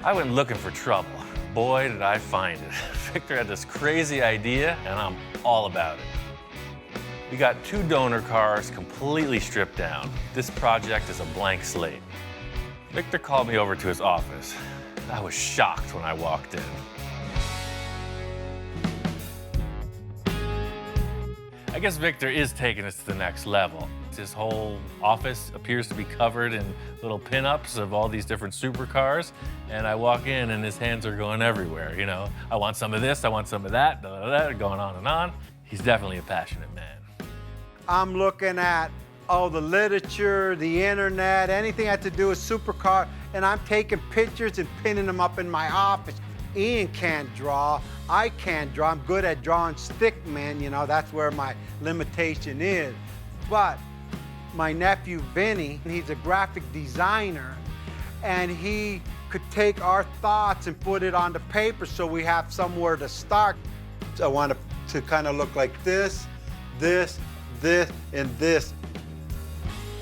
I went looking for trouble. Boy, did I find it. Victor had this crazy idea, and I'm all about it. We got 2 donor cars completely stripped down. This project is a blank slate. Victor called me over to his office. I was shocked when I walked in. I guess Victor is taking us to the next level. His whole office appears to be covered in little pinups of all these different supercars. And I walk in and his hands are going everywhere, you know. I want some of this, I want some of that, going on and on. He's definitely a passionate man. I'm looking at all the literature, the internet, anything that had to do with supercar, and I'm taking pictures and pinning them up in my office. Ian can't draw, I can't draw. I'm good at drawing stick men, you know, that's where my limitation is. But my nephew Vinny, he's a graphic designer, and he could take our thoughts and put it on the paper so we have somewhere to start. So I want it to kind of look like this, this, this, and this.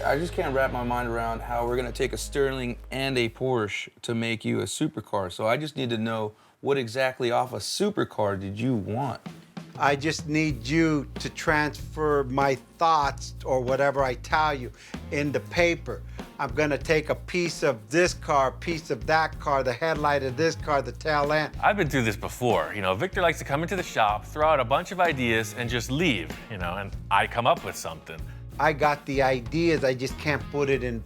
I just can't wrap my mind around how we're gonna take a Sterling and a Porsche to make you a supercar. So I just need to know, what exactly off a supercar did you want? I just need you to transfer my thoughts or whatever I tell you into paper. I'm gonna take a piece of this car, a piece of that car, the headlight of this car, the tail end. I've been through this before. You know, Victor likes to come into the shop, throw out a bunch of ideas, and just leave, you know, and I come up with something. I got the ideas, I just can't put it in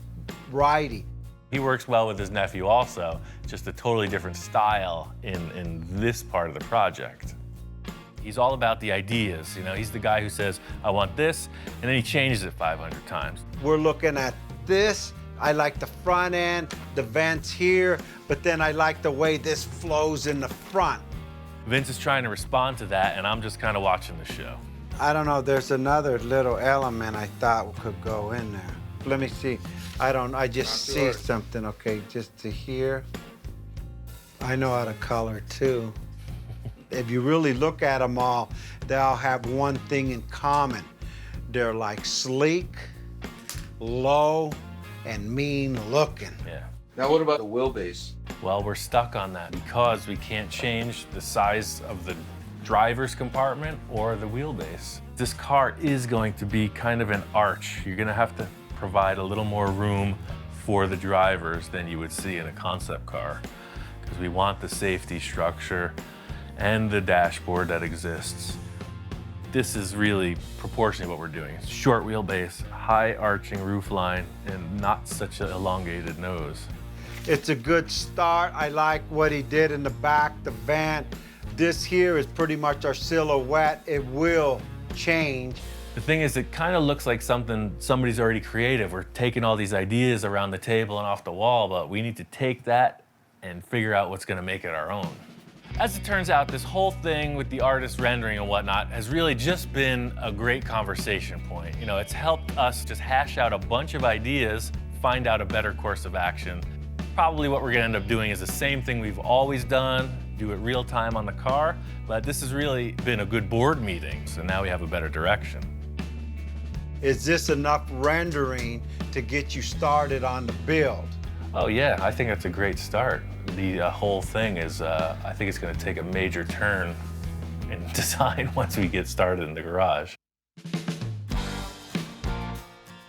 writing. He works well with his nephew also, just a totally different style in this part of the project. He's all about the ideas, you know, he's the guy who says, I want this, and then he changes it 500 times. We're looking at this. I like the front end, the vents here, but then I like the way this flows in the front. Vince is trying to respond to that, and I'm just kind of watching the show. I don't know, there's another little element I thought could go in there. Let me see. I just see something, okay, just to here. I know how to color too. If you really look at them all, they all have one thing in common. They're like sleek, low, and mean looking. Yeah. Now what about the wheelbase? Well, we're stuck on that because we can't change the size of the driver's compartment or the wheelbase. This car is going to be kind of an arch. You're gonna have to provide a little more room for the drivers than you would see in a concept car, because we want the safety structure and the dashboard that exists. This is really proportionally what we're doing. It's short wheelbase, high arching roofline, and not such an elongated nose. It's a good start. I like what he did in the back, the van. This here is pretty much our silhouette. It will change. The thing is, it kind of looks like something somebody's already creative. We're taking all these ideas around the table and off the wall, but we need to take that and figure out what's gonna make it our own. As it turns out, this whole thing with the artist rendering and whatnot has really just been a great conversation point. You know, it's helped us just hash out a bunch of ideas, find out a better course of action. Probably what we're gonna end up doing is the same thing we've always done, do it real time on the car, but this has really been a good board meeting, so now we have a better direction. Is this enough rendering to get you started on the build? Oh yeah, I think that's a great start. The whole thing is, I think it's gonna take a major turn in design once we get started in the garage.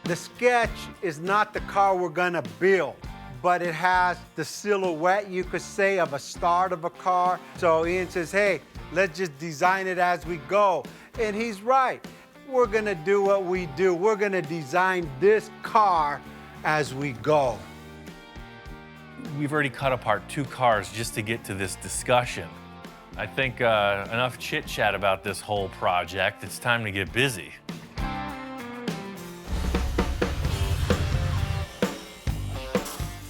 The sketch is not the car we're gonna build, but it has the silhouette, you could say, of a start of a car. So Ian says, hey, let's just design it as we go. And he's right. We're gonna do what we do. We're gonna design this car as we go. We've already cut apart 2 cars just to get to this discussion. I think enough chit chat about this whole project. It's time to get busy.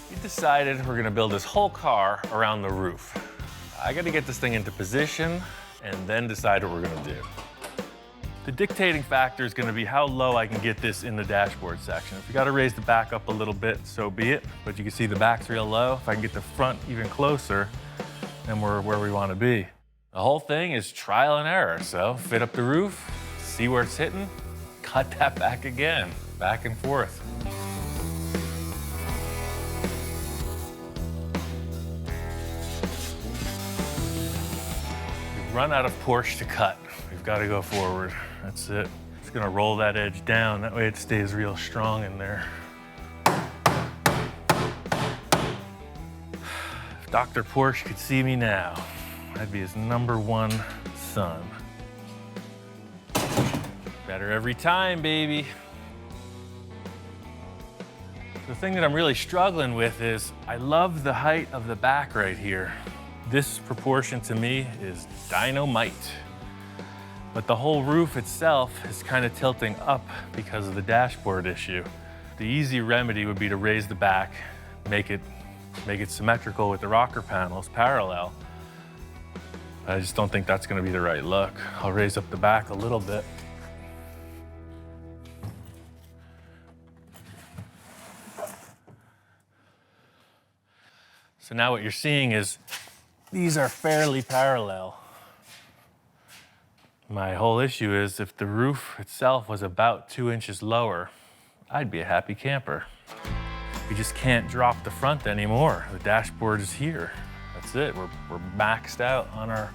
We decided we're gonna build this whole car around the roof. I gotta get this thing into position and then decide what we're gonna do. The dictating factor is gonna be how low I can get this in the dashboard section. If we gotta raise the back up a little bit, so be it. But you can see the back's real low. If I can get the front even closer, then we're where we wanna be. The whole thing is trial and error. So fit up the roof, see where it's hitting, cut that back again, back and forth. run out of Porsche to cut. We've got to go forward. That's it. Just gonna roll that edge down. That way it stays real strong in there. If Dr. Porsche could see me now, I'd be his #1 son. Better every time, baby. The thing that I'm really struggling with is I love the height of the back right here. This proportion to me is dynamite. But the whole roof itself is kind of tilting up because of the dashboard issue. The easy remedy would be to raise the back, make it symmetrical with the rocker panels, parallel. I just don't think that's gonna be the right look. I'll raise up the back a little bit. So now what you're seeing is these are fairly parallel. My whole issue is if the roof itself was about 2 inches lower, I'd be a happy camper. We just can't drop the front anymore. The dashboard is here. That's it. We're maxed out on our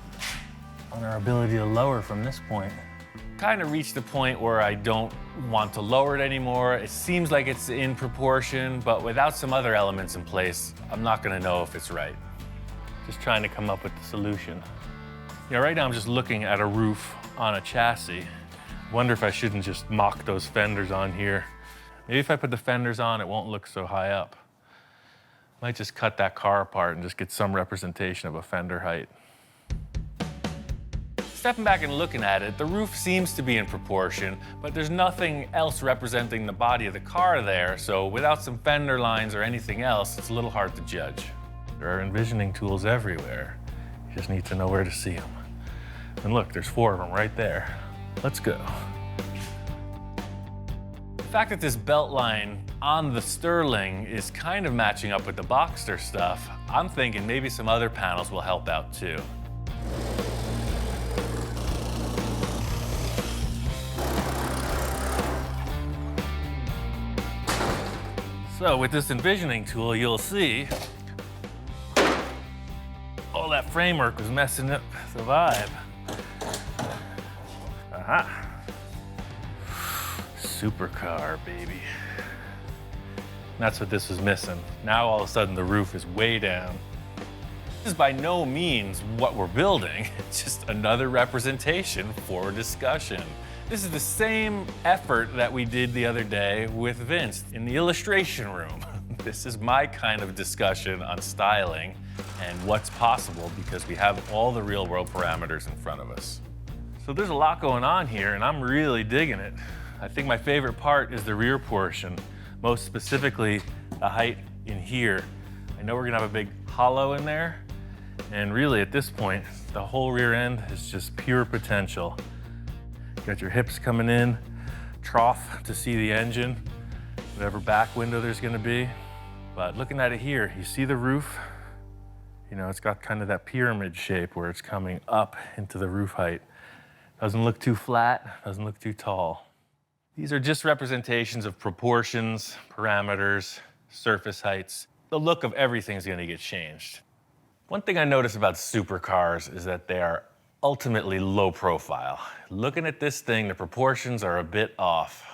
ability to lower from this point. Kind of reached the point where I don't want to lower it anymore. It seems like it's in proportion, but without some other elements in place, I'm not gonna know if it's right. Just trying to come up with the solution. You know, right now I'm just looking at a roof on a chassis. Wonder if I shouldn't just mock those fenders on here. Maybe if I put the fenders on, it won't look so high up. Might just cut that car apart and just get some representation of a fender height. Stepping back and looking at it, the roof seems to be in proportion, but there's nothing else representing the body of the car there, so without some fender lines or anything else, it's a little hard to judge. There are envisioning tools everywhere. You just need to know where to see them. And look, there's 4 of them right there. Let's go. The fact that this belt line on the Sterling is kind of matching up with the Boxster stuff, I'm thinking maybe some other panels will help out too. So with this envisioning tool, you'll see all that framework was messing up the vibe. Aha. Supercar, baby. That's what this was missing. Now all of a sudden the roof is way down. This is by no means what we're building. It's just another representation for discussion. This is the same effort that we did the other day with Vince in the illustration room. This is my kind of discussion on styling and what's possible because we have all the real world parameters in front of us. So there's a lot going on here and I'm really digging it. I think my favorite part is the rear portion, most specifically the height in here. I know we're gonna have a big hollow in there and really at this point, the whole rear end is just pure potential. Got your hips coming in, trough to see the engine, whatever back window there's gonna be. But looking at it here, you see the roof? You know, it's got kind of that pyramid shape where it's coming up into the roof height. Doesn't look too flat, doesn't look too tall. These are just representations of proportions, parameters, surface heights. The look of everything's gonna get changed. One thing I notice about supercars is that they are ultimately low profile. Looking at this thing, the proportions are a bit off.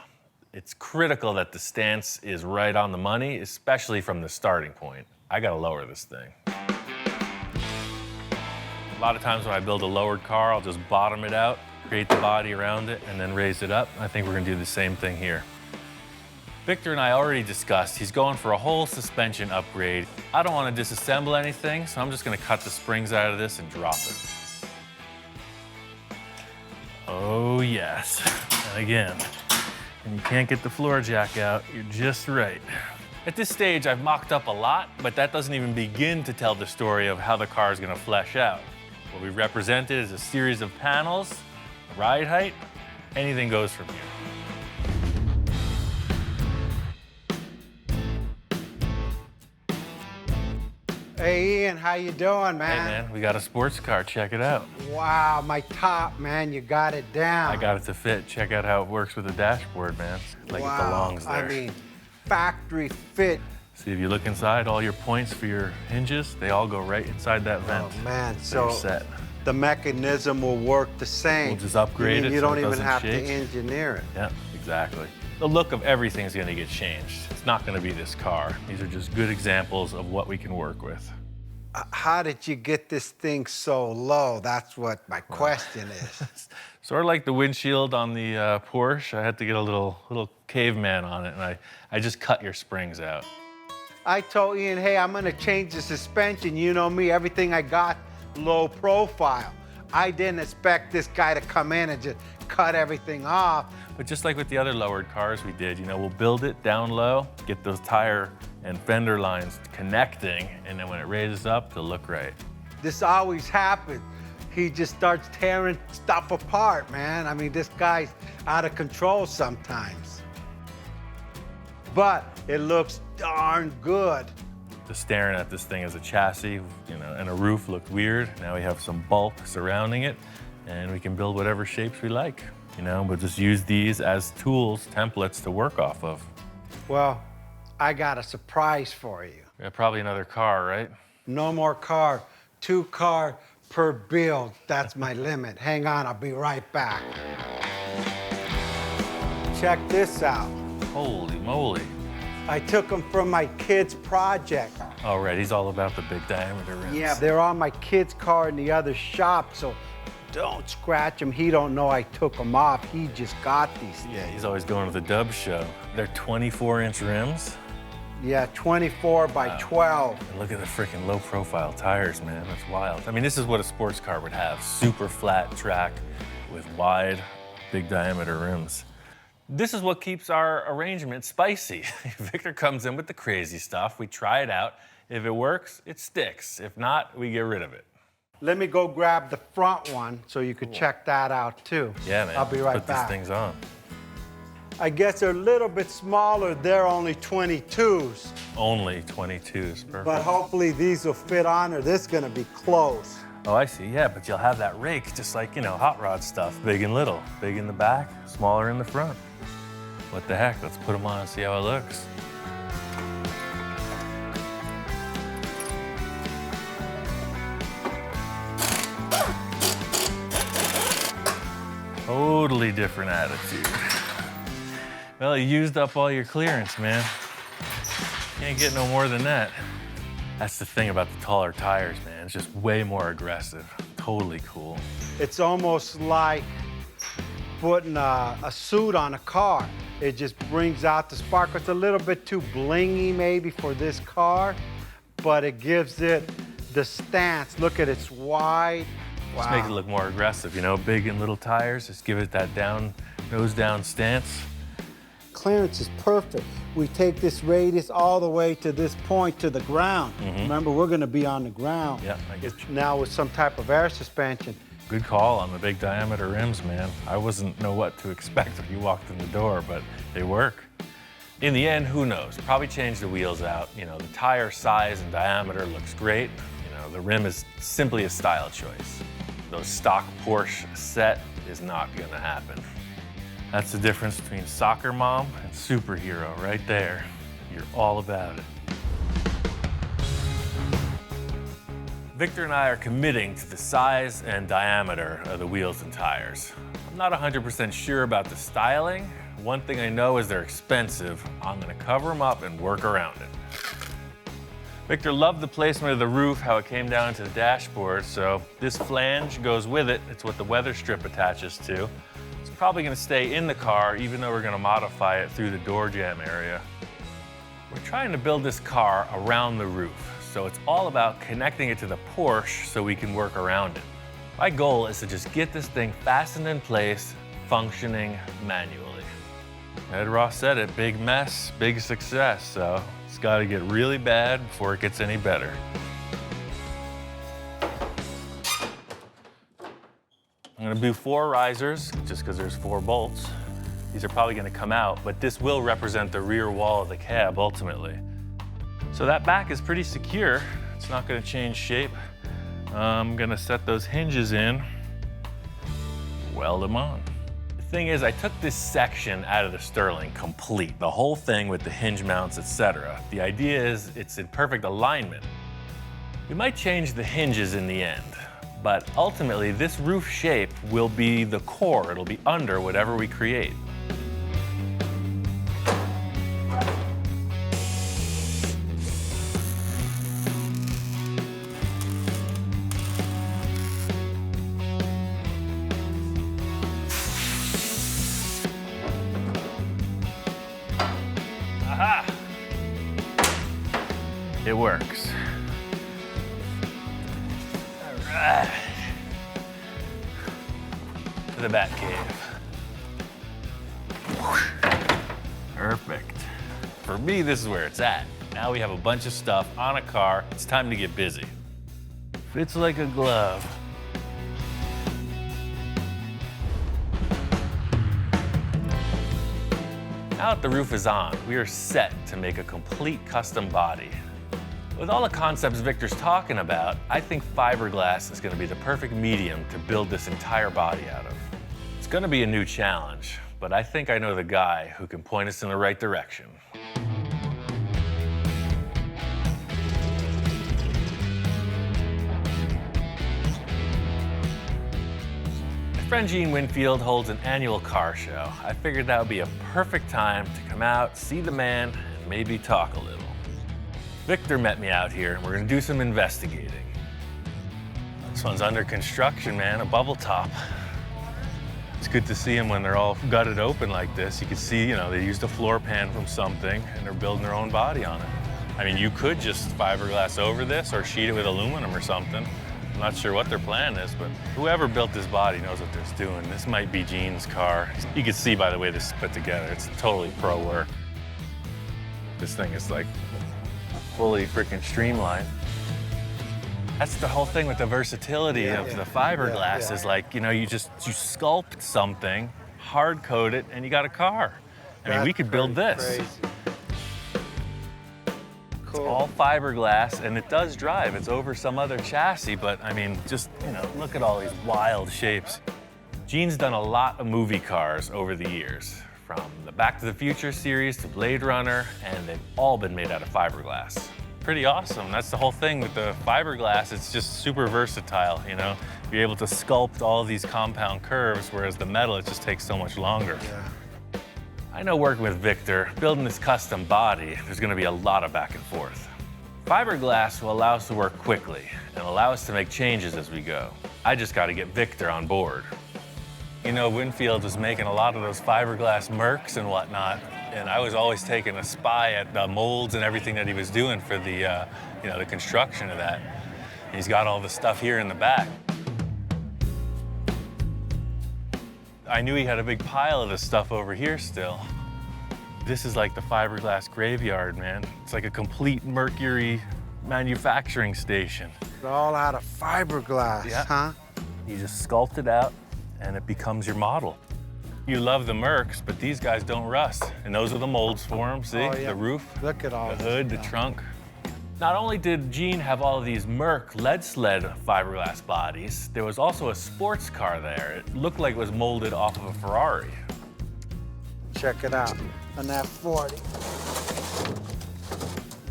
It's critical that the stance is right on the money, especially from the starting point. I gotta lower this thing. A lot of times when I build a lowered car, I'll just bottom it out, create the body around it, and then raise it up. I think we're gonna do the same thing here. Victor and I already discussed, he's going for a whole suspension upgrade. I don't wanna disassemble anything, so I'm just gonna cut the springs out of this and drop it. Oh yes, and again, and you can't get the floor jack out, you're just right. At this stage, I've mocked up a lot, but that doesn't even begin to tell the story of how the car is gonna flesh out. What we've represented is a series of panels, ride height, anything goes from here. Hey Ian, how you doing, man? Hey man, we got a sports car, check it out. Wow, my top, man, you got it down. I got it to fit. Check out how it works with the dashboard, man. Like wow, it belongs there. I mean, factory fit. See, if you look inside, all your points for your hinges, they all go right inside that vent. Oh man, So you're so set. the mechanism will work the same. We'll just upgrade it You so don't it even doesn't have shake. to engineer it. Yeah, exactly. The look of everything is going to get changed. It's not going to be this car. These are just good examples of what we can work with. How did you get this thing so low? That's what my question is. Sort of like the windshield on the Porsche. I had to get a little caveman on it, and I just cut your springs out. I told Ian, hey, I'm gonna change the suspension. You know me, everything I got, low profile. I didn't expect this guy to come in and just cut everything off. But just like with the other lowered cars we did, we'll build it down low, get those tire and fender lines connecting, and then when it raises up, they'll look right. This always happens. He just starts tearing stuff apart, man. I mean, this guy's out of control sometimes. But it looks darn good. Just staring at this thing as a chassis, and a roof looked weird. Now we have some bulk surrounding it, and we can build whatever shapes we like. We'll just use these as tools, templates to work off of. Well, I got a surprise for you. Yeah, probably another car, right? No more car, 2 car per build. That's my limit. Hang on, I'll be right back. Check this out. Holy moly. I took them from my kid's project. Oh, right, he's all about the big diameter rims. Yeah, they're on my kid's car in the other shop, so don't scratch them. He don't know I took them off. He just got these things. Yeah, he's always going to the Dub show. They're 24-inch rims. Yeah, 24 by 12. And look at the freaking low-profile tires, man. That's wild. I mean, this is what a sports car would have. Super flat track with wide, big diameter rims. This is what keeps our arrangement spicy. Victor comes in with the crazy stuff. We try it out. If it works, it sticks. If not, we get rid of it. Let me go grab the front one so you could check that out too. Yeah, man. I'll be right Put back. these things on. I guess they're a little bit smaller. They're only 22s. Only 22s, perfect. But hopefully these will fit on or this is gonna be close. Oh, I see. Yeah, but you'll have that rake, just like, hot rod stuff. Big and little. Big in the back, smaller in the front. What the heck? Let's put them on and see how it looks. Totally different attitude. Well, you used up all your clearance, man. Can't get no more than that. That's the thing about the taller tires, man. It's just way more aggressive. Totally cool. It's almost like putting a suit on a car. It just brings out the spark. It's a little bit too blingy maybe for this car, but it gives it the stance. Look at it's wide. Wow. Just make it look more aggressive, big and little tires. Just give it that nose down stance. Clearance is perfect. We take this radius all the way to this point to the ground. Remember, we're gonna be on the ground. Yeah, I get you. Now with some type of air suspension. Good call on the big diameter rims, man. I wasn't know what to expect when you walked in the door, but they work. In the end, who knows? Probably change the wheels out. The tire size and diameter looks great. The rim is simply a style choice. Those stock Porsche set is not gonna happen. That's the difference between soccer mom and superhero right there. You're all about it. Victor and I are committing to the size and diameter of the wheels and tires. I'm not 100% sure about the styling. One thing I know is they're expensive. I'm gonna cover them up and work around it. Victor loved the placement of the roof, how it came down to the dashboard, so this flange goes with it. It's what the weather strip attaches to. It's probably gonna stay in the car, even though we're gonna modify it through the door jamb area. We're trying to build this car around the roof, so it's all about connecting it to the Porsche so we can work around it. My goal is to just get this thing fastened in place, functioning manually. Ed Ross said it, big mess, big success, so it's gotta get really bad before it gets any better. I'm gonna do 4 risers, just because there's 4 bolts. These are probably gonna come out, but this will represent the rear wall of the cab ultimately. So that back is pretty secure. It's not gonna change shape. I'm gonna set those hinges in, weld them on. The thing is, I took this section out of the Sterling complete, the whole thing with the hinge mounts, etc. The idea is it's in perfect alignment. We might change the hinges in the end, But ultimately, this roof shape will be the core. It'll be under whatever we create. Aha! It works. All right. To the bat cave. Perfect. For me, this is where it's at. Now we have a bunch of stuff on a car. It's time to get busy. Fits like a glove. Now that the roof is on, we are set to make a complete custom body. With all the concepts Victor's talking about, I think fiberglass is going to be the perfect medium to build this entire body out of. It's going to be a new challenge, but I think I know the guy who can point us in the right direction. My friend Gene Winfield holds an annual car show. I figured that would be a perfect time to come out, see the man, and maybe talk a little. Victor met me out here, and we're gonna do some investigating. This one's under construction, man, a bubble top. It's good to see them when they're all gutted open like this. You can see, you know, they used a floor pan from something, and they're building their own body on it. I mean, you could just fiberglass over this or sheet it with aluminum or something. I'm not sure what their plan is, but whoever built this body knows what they're doing. This might be Gene's car. You can see by the way this is put together, it's totally pro work. This thing is like fully freaking streamlined. That's the whole thing with the versatility of the fiberglass is like, you know, you sculpt something, hard coat it, and you got a car. I mean, we could build this. Crazy. Cool. It's all fiberglass, and it does drive. It's over some other chassis, but I mean, just, you know, look at all these wild shapes. Gene's done a lot of movie cars over the years, from the Back to the Future series to Blade Runner, and they've all been made out of fiberglass. Pretty awesome. That's the whole thing with the fiberglass. It's just super versatile, you know? You're able to sculpt all these compound curves, whereas the metal, it just takes so much longer. Yeah. I know working with Victor, building this custom body, there's gonna be a lot of back and forth. Fiberglass will allow us to work quickly and allow us to make changes as we go. I just gotta get Victor on board. You know, Winfield was making a lot of those fiberglass Mercs and whatnot, and I was always taking a spy at the molds and everything that he was doing for the, you know, the construction of that. And he's got all the stuff here in the back. I knew he had a big pile of this stuff over here still. This is like the fiberglass graveyard, man. It's like a complete Mercury manufacturing station. It's all out of fiberglass, huh? You just sculpt it out and it becomes your model. You love the Mercs, but these guys don't rust. And those are the molds for them, see? Oh, yeah. The roof, Look at all the hood, the trunk. Not only did Gene have all of these Merc lead sled fiberglass bodies, there was also a sports car there. It looked like it was molded off of a Ferrari. Check it out. An F40.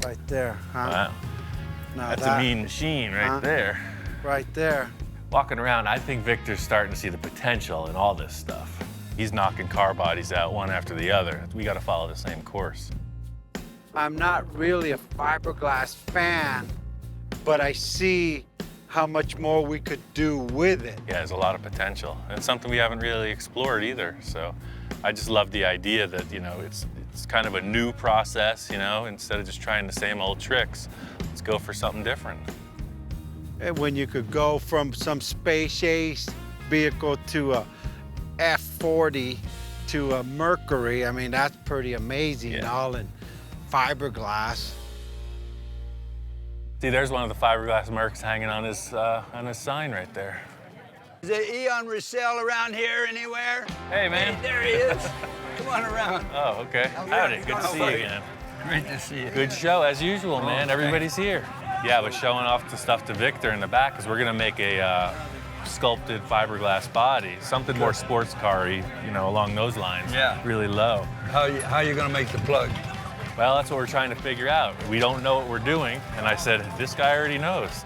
Right there, huh? Wow. Now That's a mean machine right there. Right there. Walking around, I think Victor's starting to see the potential in all this stuff. He's knocking car bodies out one after the other. We got to follow the same course. I'm not really a fiberglass fan, but I see how much more we could do with it. Yeah, there's a lot of potential. And it's something we haven't really explored either. So I just love the idea that, you know, it's kind of a new process, you know, instead of just trying the same old tricks, let's go for something different. And when you could go from some space age vehicle to a F40 to a Mercury, I mean, that's pretty amazing, all in fiberglass. See, there's one of the fiberglass Mercs hanging on his sign right there. Is there Eon resale around here anywhere? Hey, man. Hey, there he is. Come on around. Oh, okay. Howdy, good to see you again. Great to see you. Good show, as usual, man. Everybody's here. Yeah, I was showing off the stuff to Victor in the back because we're gonna make a sculpted fiberglass body, something more sports car-y, you know, along those lines. Yeah. Really low. How you gonna make the plug? Well, that's what we're trying to figure out. We don't know what we're doing, and I said, this guy already knows.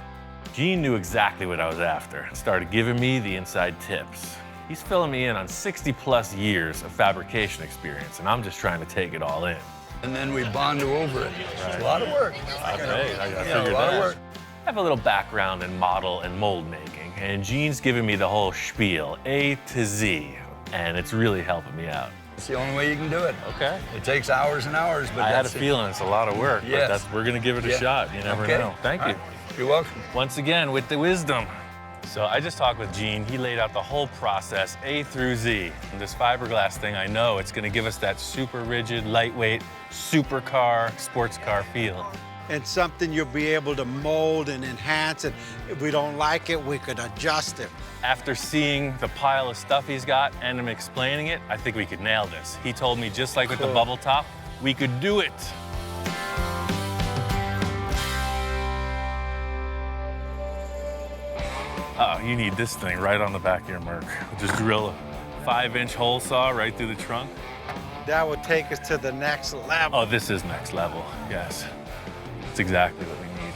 Gene knew exactly what I was after and started giving me the inside tips. He's filling me in on 60+ years of fabrication experience, and I'm just trying to take it all in. And then we bond over it. It's a lot of work. I gotta Yeah, figure a lot that of out. work. I have a little background in model and mold making, and Gene's giving me the whole spiel, A to Z, and it's really helping me out. It's the only way you can do it. Okay. It takes hours and hours, but I had a that's it. feeling it's a lot of work, Yes. but we're gonna give it a Yeah. shot. You never Okay. know. Thank All you. right. You're welcome. Once again, with the wisdom. So I just talked with Gene. He laid out the whole process, A through Z. And this fiberglass thing, I know it's gonna give us that super rigid, lightweight, supercar, sports car feel. And something you'll be able to mold and enhance, and if we don't like it, we could adjust it. After seeing the pile of stuff he's got and him explaining it, I think we could nail this. He told me, just like with the Cool. bubble top, we could do it. Oh, you need this thing right on the back of your Merc. Just drill a 5-inch hole saw right through the trunk. That would take us to the next level. Oh, this is next level, yes. It's exactly what we need.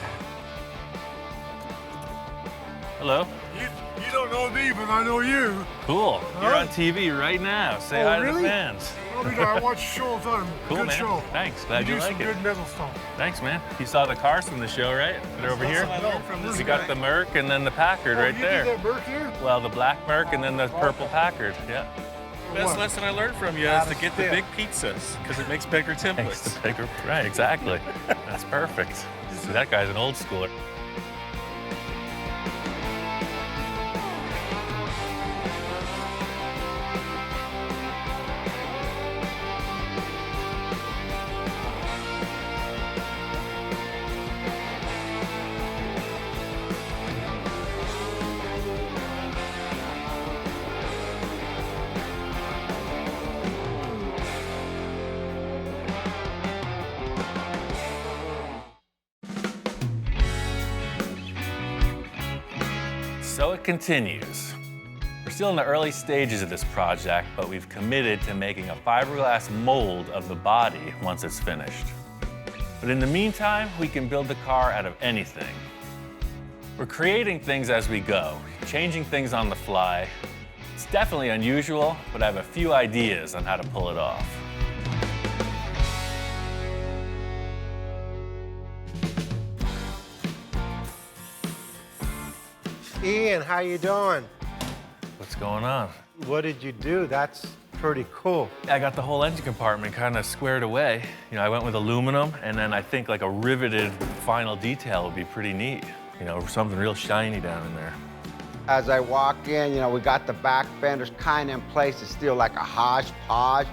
Hello. You don't know me, but I know you. Cool. You're Huh? on TV right now. Say Oh, hi to really? the fans. I watch your show all the time. Cool, Good man. show. Thanks. Glad you do like some it. good metal stuff. Thanks, man. You saw the cars from the show, right? They're over here. We got the Merc and then the Packard right you there. did that Merc here? Well, the black Merc and then the purple Packard. Yeah. Best What? lesson I learned from you is to get the big pizzas because it makes bigger Thanks. templates. The bigger, right? Exactly. That's perfect. See, that guy's an old schooler. So it continues. We're still in the early stages of this project, but we've committed to making a fiberglass mold of the body once it's finished. But in the meantime, we can build the car out of anything. We're creating things as we go, changing things on the fly. It's definitely unusual, but I have a few ideas on how to pull it off. Ian, how you doing? What's going on? What did you do? That's pretty cool. I got the whole engine compartment kind of squared away. You know, I went with aluminum, and then I think like a riveted final detail would be pretty neat. You know, something real shiny down in there. As I walk in, we got the back fenders kind of in place. It's still like a hodgepodge.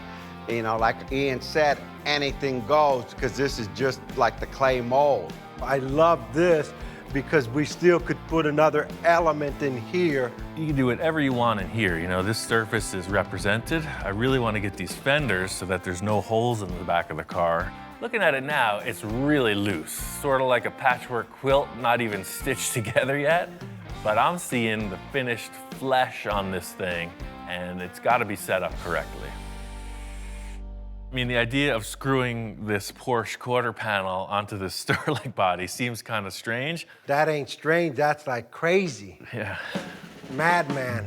Like Ian said, anything goes, because this is just like the clay mold. I love this because we still could put another element in here. You can do whatever you want in here. You know, this surface is represented. I really want to get these fenders so that there's no holes in the back of the car. Looking at it now, it's really loose, sort of like a patchwork quilt, not even stitched together yet. But I'm seeing the finished flesh on this thing, and it's got to be set up correctly. I mean, the idea of screwing this Porsche quarter panel onto the Sterling body seems kind of strange. That ain't strange, that's like crazy. Yeah. Madman.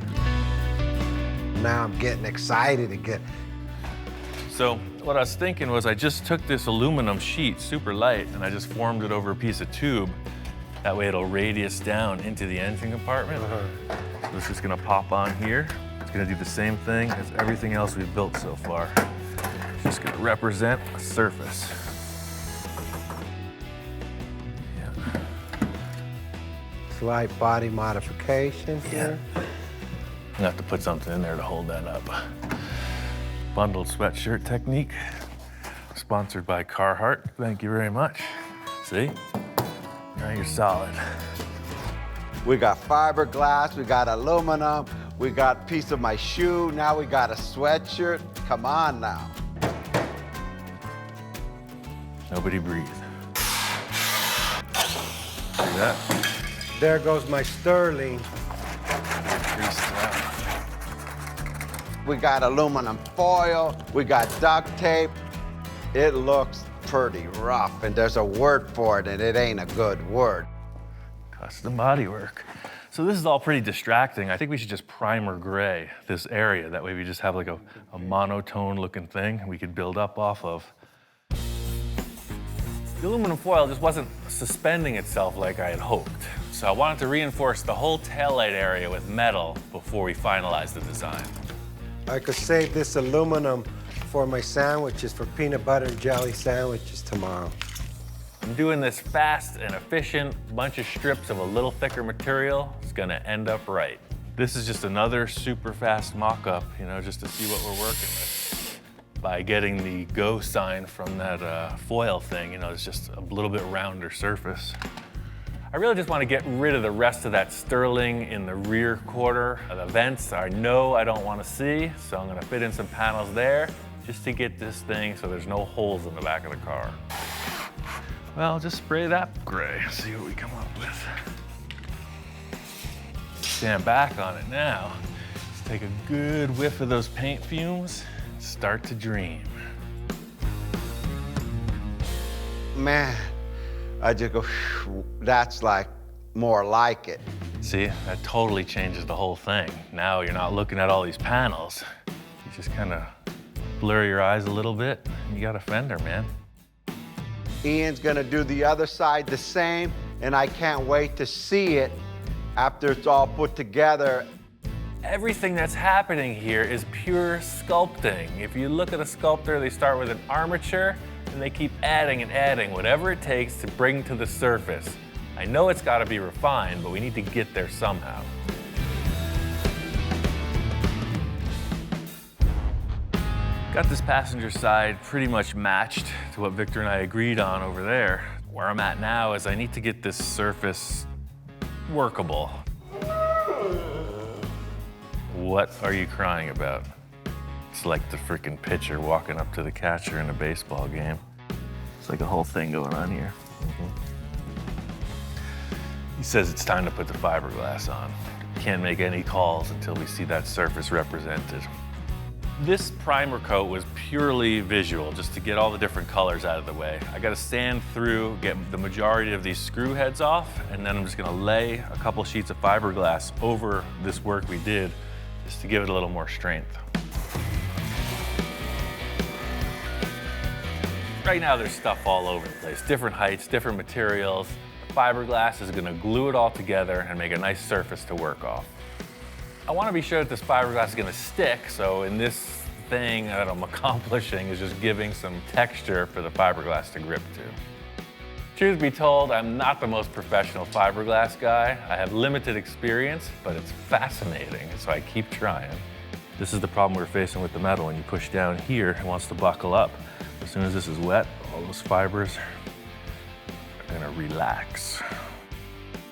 Now I'm getting excited again. So what I was thinking was I just took this aluminum sheet, super light, and I just formed it over a piece of tube. That way it'll radius down into the engine compartment. So this is gonna pop on here. It's gonna do the same thing as everything else we've built so far. It's just gonna represent a surface. Yeah. Slight body modification here. I'm gonna have to put something in there to hold that up. Bundled sweatshirt technique, sponsored by Carhartt. Thank you very much. See? Now you're solid. We got fiberglass, we got aluminum, we got a piece of my shoe, now we got a sweatshirt. Come on now. Nobody breathe. See that? There goes my Sterling. Greased out. We got aluminum foil, we got duct tape. It looks pretty rough, and there's a word for it, and it ain't a good word. Custom bodywork. So this is all pretty distracting. I think we should just primer gray this area. That way we just have like a monotone looking thing we could build up off of. The aluminum foil just wasn't suspending itself like I had hoped. So I wanted to reinforce the whole taillight area with metal before we finalized the design. I could save this aluminum for my sandwiches, for peanut butter and jelly sandwiches tomorrow. I'm doing this fast and efficient, bunch of strips of a little thicker material. It's gonna end up right. This is just another super fast mock-up, you know, just to see what we're working with. By getting the go sign from that foil thing, you know, it's just a little bit rounder surface. I really just want to get rid of the rest of that sterling in the rear quarter. The vents I know I don't want to see, so I'm gonna fit in some panels there just to get this thing so there's no holes in the back of the car. Well, just spray that gray, see what we come up with. Stand back on it now. Let's take a good whiff of those paint fumes, start to dream. Man, I just go, that's like more like it. See, that totally changes the whole thing. Now you're not looking at all these panels. You just kind of blur your eyes a little bit, and you got a fender, man. Ian's gonna do the other side the same, and I can't wait to see it after it's all put together. Everything that's happening here is pure sculpting. If you look at a sculptor, they start with an armature, and they keep adding and adding whatever it takes to bring to the surface. I know it's gotta be refined, but we need to get there somehow. Got this passenger side pretty much matched to what Victor and I agreed on over there. Where I'm at now is I need to get this surface workable. What are you crying about? It's like the freaking pitcher walking up to the catcher in a baseball game. It's like a whole thing going on here. He says it's time to put the fiberglass on. Can't make any calls until we see that surface represented. This primer coat was purely visual, just to get all the different colors out of the way. I gotta sand through, get the majority of these screw heads off, and then I'm just gonna lay a couple sheets of fiberglass over this work we did, just to give it a little more strength. Right now there's stuff all over the place, different heights, different materials. The fiberglass is gonna glue it all together and make a nice surface to work off. I want to be sure that this fiberglass is going to stick, so in this thing that I'm accomplishing is just giving some texture for the fiberglass to grip to. Truth be told, I'm not the most professional fiberglass guy. I have limited experience, but it's fascinating, so I keep trying. This is the problem we're facing with the metal. When you push down here, it wants to buckle up. As soon as this is wet, all those fibers are going to relax.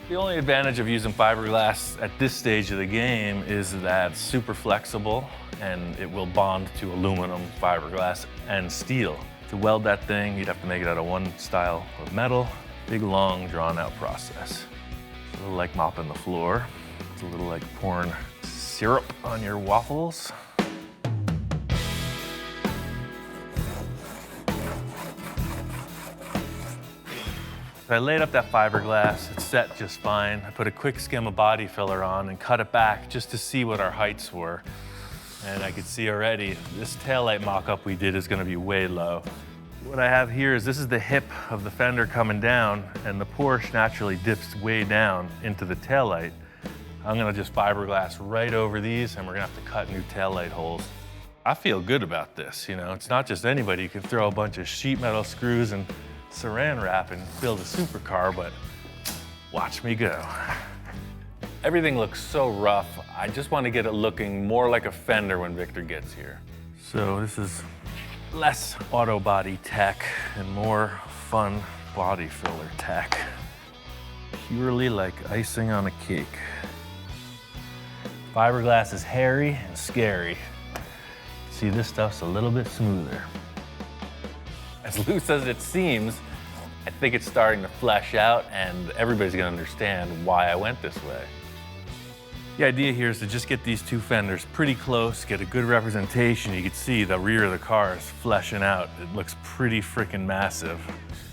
The only advantage of using fiberglass at this stage of the game is that it's super flexible and it will bond to aluminum, fiberglass, and steel. To weld that thing, you'd have to make it out of one style of metal. Big, long, drawn-out process. It's a little like mopping the floor. It's a little like pouring syrup on your waffles. I laid up that fiberglass, it's set just fine. I put a quick skim of body filler on and cut it back just to see what our heights were. And I could see already, this taillight mock-up we did is gonna be way low. What I have here is this is the hip of the fender coming down, and the Porsche naturally dips way down into the taillight. I'm gonna just fiberglass right over these, and we're gonna have to cut new taillight holes. I feel good about this, you know? It's not just anybody. You can throw a bunch of sheet metal screws and saran wrap and build a supercar, but watch me go. Everything looks so rough. I just want to get it looking more like a fender when Victor gets here. So this is less auto body tech and more fun body filler tech. Purely like icing on a cake. Fiberglass is hairy and scary. See, this stuff's a little bit smoother. As loose as it seems, I think it's starting to flesh out, and everybody's gonna understand why I went this way. The idea here is to just get these two fenders pretty close, get a good representation. You can see the rear of the car is fleshing out. It looks pretty freaking massive.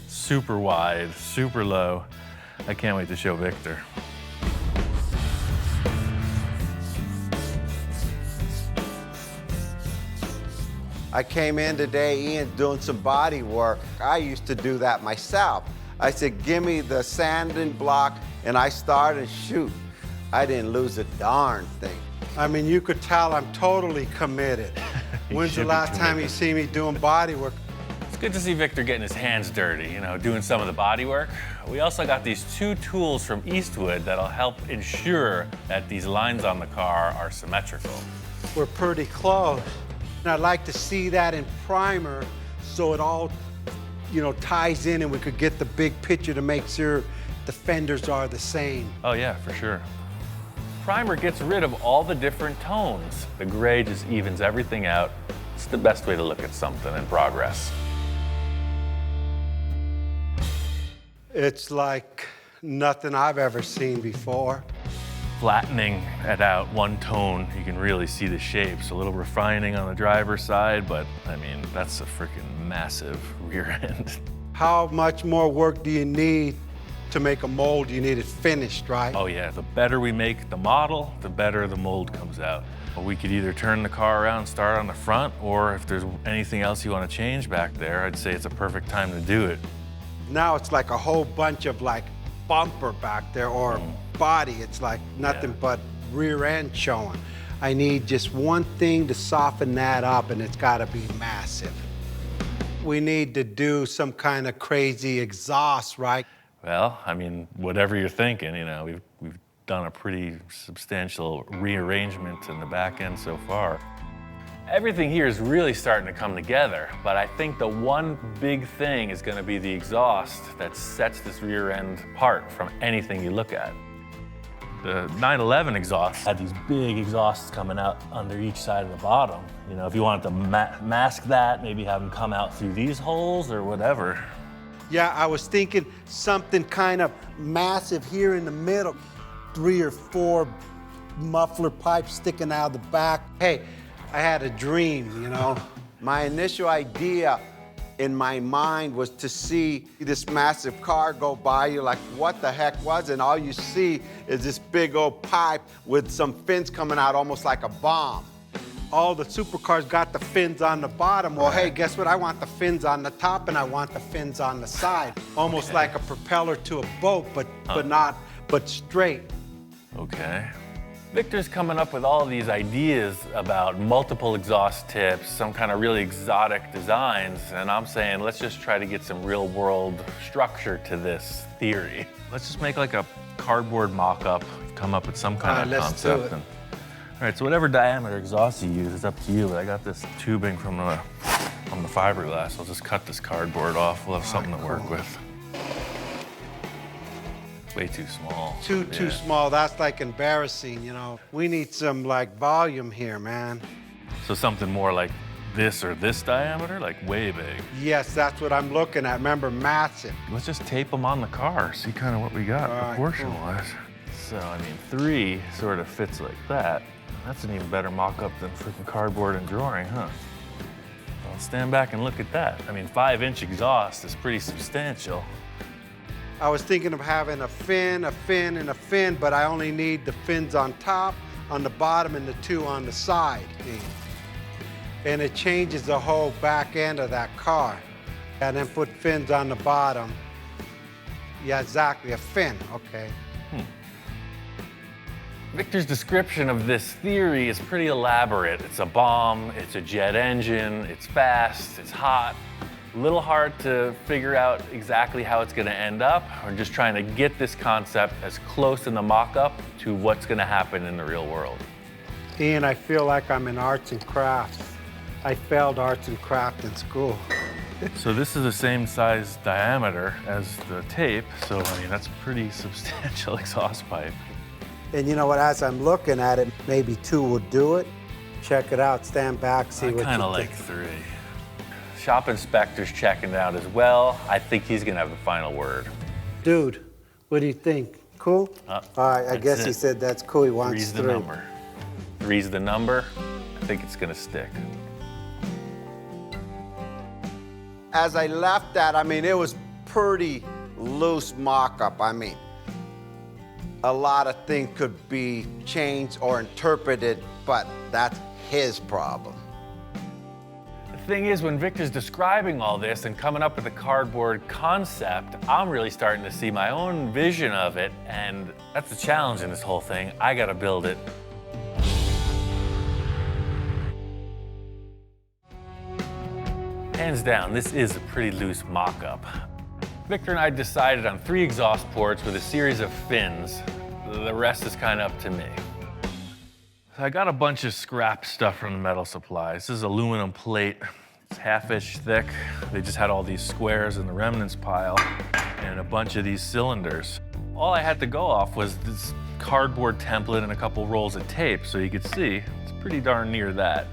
Super wide, super low. I can't wait to show Victor. I came in today, Ian, doing some body work. I used to do that myself. I said, give me the sanding block, and I started shoot. I didn't lose a darn thing. I mean, you could tell I'm totally committed. When's the last time you see me doing body work? It's good to see Victor getting his hands dirty, doing some of the body work. We also got these 2 tools from Eastwood that'll help ensure that these lines on the car are symmetrical. We're pretty close. And I'd like to see that in primer so it all, ties in and we could get the big picture to make sure the fenders are the same. Oh yeah, for sure. Primer gets rid of all the different tones. The gray just evens everything out. It's the best way to look at something in progress. It's like nothing I've ever seen before. Flattening it out one tone, you can really see the shapes. A little refining on the driver's side, but I mean, that's a freaking massive rear end. How much more work do you need to make a mold? You need it finished, right? Oh yeah, the better we make the model, the better the mold comes out. We could either turn the car around, start on the front, or if there's anything else you want to change back there, I'd say it's a perfect time to do it. Now it's like a whole bunch of bumper back there or body. It's like nothing but rear end showing. I need just one thing to soften that up, and it's got to be massive. We need to do some kind of crazy exhaust, right? Well, I mean, whatever you're thinking, we've done a pretty substantial rearrangement in the back end so far. Everything here is really starting to come together, but I think the one big thing is going to be the exhaust that sets this rear end apart from anything you look at. The 911 exhaust had these big exhausts coming out under each side of the bottom. If you wanted to mask that, maybe have them come out through these holes or whatever. Yeah, I was thinking something kind of massive here in the middle. 3 or 4 muffler pipes sticking out of the back. Hey, I had a dream, My initial idea in my mind was to see this massive car go by you, like what the heck was it? And all you see is this big old pipe with some fins coming out almost like a bomb. All the supercars got the fins on the bottom. Well, hey, guess what? I want the fins on the top and I want the fins on the side. Almost like a propeller to a boat, but straight. Okay. Victor's coming up with all these ideas about multiple exhaust tips, some kind of really exotic designs, and I'm saying let's just try to get some real world structure to this theory. Let's just make like a cardboard mock-up, come up with some kind of concept. All right, so whatever diameter exhaust you use is up to you, but I got this tubing from the fiberglass. I'll just cut this cardboard off. We'll have something to work with. Way too small. Too small. That's embarrassing, We need some volume here, man. So something more like this or this diameter, way big. Yes, that's what I'm looking at. Remember, massive. Let's just tape them on the car, see kind of what we got proportion-wise. So, 3 sort of fits like that. That's an even better mock-up than freaking cardboard and drawing, huh? Well, stand back and look at that. 5-inch exhaust is pretty substantial. I was thinking of having a fin, and a fin, but I only need the fins on top, on the bottom, and the 2 on the side. And it changes the whole back end of that car. And then put fins on the bottom. Yeah, exactly, a fin, okay. Victor's description of this theory is pretty elaborate. It's a bomb, it's a jet engine, it's fast, it's hot. A little hard to figure out exactly how it's going to end up. We're just trying to get this concept as close in the mock-up to what's going to happen in the real world. Ian, I feel like I'm in arts and crafts. I failed arts and crafts in school. So this is the same size diameter as the tape, so that's a pretty substantial exhaust pipe. And you know what, as I'm looking at it, maybe 2 would do it. Check it out, stand back, see what you think. I kind of like 3. Shop inspector's checking it out as well. I think he's gonna have the final word. Dude, what do you think? Cool? All right, I guess he said that's cool. He wants 3's 3. the number. 3's the number. I think it's gonna stick. As I left that, it was pretty loose mock-up. a lot of things could be changed or interpreted, but that's his problem. The thing is, when Victor's describing all this and coming up with a cardboard concept, I'm really starting to see my own vision of it, and that's the challenge in this whole thing. I gotta build it. Hands down, this is a pretty loose mock-up. Victor and I decided on 3 exhaust ports with a series of fins. The rest is kind of up to me. So I got a bunch of scrap stuff from the metal supply. This is aluminum plate. It's 1/2 inch thick. They just had all these squares in the remnants pile and a bunch of these cylinders. All I had to go off was this cardboard template and a couple rolls of tape, so you could see it's pretty darn near that.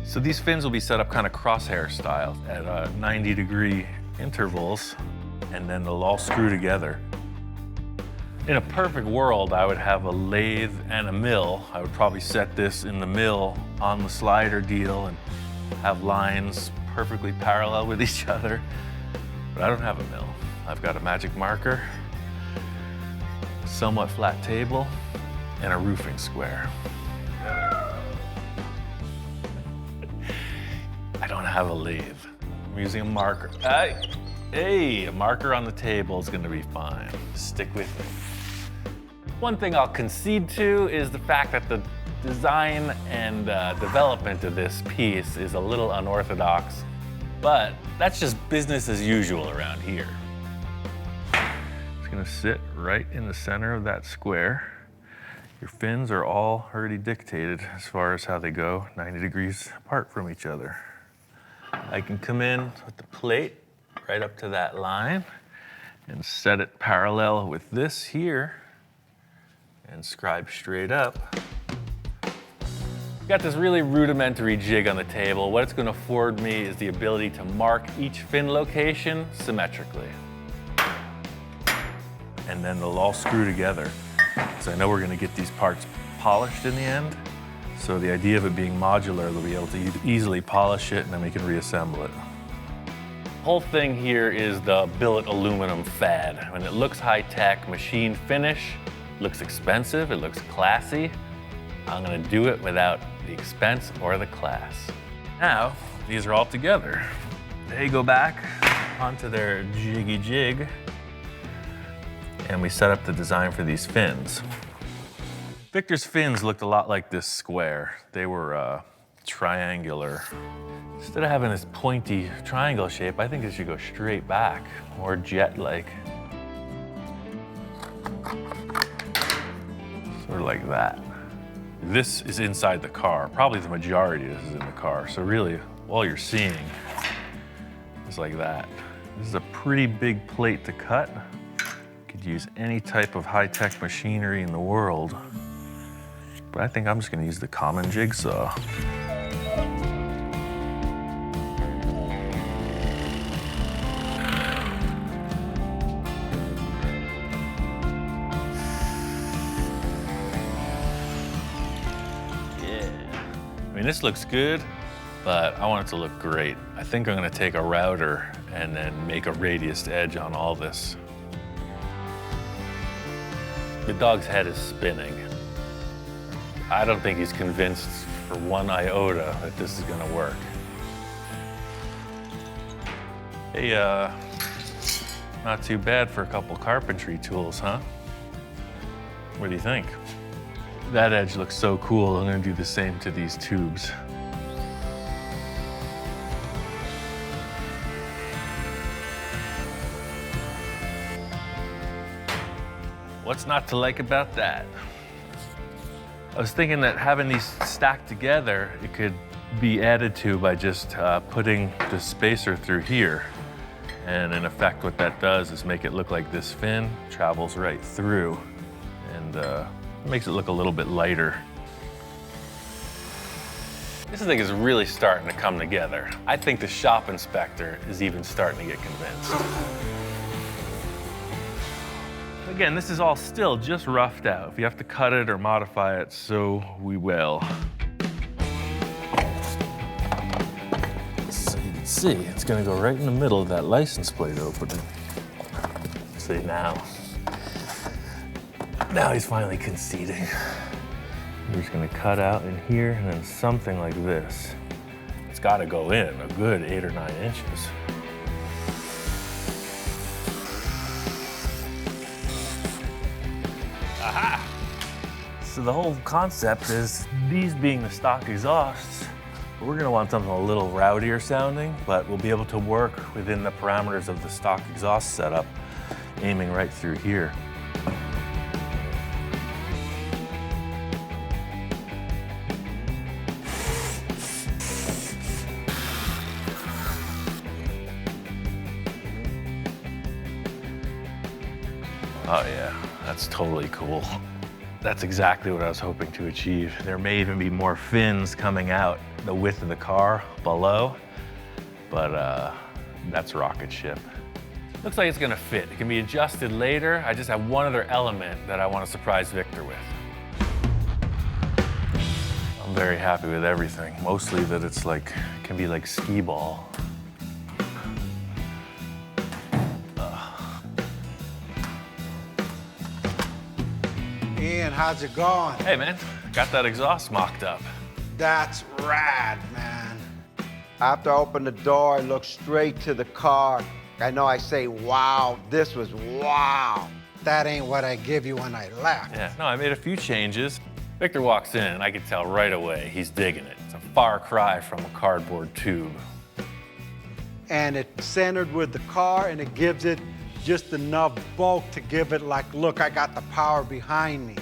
So these fins will be set up kind of crosshair style at 90-degree intervals, and then they'll all screw together. In a perfect world, I would have a lathe and a mill. I would probably set this in the mill on the slider deal and have lines perfectly parallel with each other. But I don't have a mill. I've got a magic marker, a somewhat flat table, and a roofing square. I don't have a lathe. I'm using a marker. Hey, a marker on the table is gonna be fine. Stick with me. One thing I'll concede to is the fact that the design and development of this piece is a little unorthodox, but that's just business as usual around here. It's gonna sit right in the center of that square. Your fins are all already dictated as far as how they go, 90 degrees apart from each other. I can come in with the plate right up to that line and set it parallel with this here and scribe straight up. Got this really rudimentary jig on the table. What it's going to afford me is the ability to mark each fin location symmetrically. And then they'll all screw together. So I know we're going to get these parts polished in the end. So the idea of it being modular, they'll be able to easily polish it and then we can reassemble it. The whole thing here is the billet aluminum fad. When it looks high-tech, machine finish, looks expensive, it looks classy. I'm gonna do it without the expense or the class. Now, these are all together. They go back onto their jiggy jig, and we set up the design for these fins. Victor's fins looked a lot like this square. They were triangular. Instead of having this pointy triangle shape, I think it should go straight back, more jet-like. Sort of like that. This is inside the car. Probably the majority of this is in the car. So really, all you're seeing is like that. This is a pretty big plate to cut. Could use any type of high-tech machinery in the world. But I think I'm just gonna use the common jigsaw. I mean, this looks good, but I want it to look great. I think I'm gonna take a router and then make a radiused edge on all this. The dog's head is spinning. I don't think he's convinced for one iota that this is gonna work. Hey, not too bad for a couple carpentry tools, huh? What do you think? That edge looks so cool, I'm gonna do the same to these tubes. What's not to like about that? I was thinking that having these stacked together, it could be added to by just putting the spacer through here. And in effect, what that does is make it look like this fin travels right through, and it makes it look a little bit lighter. This thing is really starting to come together. I think the shop inspector is even starting to get convinced. Again, this is all still just roughed out. If you have to cut it or modify it, so we will. So you can see, it's gonna go right in the middle of that license plate opening. See now. Now he's finally conceding. We're just gonna cut out in here and then something like this. It's gotta go in a good 8 or 9 inches. Aha! So the whole concept is these being the stock exhausts, we're gonna want something a little rowdier sounding, but we'll be able to work within the parameters of the stock exhaust setup, aiming right through here. Oh yeah, that's totally cool. That's exactly what I was hoping to achieve. There may even be more fins coming out the width of the car below, but that's rocket ship. Looks like it's gonna fit. It can be adjusted later. I just have one other element that I want to surprise Victor with. I'm very happy with everything. Mostly that it's like, it can be like skee ball. Ian, how's it going? Hey man, got that exhaust mocked up. That's rad, man. After I open the door, I look straight to the car. I know I say, wow, this was wow. That ain't what I give you when I left. Yeah, no, I made a few changes. Victor walks in and I could tell right away he's digging it. It's a far cry from a cardboard tube. And it's centered with the car, and it gives it just enough bulk to give it like, look, I got the power behind me.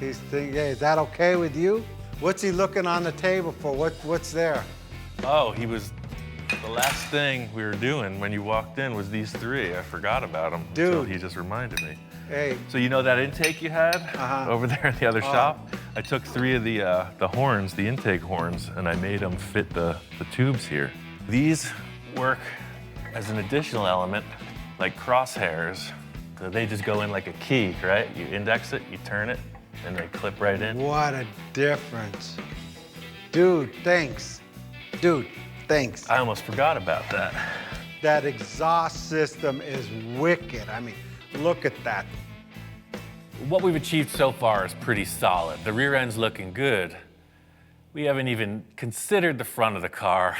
He's thinking, hey, is that okay with you? What's he looking on the table for? What's there? Oh, the last thing we were doing when you walked in was these three. I forgot about them. Dude. So he just reminded me. Hey. So you know that intake you had over there in the other shop? I took 3 of the horns, the intake horns, and I made them fit the tubes here. These work as an additional element, like crosshairs. So they just go in like a key, right? You index it, you turn it, and they clip right in. What a difference. Dude, thanks. Dude, thanks. I almost forgot about that. That exhaust system is wicked. I mean, look at that. What we've achieved so far is pretty solid. The rear end's looking good. We haven't even considered the front of the car.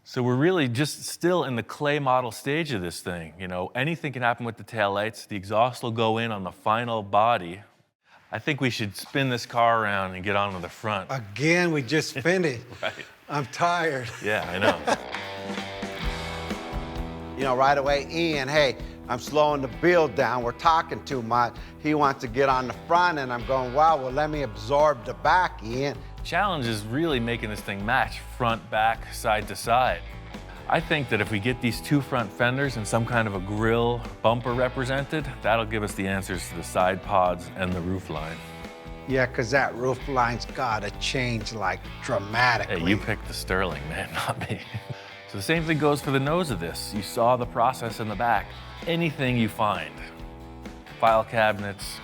So we're really just still in the clay model stage of this thing. You know, anything can happen with the taillights. The exhaust will go in on the final body. I think we should spin this car around and get on to the front. Again, we just finished. Right. I'm tired. Yeah, I know. You know, right away, Ian, hey, I'm slowing the build down. We're talking too much. He wants to get on the front, and I'm going, wow, well, let me absorb the back, Ian. Challenge is really making this thing match front, back, side to side. I think that if we get these 2 front fenders and some kind of a grille bumper represented, that'll give us the answers to the side pods and the roof line. Yeah, because that roof line's got to change, like, dramatically. Hey, you picked the Sterling, man, not me. So the same thing goes for the nose of this. You saw the process in the back. Anything you find, file cabinets,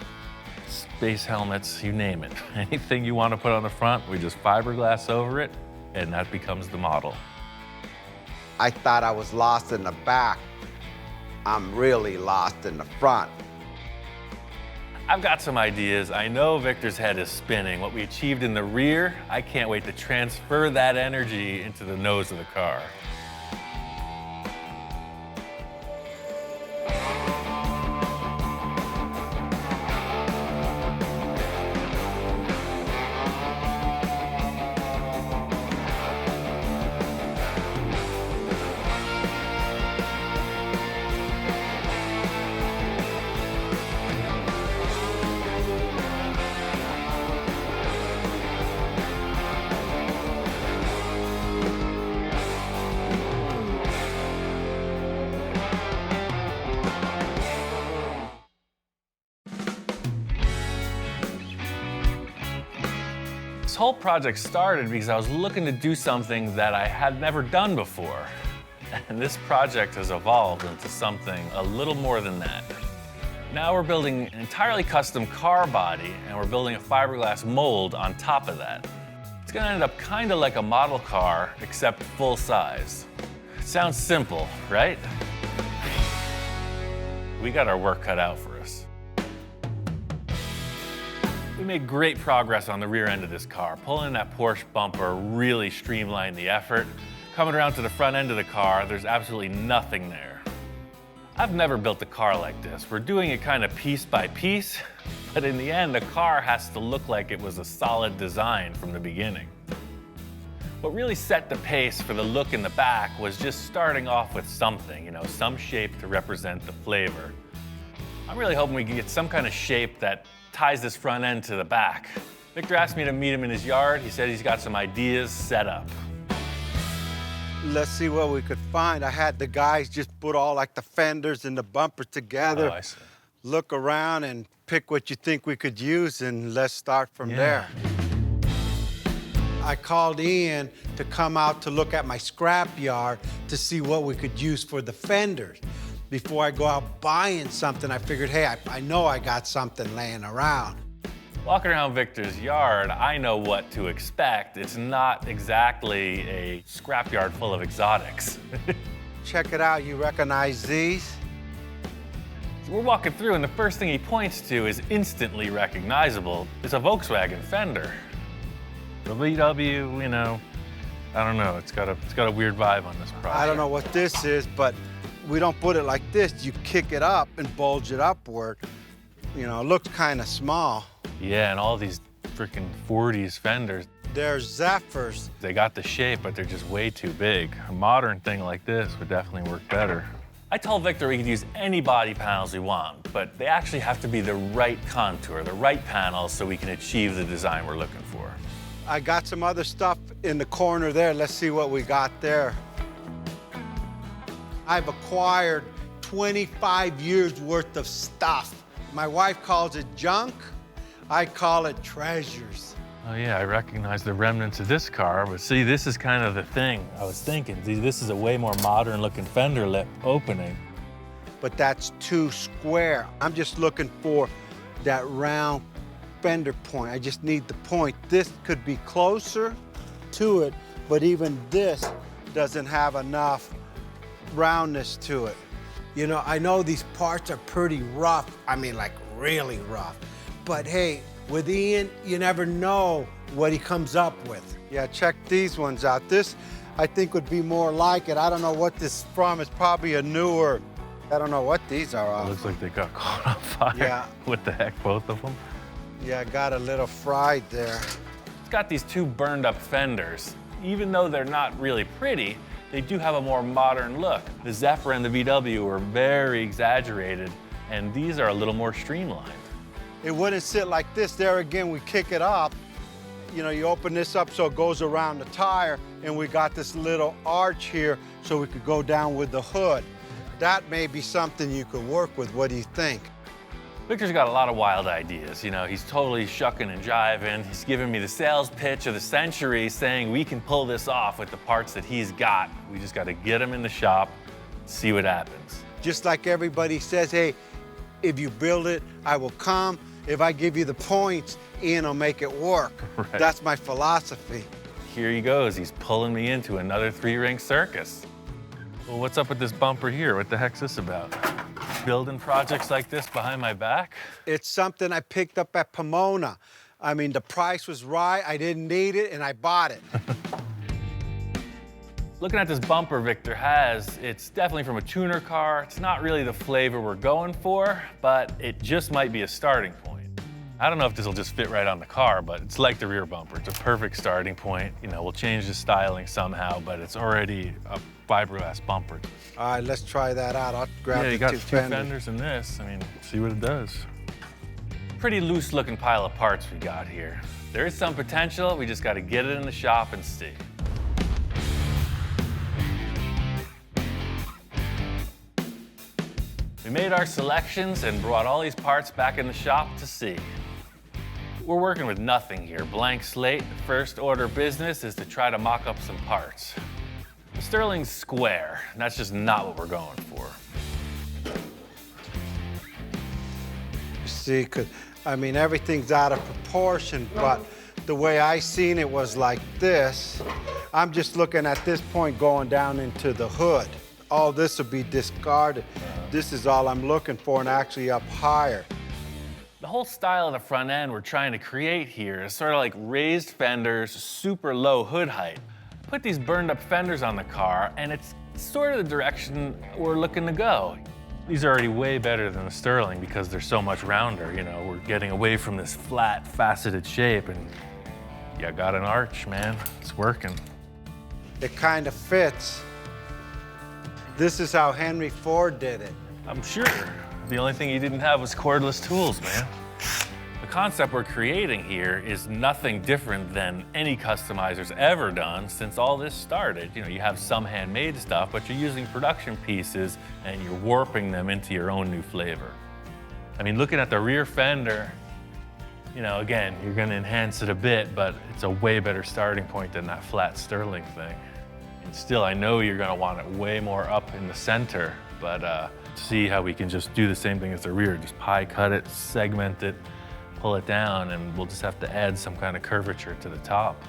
space helmets, you name it. Anything you want to put on the front, we just fiberglass over it, and that becomes the model. I thought I was lost in the back. I'm really lost in the front. I've got some ideas. I know Victor's head is spinning. What we achieved in the rear, I can't wait to transfer that energy into the nose of the car. This whole project started because I was looking to do something that I had never done before. And this project has evolved into something a little more than that. Now we're building an entirely custom car body, and we're building a fiberglass mold on top of that. It's gonna end up kind of like a model car, except full size. It sounds simple, right? We got our work cut out for us. We made great progress on the rear end of this car. Pulling that Porsche bumper really streamlined the effort. Coming around to the front end of the car, there's absolutely nothing there. I've never built a car like this. We're doing it kind of piece by piece, but in the end, the car has to look like it was a solid design from the beginning. What really set the pace for the look in the back was just starting off with something, you know, some shape to represent the flavor. I'm really hoping we can get some kind of shape that ties this front end to the back. Victor asked me to meet him in his yard. He said he's got some ideas set up. Let's see what we could find. I had the guys just put all like the fenders and the bumpers together. Oh, I see. Look around and pick what you think we could use, and let's start from there. I called Ian to come out to look at my scrap yard to see what we could use for the fenders. Before I go out buying something, I figured, hey, I know I got something laying around. Walking around Victor's yard, I know what to expect. It's not exactly a scrapyard full of exotics. Check it out, you recognize these? So we're walking through, and the first thing he points to is instantly recognizable. It's a Volkswagen fender. The VW, you know, I don't know. It's got a weird vibe on this product. I don't know what this is, but we don't put it like this. You kick it up and bulge it upward. You know, it looks kind of small. Yeah, and all these freaking 40s fenders. They're Zephyrs. They got the shape, but they're just way too big. A modern thing like this would definitely work better. I told Victor we could use any body panels we want, but they actually have to be the right contour, the right panels, so we can achieve the design we're looking for. I got some other stuff in the corner there. Let's see what we got there. I've acquired 25 years worth of stuff. My wife calls it junk. I call it treasures. Oh yeah, I recognize the remnants of this car, but see, this is kind of the thing I was thinking. See, this is a way more modern looking fender lip opening. But that's too square. I'm just looking for that round fender point. I just need the point. This could be closer to it, but even this doesn't have enough roundness to it. You know, I know these parts are pretty rough. I mean, like really rough. But hey, with Ian, you never know what he comes up with. Yeah, check these ones out. This, I think, would be more like it. I don't know what this is from. It's probably a newer, I don't know what these are off. It looks like they got caught on fire. Yeah. What the heck, both of them? Yeah, got a little fried there. It's got these two burned up fenders. Even though they're not really pretty, they do have a more modern look. The Zephyr and the VW were very exaggerated, and these are a little more streamlined. It wouldn't sit like this. There again, we kick it up. You know, you open this up so it goes around the tire, and we got this little arch here so we could go down with the hood. That may be something you could work with. What do you think? Victor's got a lot of wild ideas. You know, he's totally shucking and jiving. He's giving me the sales pitch of the century, saying we can pull this off with the parts that he's got. We just got to get them in the shop, see what happens. Just like everybody says, hey, if you build it, I will come. If I give you the points, Ian will make it work. Right. That's my philosophy. Here he goes. He's pulling me into another three-ring circus. Well, what's up with this bumper here? What the heck's this about? Building projects like this behind my back? It's something I picked up at Pomona. I mean, the price was right, I didn't need it, and I bought it. Looking at this bumper Victor has, it's definitely from a tuner car. It's not really the flavor we're going for, but it just might be a starting point. I don't know if this will just fit right on the car, but it's like the rear bumper. It's a perfect starting point. You know, we'll change the styling somehow, but it's already a fiberglass bumper. All right, let's try that out. I'll grab Yeah, the you got two two fenders. fenders in this. I mean, see what it does. Pretty loose looking pile of parts we got here. There is some potential, we just got to get it in the shop and see. We made our selections and brought all these parts back in the shop to see. We're working with nothing here, blank slate. The first order of business is to try to mock up some parts. The Sterling's square, and that's just not what we're going for. See, 'cause, I mean, everything's out of proportion, but the way I seen it was like this. I'm just looking at this point going down into the hood. All this will be discarded. This is all I'm looking for, and actually up higher. The whole style of the front end we're trying to create here is sort of like raised fenders, super low hood height. Put these burned up fenders on the car, and it's sort of the direction we're looking to go. These are already way better than the Sterling because they're so much rounder. You know, we're getting away from this flat, faceted shape, and you got an arch, man. It's working. It kind of fits. This is how Henry Ford did it. I'm sure. The only thing he didn't have was cordless tools, man. The concept we're creating here is nothing different than any customizer's ever done since all this started. You know, you have some handmade stuff, but you're using production pieces and you're warping them into your own new flavor. I mean, looking at the rear fender, you know, again, you're gonna enhance it a bit, but it's a way better starting point than that flat Sterling thing. And still, I know you're gonna want it way more up in the center, but see how we can just do the same thing as the rear, just pie cut it, segment it, pull it down, and we'll just have to add some kind of curvature to the top.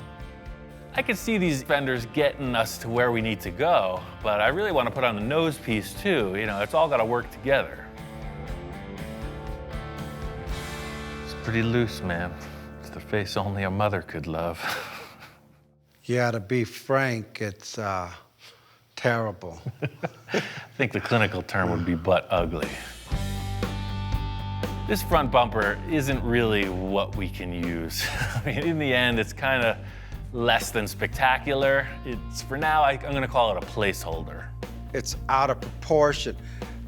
I can see these fenders getting us to where we need to go, but I really want to put on the nose piece too. You know, it's all got to work together. It's pretty loose, man. It's the face only a mother could love. Yeah, to be frank, it's terrible. I think the clinical term would be butt ugly. This front bumper isn't really what we can use. I mean, in the end, it's kind of less than spectacular. It's, for now, I'm gonna call it a placeholder. It's out of proportion.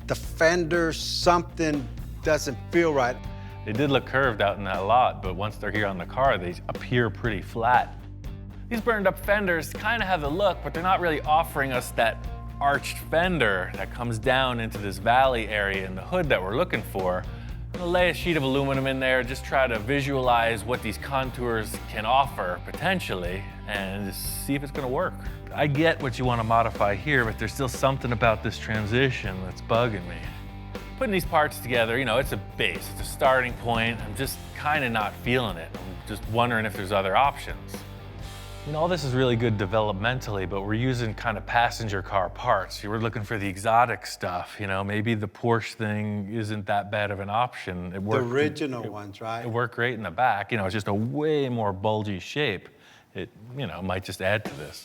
The fender, something doesn't feel right. They did look curved out in that lot, but once they're here on the car, they appear pretty flat. These burned up fenders kind of have the look, but they're not really offering us that arched fender that comes down into this valley area in the hood that we're looking for. I'm gonna lay a sheet of aluminum in there, just try to visualize what these contours can offer potentially, and just see if it's gonna work. I get what you want to modify here, but there's still something about this transition that's bugging me. Putting these parts together, you know, it's a base, it's a starting point. I'm just kind of not feeling it. I'm just wondering if there's other options. You know, all this is really good developmentally, but we're using kind of passenger car parts. You were looking for the exotic stuff, you know, maybe the Porsche thing isn't that bad of an option. It worked, The original ones, right? It worked great in the back. You know, it's just a way more bulgy shape. It, you know, might just add to this.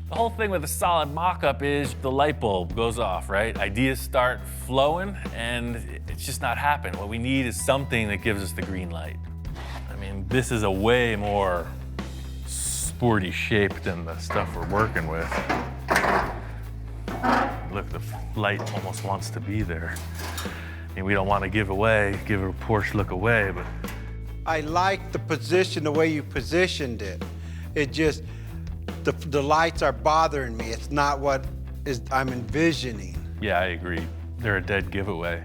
The whole thing with a solid mock-up is the light bulb goes off, right? Ideas start flowing, and it's just not happening. What we need is something that gives us the green light. I mean, this is a way more sporty shape than the stuff we're working with. Look, the light almost wants to be there. I mean, we don't want to give a Porsche look away, but. I like the position, the way you positioned it. It just, the lights are bothering me. It's not what I'm envisioning. Yeah, I agree. They're a dead giveaway.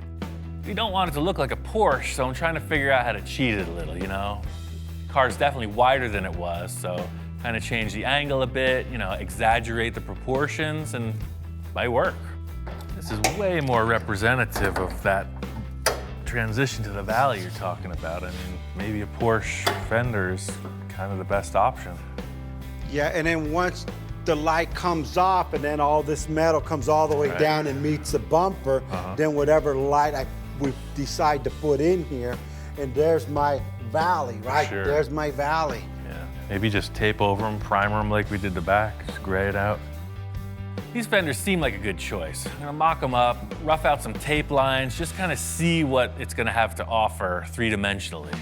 You don't want it to look like a Porsche, so I'm trying to figure out how to cheat it a little, you know? Car's definitely wider than it was, so kind of change the angle a bit, you know, exaggerate the proportions, and it might work. This is way more representative of that transition to the valley you're talking about. I mean, maybe a Porsche fender is kind of the best option. Yeah, and then once the light comes off and then all this metal comes all the way down and meets the bumper, then whatever light we decide to put in here, and there's my valley, right? Sure. There's my valley. Yeah, maybe just tape over them, primer them like we did the back, just gray it out. These fenders seem like a good choice. I'm gonna mock them up, rough out some tape lines, just kind of see what it's gonna have to offer three-dimensionally.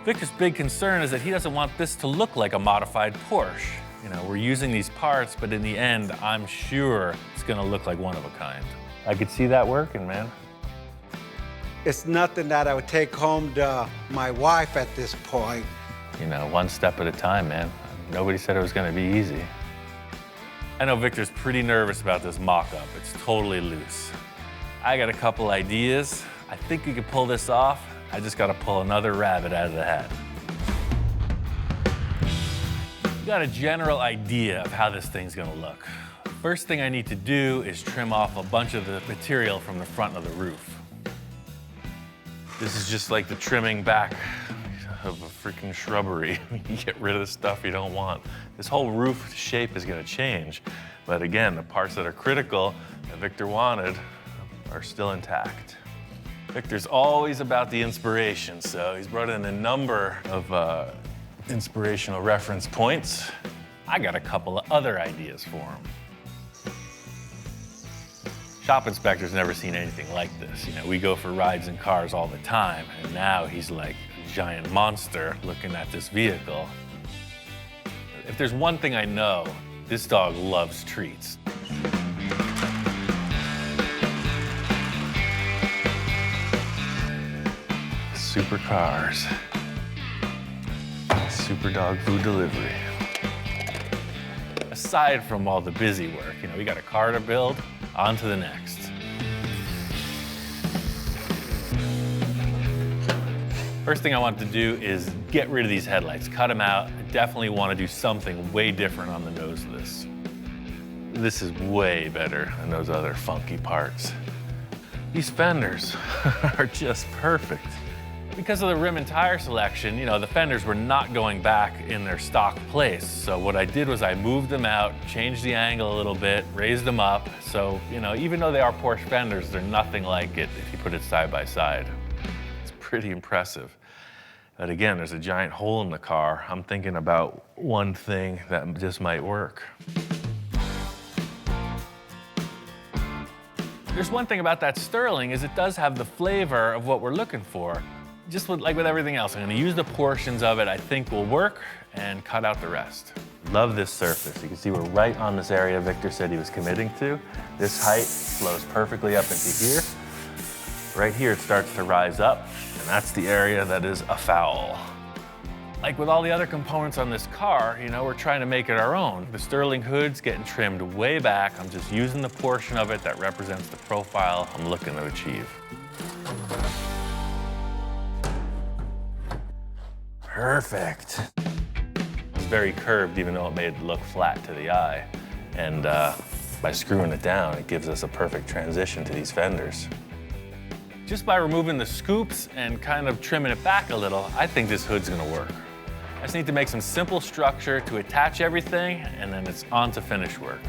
Victor's big concern is that he doesn't want this to look like a modified Porsche. You know, we're using these parts, but in the end, I'm sure it's gonna look like one of a kind. I could see that working, man. It's nothing that I would take home to my wife at this point. You know, one step at a time, man. Nobody said it was gonna be easy. I know Victor's pretty nervous about this mock-up. It's totally loose. I got a couple ideas. I think we could pull this off. I just gotta pull another rabbit out of the hat. Got a general idea of how this thing's gonna look. First thing I need to do is trim off a bunch of the material from the front of the roof. This is just like the trimming back of a freaking shrubbery. You get rid of the stuff you don't want. This whole roof shape is gonna change. But again, the parts that are critical that Victor wanted are still intact. Victor's always about the inspiration, so he's brought in a number of inspirational reference points. I got a couple of other ideas for him. Shop inspector's never seen anything like this. You know, we go for rides in cars all the time, and now he's like a giant monster looking at this vehicle. If there's one thing I know, this dog loves treats. Supercars. Super dog food delivery. Aside from all the busy work, you know, we got a car to build, on to the next. First thing I want to do is get rid of these headlights, cut them out. I definitely want to do something way different on the nose of this. This is way better than those other funky parts. These fenders are just perfect. Because of the rim and tire selection, you know, the fenders were not going back in their stock place. So what I did was I moved them out, changed the angle a little bit, raised them up. So, you know, even though they are Porsche fenders, they're nothing like it if you put it side by side. It's pretty impressive. But again, there's a giant hole in the car. I'm thinking about one thing that just might work. There's one thing about that Sterling is it does have the flavor of what we're looking for. Just like with everything else, I'm gonna use the portions of it I think will work and cut out the rest. Love this surface. You can see we're right on this area Victor said he was committing to. This height flows perfectly up into here. Right here it starts to rise up, and that's the area that is a foul. Like with all the other components on this car, you know, we're trying to make it our own. The Sterling hood's getting trimmed way back. I'm just using the portion of it that represents the profile I'm looking to achieve. Perfect. It's very curved, even though it made it look flat to the eye. And by screwing it down, it gives us a perfect transition to these fenders. Just by removing the scoops and kind of trimming it back a little, I think this hood's gonna work. I just need to make some simple structure to attach everything, and then it's on to finish work.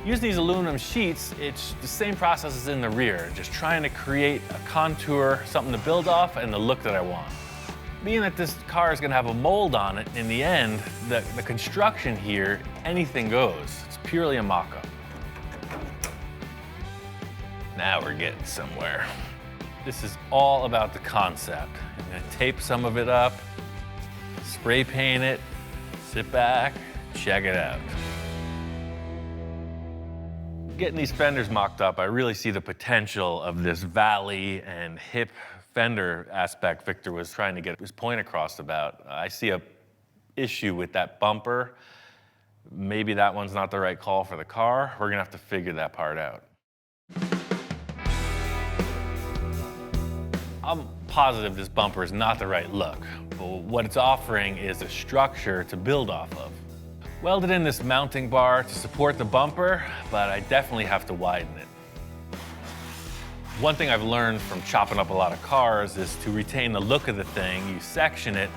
Using these aluminum sheets, it's the same process as in the rear, just trying to create a contour, something to build off, and the look that I want. Being that this car is gonna have a mold on it, in the end, the construction here, anything goes. It's purely a mock-up. Now we're getting somewhere. This is all about the concept. I'm gonna tape some of it up, spray paint it, sit back, check it out. Getting these fenders mocked up, I really see the potential of this valley and hip fender aspect Victor was trying to get his point across about. I see a issue with that bumper. Maybe that one's not the right call for the car. We're gonna have to figure that part out. I'm positive this bumper is not the right look, but what it's offering is a structure to build off of. Welded in this mounting bar to support the bumper, but I definitely have to widen it. One thing I've learned from chopping up a lot of cars is to retain the look of the thing, you section it,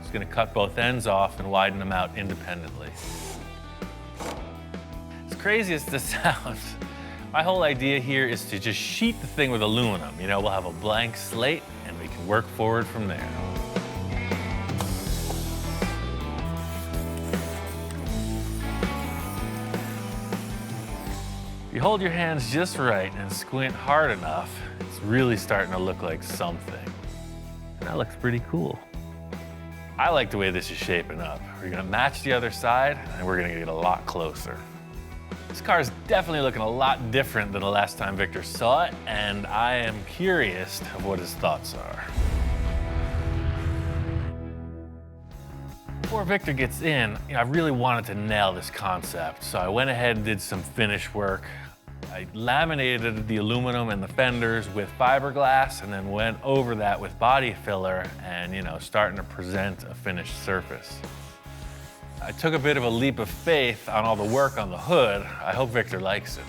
it's gonna cut both ends off and widen them out independently. As crazy as this sounds, my whole idea here is to just sheet the thing with aluminum. You know, we'll have a blank slate and we can work forward from there. If you hold your hands just right and squint hard enough, it's really starting to look like something. And that looks pretty cool. I like the way this is shaping up. We're gonna match the other side and we're gonna get a lot closer. This car is definitely looking a lot different than the last time Victor saw it, and I am curious of what his thoughts are. Before Victor gets in, I really wanted to nail this concept, so I went ahead and did some finish work. I laminated the aluminum and the fenders with fiberglass and then went over that with body filler and, starting to present a finished surface. I took a bit of a leap of faith on all the work on the hood. I hope Victor likes it.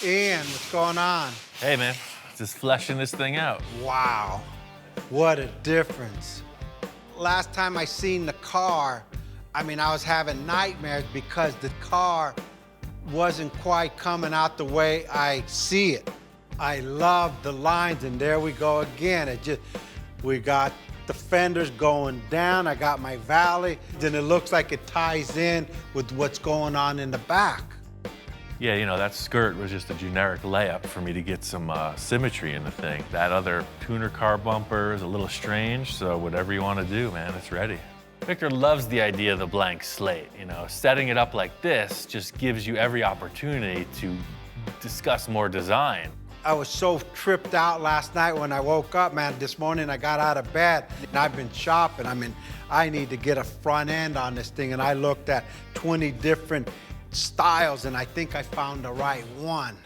Ian, what's going on? Hey man, just fleshing this thing out. Wow, what a difference. Last time I seen the car, I mean, I was having nightmares because the car wasn't quite coming out the way I see it. I love the lines, and there we go again. We got the fenders going down, I got my valley, then it looks like it ties in with what's going on in the back. Yeah, you know, that skirt was just a generic layup for me to get some symmetry in the thing. That other tuner car bumper is a little strange, so whatever you want to do, man, it's ready. Victor loves the idea of the blank slate. You know, setting it up like this just gives you every opportunity to discuss more design. I was so tripped out last night when I woke up, man. This morning I got out of bed and I've been shopping. I mean, I need to get a front end on this thing, and I looked at 20 different styles, and I think I found the right one.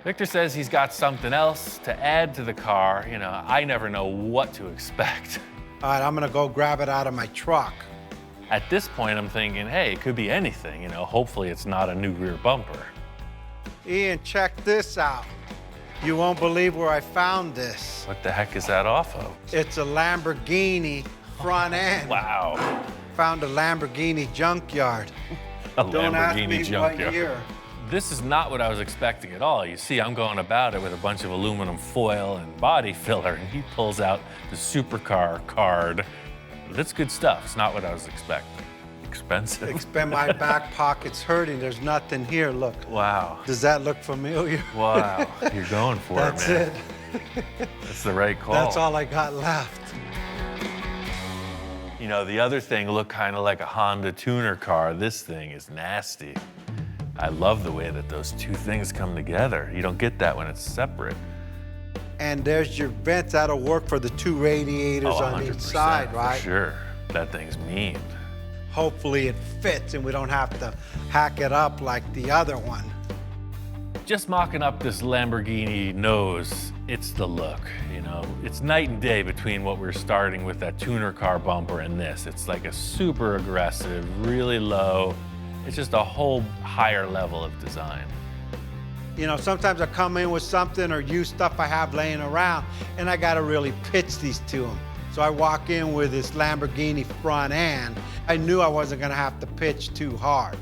Victor says he's got something else to add to the car. You know, I never know what to expect. All right, I'm gonna go grab it out of my truck. At this point, I'm thinking, hey, it could be anything. You know, hopefully it's not a new rear bumper. Ian, check this out. You won't believe where I found this. What the heck is that off of? It's a Lamborghini front end. Wow. Found a Lamborghini junkyard. A Don't ask Lamborghini me what junkyard. year. This is not what I was expecting at all. You see, I'm going about it with a bunch of aluminum foil and body filler, and he pulls out the Supercar card. That's good stuff. It's not what I was expecting. Expensive. My back pocket's hurting. There's nothing here. Look. Wow. Does that look familiar? Wow. You're going for That's it, man. it. That's the right call. That's all I got left. You know, the other thing looked kind of like a Honda tuner car. This thing is nasty. I love the way that those two things come together. You don't get that when it's separate. And there's your vents. That'll work for the two radiators on each side, right? For sure. That thing's mean. Hopefully it fits and we don't have to hack it up like the other one. Just mocking up this Lamborghini nose, it's the look, you know. It's night and day between what we're starting with, that tuner car bumper, and this. It's like a super aggressive, really low. It's just a whole higher level of design. You know, sometimes I come in with something or use stuff I have laying around, and I gotta really pitch these to them. So I walk in with this Lamborghini front end. I knew I wasn't gonna have to pitch too hard.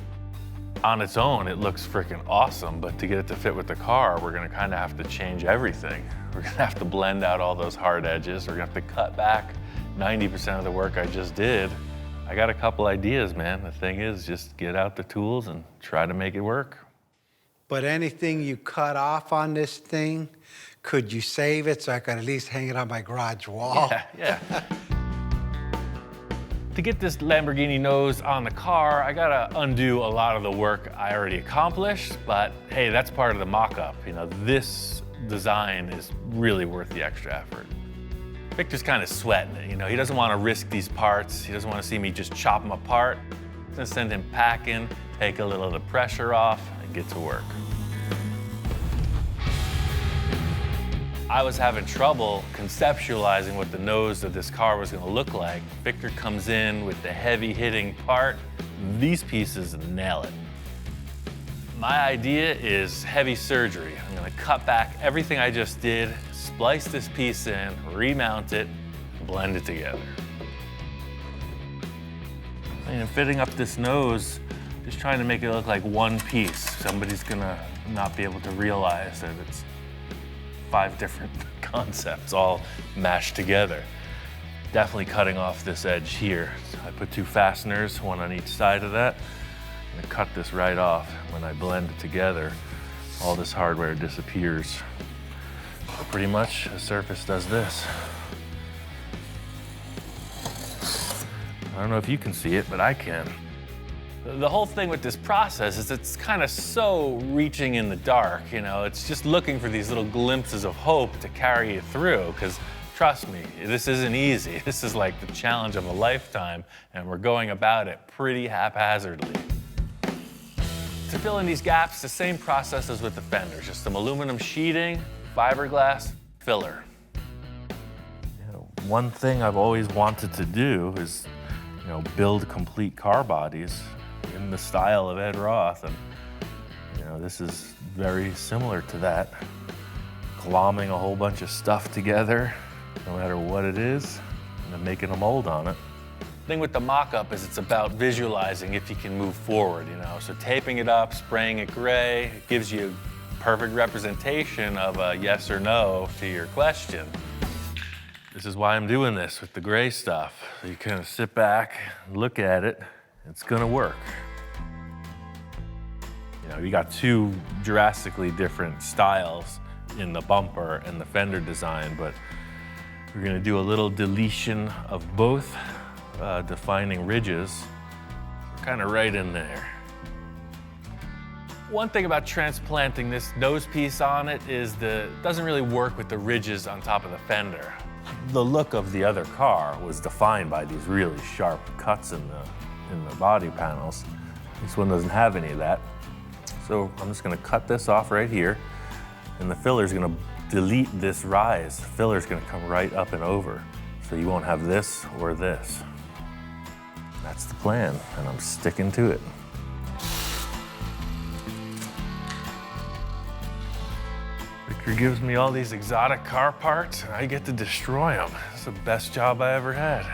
On its own, it looks freaking awesome, but to get it to fit with the car, we're gonna kinda have to change everything. We're gonna have to blend out all those hard edges. We're gonna have to cut back 90% of the work I just did. I got a couple ideas, man. The thing is, just get out the tools and try to make it work. But anything you cut off on this thing, could you save it so I could at least hang it on my garage wall? Yeah. To get this Lamborghini nose on the car, I gotta undo a lot of the work I already accomplished, but hey, that's part of the mock-up. You know, this design is really worth the extra effort. Victor's kind of sweating it, you know, he doesn't want to risk these parts. He doesn't want to see me just chop them apart. I'm gonna send him packing, take a little of the pressure off, and get to work. I was having trouble conceptualizing what the nose of this car was gonna look like. Victor comes in with the heavy hitting part. These pieces nail it. My idea is heavy surgery. I'm gonna cut back everything I just did, splice this piece in, remount it, blend it together. I mean, fitting up this nose, just trying to make it look like one piece. Somebody's gonna not be able to realize that it's 5 different concepts all mashed together. Definitely cutting off this edge here. So I put 2 fasteners, one on each side of that. I'm gonna cut this right off. When I blend it together, all this hardware disappears. Pretty much, the surface does this. I don't know if you can see it, but I can. The whole thing with this process is it's kind of so reaching in the dark, you know, it's just looking for these little glimpses of hope to carry you through, because trust me, this isn't easy. This is like the challenge of a lifetime, and we're going about it pretty haphazardly. To fill in these gaps, the same process as with the fenders, just some aluminum sheeting, fiberglass, filler. You know, one thing I've always wanted to do is, you know, build complete car bodies in the style of Ed Roth, and you know, this is very similar to that. Glomming a whole bunch of stuff together, no matter what it is, and then making a mold on it. Thing with the mock-up is it's about visualizing if you can move forward, you know? So taping it up, spraying it gray, it gives you perfect representation of a yes or no to your question. This is why I'm doing this with the gray stuff. So you kind of sit back, look at it, it's gonna work. You know, you got two drastically different styles in the bumper and the fender design, but we're gonna do a little deletion of both, defining ridges. Kind of right in there. One thing about transplanting this nose piece on it is it doesn't really work with the ridges on top of the fender. The look of the other car was defined by these really sharp cuts in the body panels. This one doesn't have any of that. So I'm just gonna cut this off right here, and the filler's gonna delete this rise. The filler's gonna come right up and over. So you won't have this or this. That's the plan, and I'm sticking to it. Victor gives me all these exotic car parts, and I get to destroy them. It's the best job I ever had.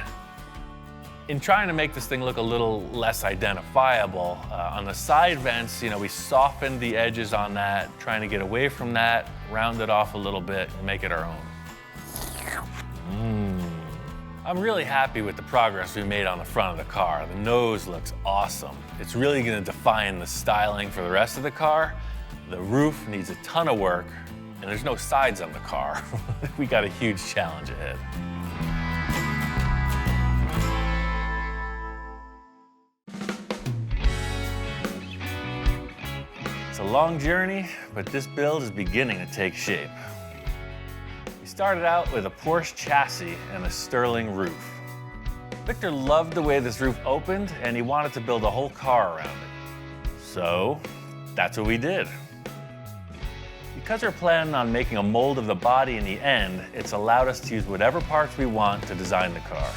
In trying to make this thing look a little less identifiable, on the side vents, you know, we softened the edges on that, trying to get away from that, round it off a little bit, and make it our own. I'm really happy with the progress we made on the front of the car. The nose looks awesome. It's really gonna define the styling for the rest of the car. The roof needs a ton of work, and there's no sides on the car. We got a huge challenge ahead. It's a long journey, but this build is beginning to take shape. We started out with a Porsche chassis and a Sterling roof. Victor loved the way this roof opened, and he wanted to build a whole car around it. So that's what we did. Because we're planning on making a mold of the body in the end, it's allowed us to use whatever parts we want to design the car.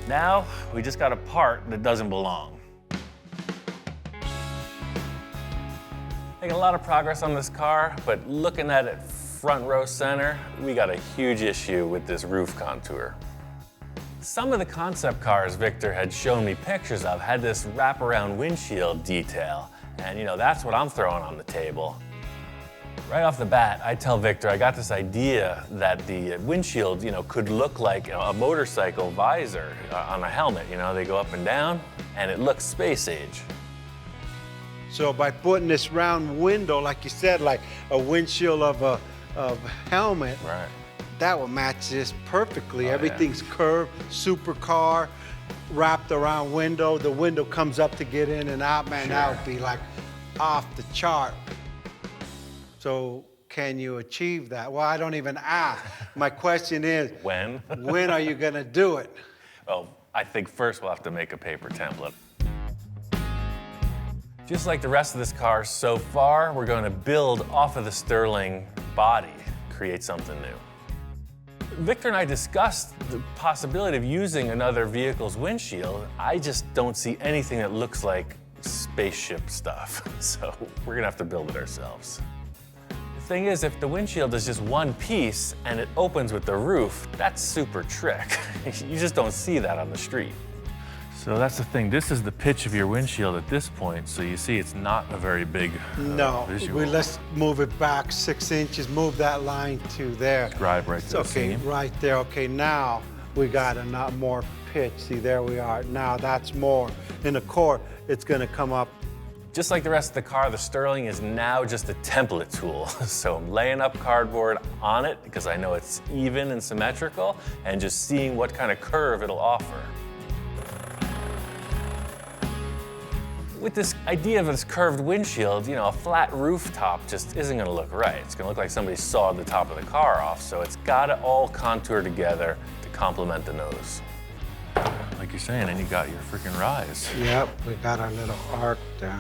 Now, we just got a part that doesn't belong. Making a lot of progress on this car, but looking at it front row center, we got a huge issue with this roof contour. Some of the concept cars Victor had shown me pictures of had this wraparound windshield detail, and you know, that's what I'm throwing on the table. Right off the bat, I tell Victor I got this idea that the windshield, you know, could look like a motorcycle visor on a helmet. You know, they go up and down, and it looks space age. So by putting this round window, like you said, like a windshield of a helmet, Right. that will match this perfectly. Oh, Everything's curved, supercar, wrapped around window. The window comes up to get in and out, man, that would be like off the chart. So can you achieve that? Well, I don't even ask. My question is, When? when are you gonna do it? Well, I think first we'll have to make a paper template. Just like the rest of this car so far, we're going to build off of the Sterling body, create something new. Victor and I discussed the possibility of using another vehicle's windshield. I just don't see anything that looks like spaceship stuff, so we're gonna have to build it ourselves. The thing is, if the windshield is just one piece and it opens with the roof, that's super trick. You just don't see that on the street. So that's the thing, this is the pitch of your windshield at this point, so you see it's not a very big No, visual. let's move it back 6 inches, move that line to there. Drive right to the Okay, seam. right there. Okay, now we got a lot more pitch. See, there we are. Now that's more. In the core, it's gonna come up. Just like the rest of the car, the Sterling is now just a template tool. So I'm laying up cardboard on it because I know it's even and symmetrical, and just seeing what kind of curve it'll offer. With this idea of this curved windshield, you know, a flat rooftop just isn't gonna look right. It's gonna look like somebody sawed the top of the car off, so it's gotta all contour together to complement the nose. Like you're saying, and you got your freaking rise. Yep, we got our little arc there.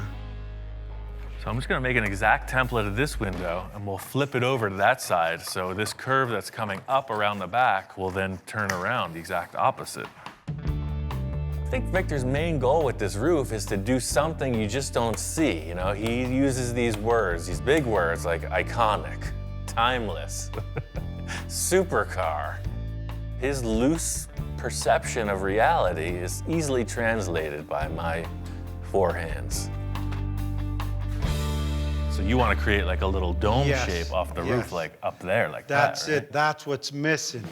So I'm just gonna make an exact template of this window, and we'll flip it over to that side, so this curve that's coming up around the back will then turn around the exact opposite. I think Victor's main goal with this roof is to do something you just don't see. You know, he uses these words, these big words like iconic, timeless, supercar. His loose perception of reality is easily translated by my four hands. So you want to create like a little dome Yes, shape off the yes. roof, like up there, like That's that, right? it. That's what's missing.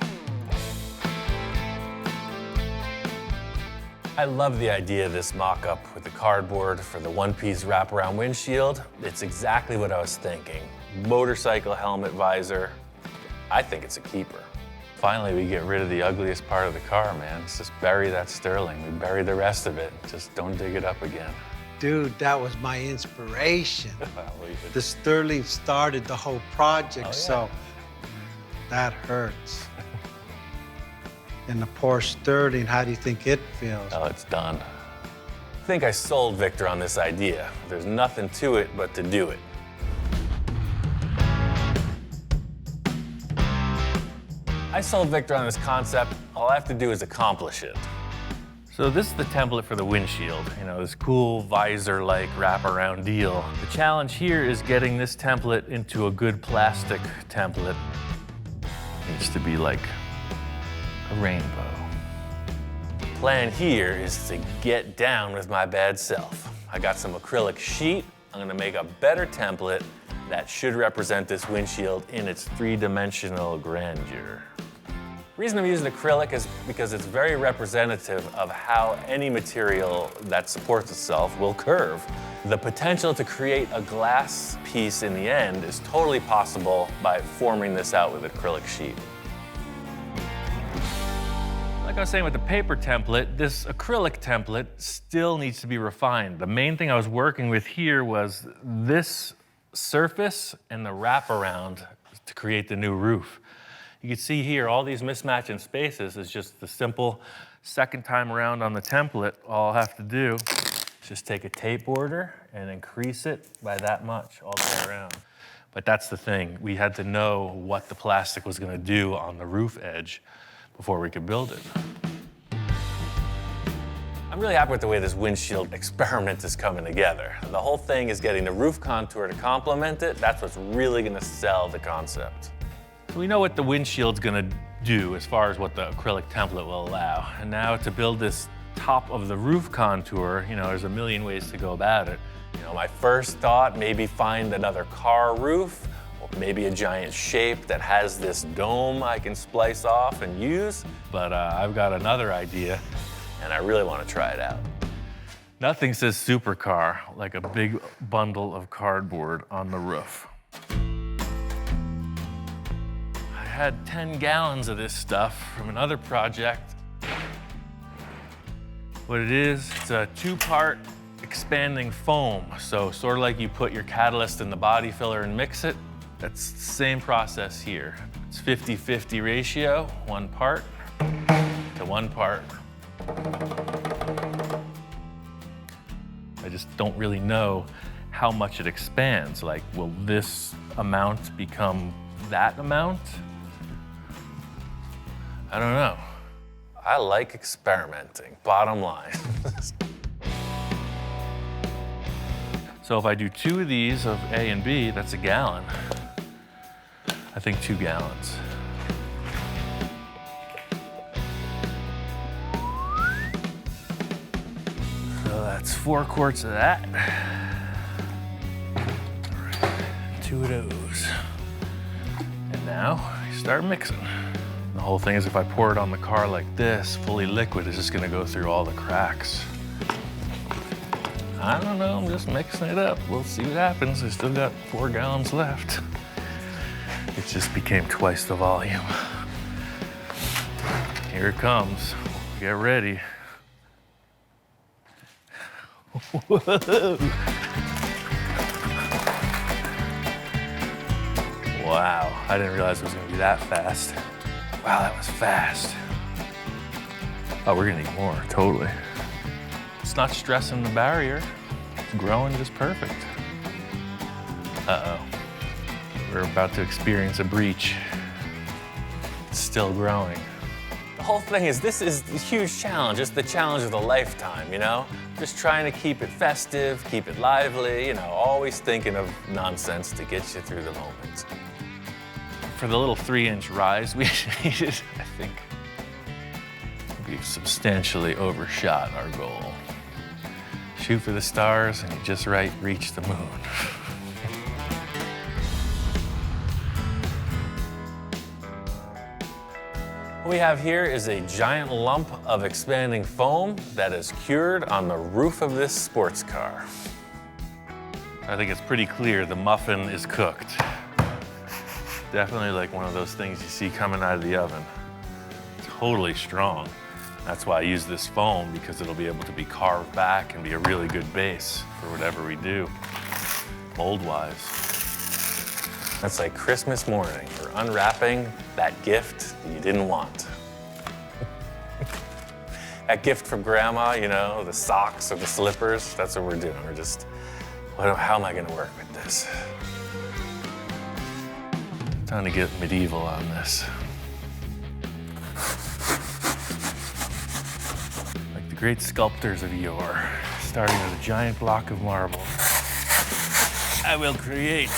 I love the idea of this mock-up with the cardboard for the one-piece wraparound windshield. It's exactly what I was thinking. Motorcycle helmet visor. I think it's a keeper. Finally, we get rid of the ugliest part of the car, man. Let's just bury that Sterling. We bury the rest of it. Just don't dig it up again. Dude, that was my inspiration. Well, we could- The Sterling started the whole project, Oh, yeah. so that hurts. And the Porsche Sterling, how do you think it feels? Oh, it's done. I think I sold Victor on this idea. There's nothing to it but to do it. I sold Victor on this concept. All I have to do is accomplish it. So this is the template for the windshield. You know, this cool visor-like wraparound deal. The challenge here is getting this template into a good plastic template. It needs to be like a rainbow. Plan here is to get down with my bad self. I got some acrylic sheet. I'm gonna make a better template that should represent this windshield in its three-dimensional grandeur. The reason I'm using acrylic is because it's very representative of how any material that supports itself will curve. The potential to create a glass piece in the end is totally possible by forming this out with acrylic sheet. Like I was saying with the paper template, this acrylic template still needs to be refined. The main thing I was working with here was this surface and the wraparound to create the new roof. You can see here, all these mismatch in spaces is just the simple second time around on the template. All I'll have to do is just take a tape order and increase it by that much all the way around. But that's the thing. We had to know what the plastic was gonna do on the roof edge before we could build it. I'm really happy with the way this windshield experiment is coming together. The whole thing is getting the roof contour to complement it. That's what's really gonna sell the concept. We know what the windshield's gonna do as far as what the acrylic template will allow. And now to build this top of the roof contour, you know, there's a million ways to go about it. You know, my first thought, maybe find another car roof, or maybe a giant shape that has this dome I can splice off and use. But I've got another idea, and I really wanna try it out. Nothing says supercar like a big bundle of cardboard on the roof. I had 10 gallons of this stuff from another project. What it is, it's a two-part expanding foam. So sort of like you put your catalyst in the body filler and mix it, that's the same process here. It's 50-50 ratio, one part to one part. I just don't really know how much it expands. Like, will this amount become that amount? I don't know. I like experimenting, bottom line. So if I do 2 of these of A and B, that's a gallon. I think 2 gallons. So that's 4 quarts of that. All right, 2 of those. And now you start mixing. The whole thing is if I pour it on the car like this, fully liquid, it's just gonna go through all the cracks. I don't know, I'm just mixing it up. We'll see what happens. I still got 4 gallons left. It just became twice the volume. Here it comes. Get ready. Whoa. Wow, I didn't realize it was gonna be that fast. Wow, that was fast. Oh, we're gonna need more, totally. It's not stressing the barrier. It's growing just perfect. Uh-oh. We're about to experience a breach. It's still growing. The whole thing is, this is a huge challenge. It's the challenge of a lifetime, you know? Just trying to keep it festive, keep it lively, you know, always thinking of nonsense to get you through the moment. For the little 3-inch rise, we needed, I think, maybe we've substantially overshot our goal. Shoot for the stars and you just reach the moon. What we have here is a giant lump of expanding foam that is cured on the roof of this sports car. I think it's pretty clear the muffin is cooked. Definitely like one of those things you see coming out of the oven. Totally strong. That's why I use this foam, because it'll be able to be carved back and be a really good base for whatever we do, mold-wise. That's like Christmas morning. We're unwrapping that gift you didn't want. That gift from grandma, you know, the socks or the slippers, that's what we're doing. We're just, how am I gonna work with this? Time to get medieval on this. Like the great sculptors of yore, starting with a giant block of marble, I will create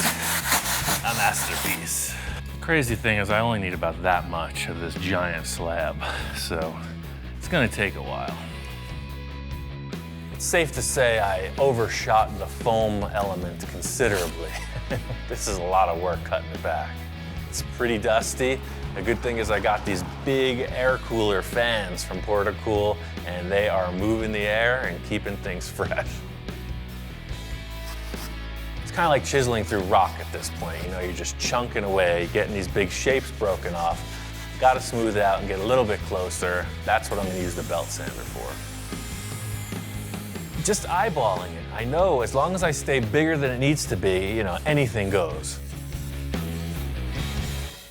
a masterpiece. Crazy thing is I only need about that much of this giant slab, so it's gonna take a while. It's safe to say I overshot the foam element considerably. This is a lot of work cutting it back. It's pretty dusty. The good thing is I got these big air cooler fans from Portacool, and they are moving the air and keeping things fresh. Kind of like chiseling through rock at this point. You know, you're just chunking away, getting these big shapes broken off. Got to smooth it out and get a little bit closer. That's what I'm going to use the belt sander for. Just eyeballing it. I know as long as I stay bigger than it needs to be, you know, anything goes.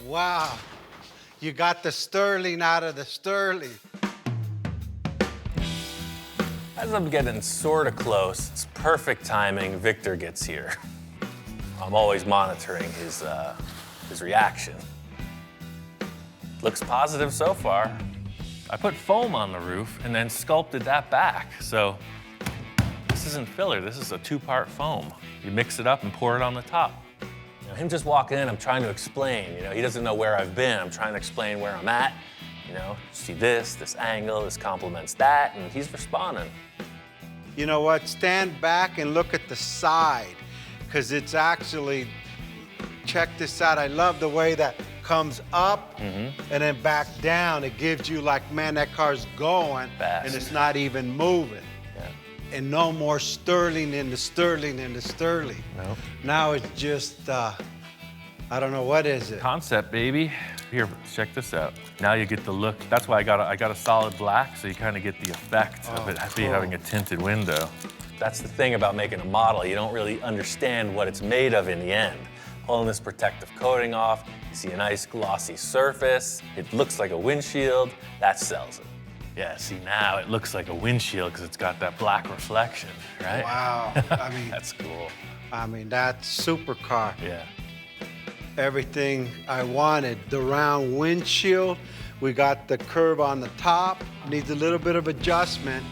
Wow, you got the Sterling out of the Sterling. As I'm getting sort of close, it's perfect timing, Victor gets here. I'm always monitoring his reaction. Looks positive so far. I put foam on the roof and then sculpted that back. So this isn't filler, this is a two-part foam. You mix it up and pour it on the top. You know, him just walking in, I'm trying to explain. You know, he doesn't know where I've been. I'm trying to explain where I'm at. You know, see this angle, this complements that, and he's responding. You know what? Stand back and look at the side, because it's actually, check this out. I love the way that comes up and then back down. It gives you like, man, that car's going fast, and it's not even moving. Yeah. And no more Sterling in the Sterling in the Sterling. Nope. Now it's just, I don't know, what is it? Concept, baby. Here, check this out. Now you get the look. That's why I got a solid black, so you kind of get the effect of it having a tinted window. That's the thing about making a model. You don't really understand what it's made of in the end. Pulling this protective coating off, you see a nice glossy surface. It looks like a windshield. That sells it. Yeah, see, now it looks like a windshield because it's got that black reflection, right? Wow. I mean, that's cool. I mean, that's supercar. Yeah. Everything I wanted. The round windshield, we got the curve on the top, needs a little bit of adjustment.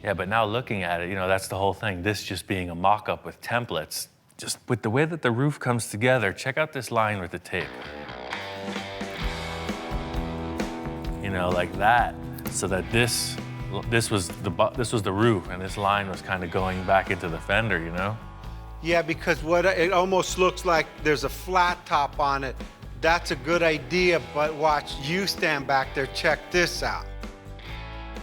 Yeah, but now looking at it, you know, that's the whole thing. This just being a mock-up with templates, just with the way that the roof comes together, check out this line with the tape. You know, like that, so that this was the roof, and this line was kind of going back into the fender, you know? Yeah, because it almost looks like there's a flat top on it. That's a good idea, but watch, you stand back there, check this out.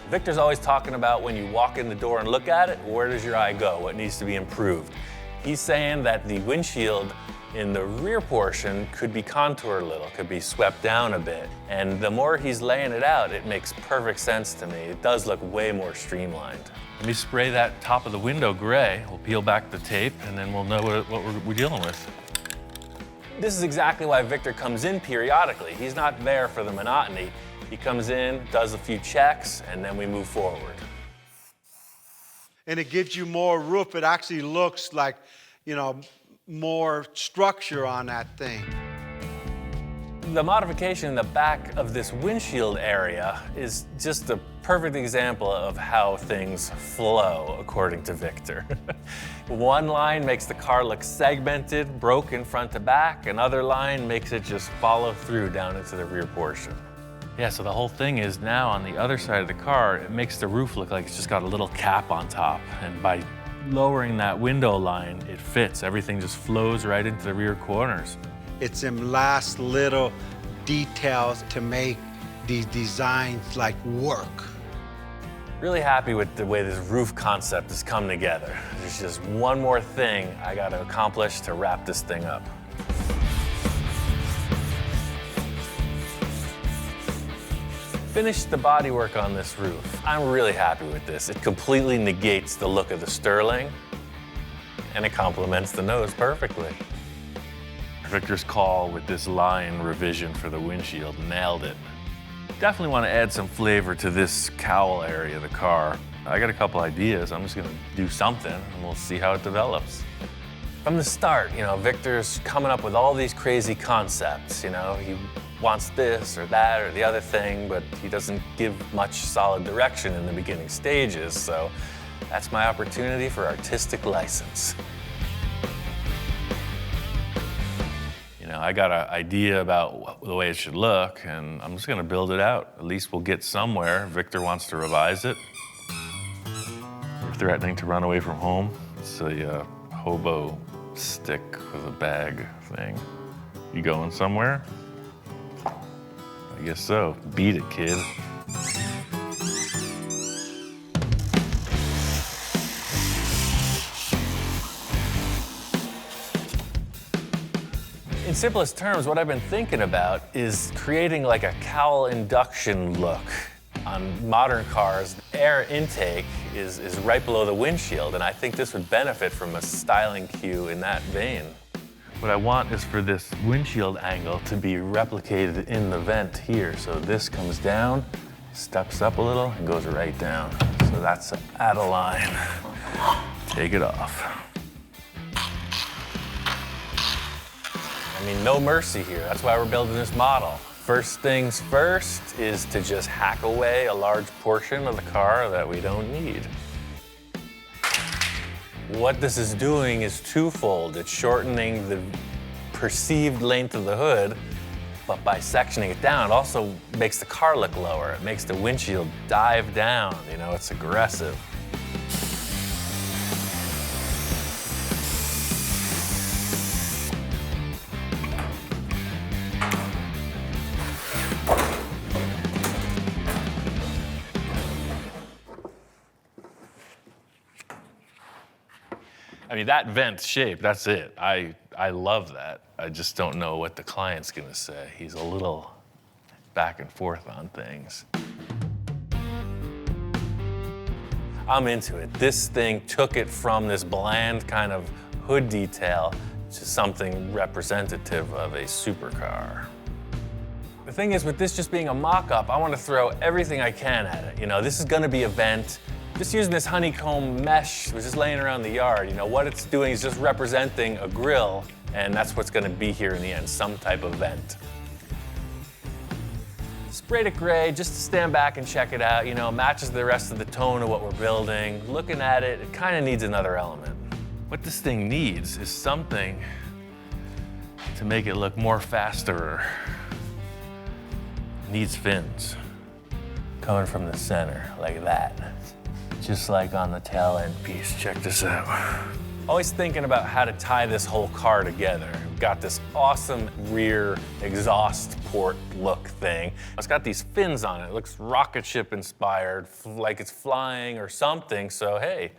Victor's always talking about when you walk in the door and look at it, where does your eye go? What needs to be improved? He's saying that the windshield in the rear portion could be contoured a little, could be swept down a bit. And the more he's laying it out, it makes perfect sense to me. It does look way more streamlined. Let me spray that top of the window gray. We'll peel back the tape, and then we'll know what we're dealing with. This is exactly why Victor comes in periodically. He's not there for the monotony. He comes in, does a few checks, and then we move forward. And it gives you more roof. It actually looks like, you know, more structure on that thing. The modification in the back of this windshield area is just a perfect example of how things flow, according to Victor. One line makes the car look segmented, broken front to back. Another line makes it just follow through down into the rear portion. Yeah, so the whole thing is now on the other side of the car, it makes the roof look like it's just got a little cap on top. And by lowering that window line, it fits. Everything just flows right into the rear corners. It's them last little details to make these designs like work. Really happy with the way this roof concept has come together. There's just one more thing I got to accomplish to wrap this thing up. Finished the bodywork on this roof. I'm really happy with this. It completely negates the look of the Sterling, and it complements the nose perfectly. Victor's call with this line revision for the windshield nailed it. Definitely want to add some flavor to this cowl area of the car. I got a couple ideas. I'm just going to do something, and we'll see how it develops. From the start, Victor's coming up with all these crazy concepts. He wants this or that or the other thing, but he doesn't give much solid direction in the beginning stages, so that's my opportunity for artistic license. I got an idea about the way it should look, and I'm just gonna build it out. At least we'll get somewhere. Victor wants to revise it. You're threatening to run away from home. It's a hobo stick with a bag thing. You going somewhere? I guess so. Beat it, kid. In simplest terms, what I've been thinking about is creating like a cowl induction look. On modern cars, air intake is right below the windshield, and I think this would benefit from a styling cue in that vein. What I want is for this windshield angle to be replicated in the vent here. So this comes down, steps up a little, and goes right down. So that's out of line. Take it off. I mean, no mercy here. That's why we're building this model. First things first is to just hack away a large portion of the car that we don't need. What this is doing is twofold. It's shortening the perceived length of the hood, but by sectioning it down, it also makes the car look lower. It makes the windshield dive down. It's aggressive. I mean, that vent shape, that's it. I love that. I just don't know what the client's gonna say. He's a little back and forth on things. I'm into it. This thing took it from this bland kind of hood detail to something representative of a supercar. The thing is, with this just being a mock-up, I want to throw everything I can at it. This is gonna be a vent. Just using this honeycomb mesh, which is laying around the yard, what it's doing is just representing a grill, and that's what's gonna be here in the end, some type of vent. Sprayed it gray just to stand back and check it out, matches the rest of the tone of what we're building. Looking at it, it kind of needs another element. What this thing needs is something to make it look more faster. It needs fins coming from the center, like that. Just like on the tail end piece. Check this out. Always thinking about how to tie this whole car together. We've got this awesome rear exhaust port look thing. It's got these fins on it. It looks rocket ship inspired, like it's flying or something. So hey,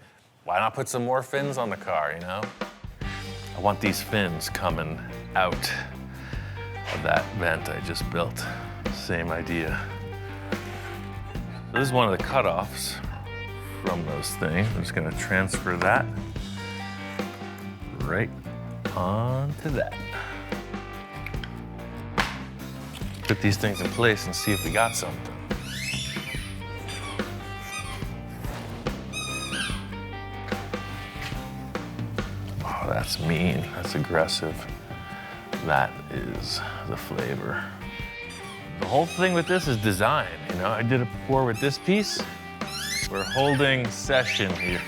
why not put some more fins on the car, I want these fins coming out of that vent I just built. Same idea. So this is one of the cutoffs from those things. I'm just gonna transfer that right onto that. Put these things in place and see if we got something. Oh, that's mean, that's aggressive. That is the flavor. The whole thing with this is design, I did it before with this piece. We're holding session here.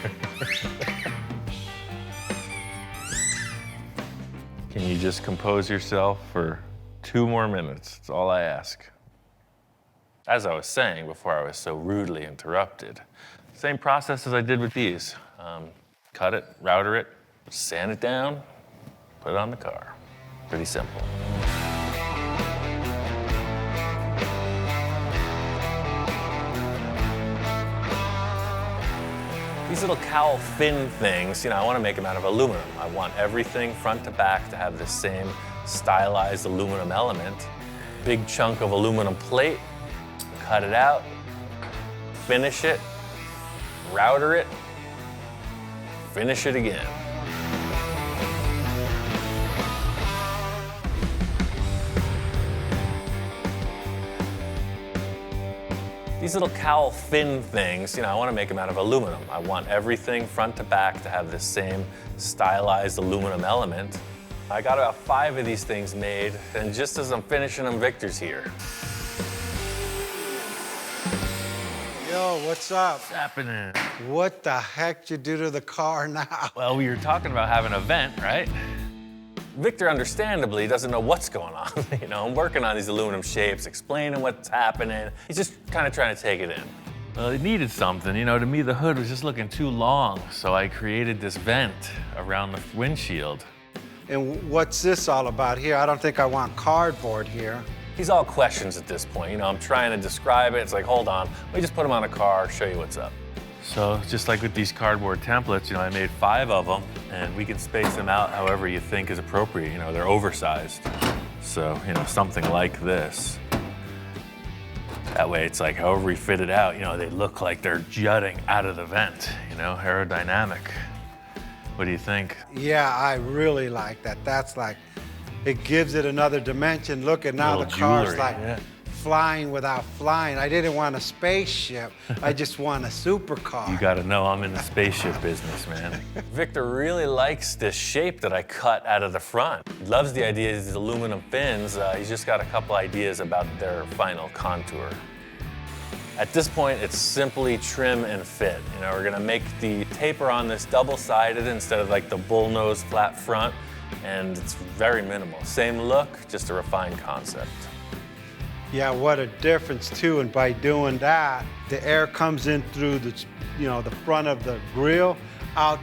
Can you just compose yourself for 2 more minutes? That's all I ask. As I was saying before I was so rudely interrupted, same process as I did with these. Cut it, router it, sand it down, put it on the car. Pretty simple. These little cowl fin things, I want to make them out of aluminum. I want everything front to back to have the same stylized aluminum element. Big chunk of aluminum plate, cut it out, finish it, router it, finish it again. These little cowl fin things, I want to make them out of aluminum. I want everything front to back to have the same stylized aluminum element. I got about 5 of these things made, and just as I'm finishing them, Victor's here. Yo, what's up? What's happening? What the heck you do to the car now? Well, we were talking about having an event, right? Victor, understandably, doesn't know what's going on. I'm working on these aluminum shapes, explaining what's happening. He's just kind of trying to take it in. Well, it needed something. To me, the hood was just looking too long, so I created this vent around the windshield. And what's this all about here? I don't think I want cardboard here. He's all questions at this point. I'm trying to describe it. It's like, hold on, let me just put them on a car, show you what's up. So just like with these cardboard templates, I made 5 of them, and we can space them out however you think is appropriate. They're oversized. So, something like this. That way it's like, however we fit it out, they look like they're jutting out of the vent, aerodynamic. What do you think? Yeah, I really like that. That's like, it gives it another dimension. Look at now the Little car's jewelry, like yeah. flying without flying. I didn't want a spaceship. I just want a supercar. You gotta know I'm in the spaceship business, man. Victor really likes this shape that I cut out of the front. He loves the idea of these aluminum fins. He's just got a couple ideas about their final contour. At this point, it's simply trim and fit. We're gonna make the taper on this double-sided instead of like the bullnose flat front, and it's very minimal. Same look, just a refined concept. Yeah, what a difference too. And by doing that, the air comes in through the, the front of the grill out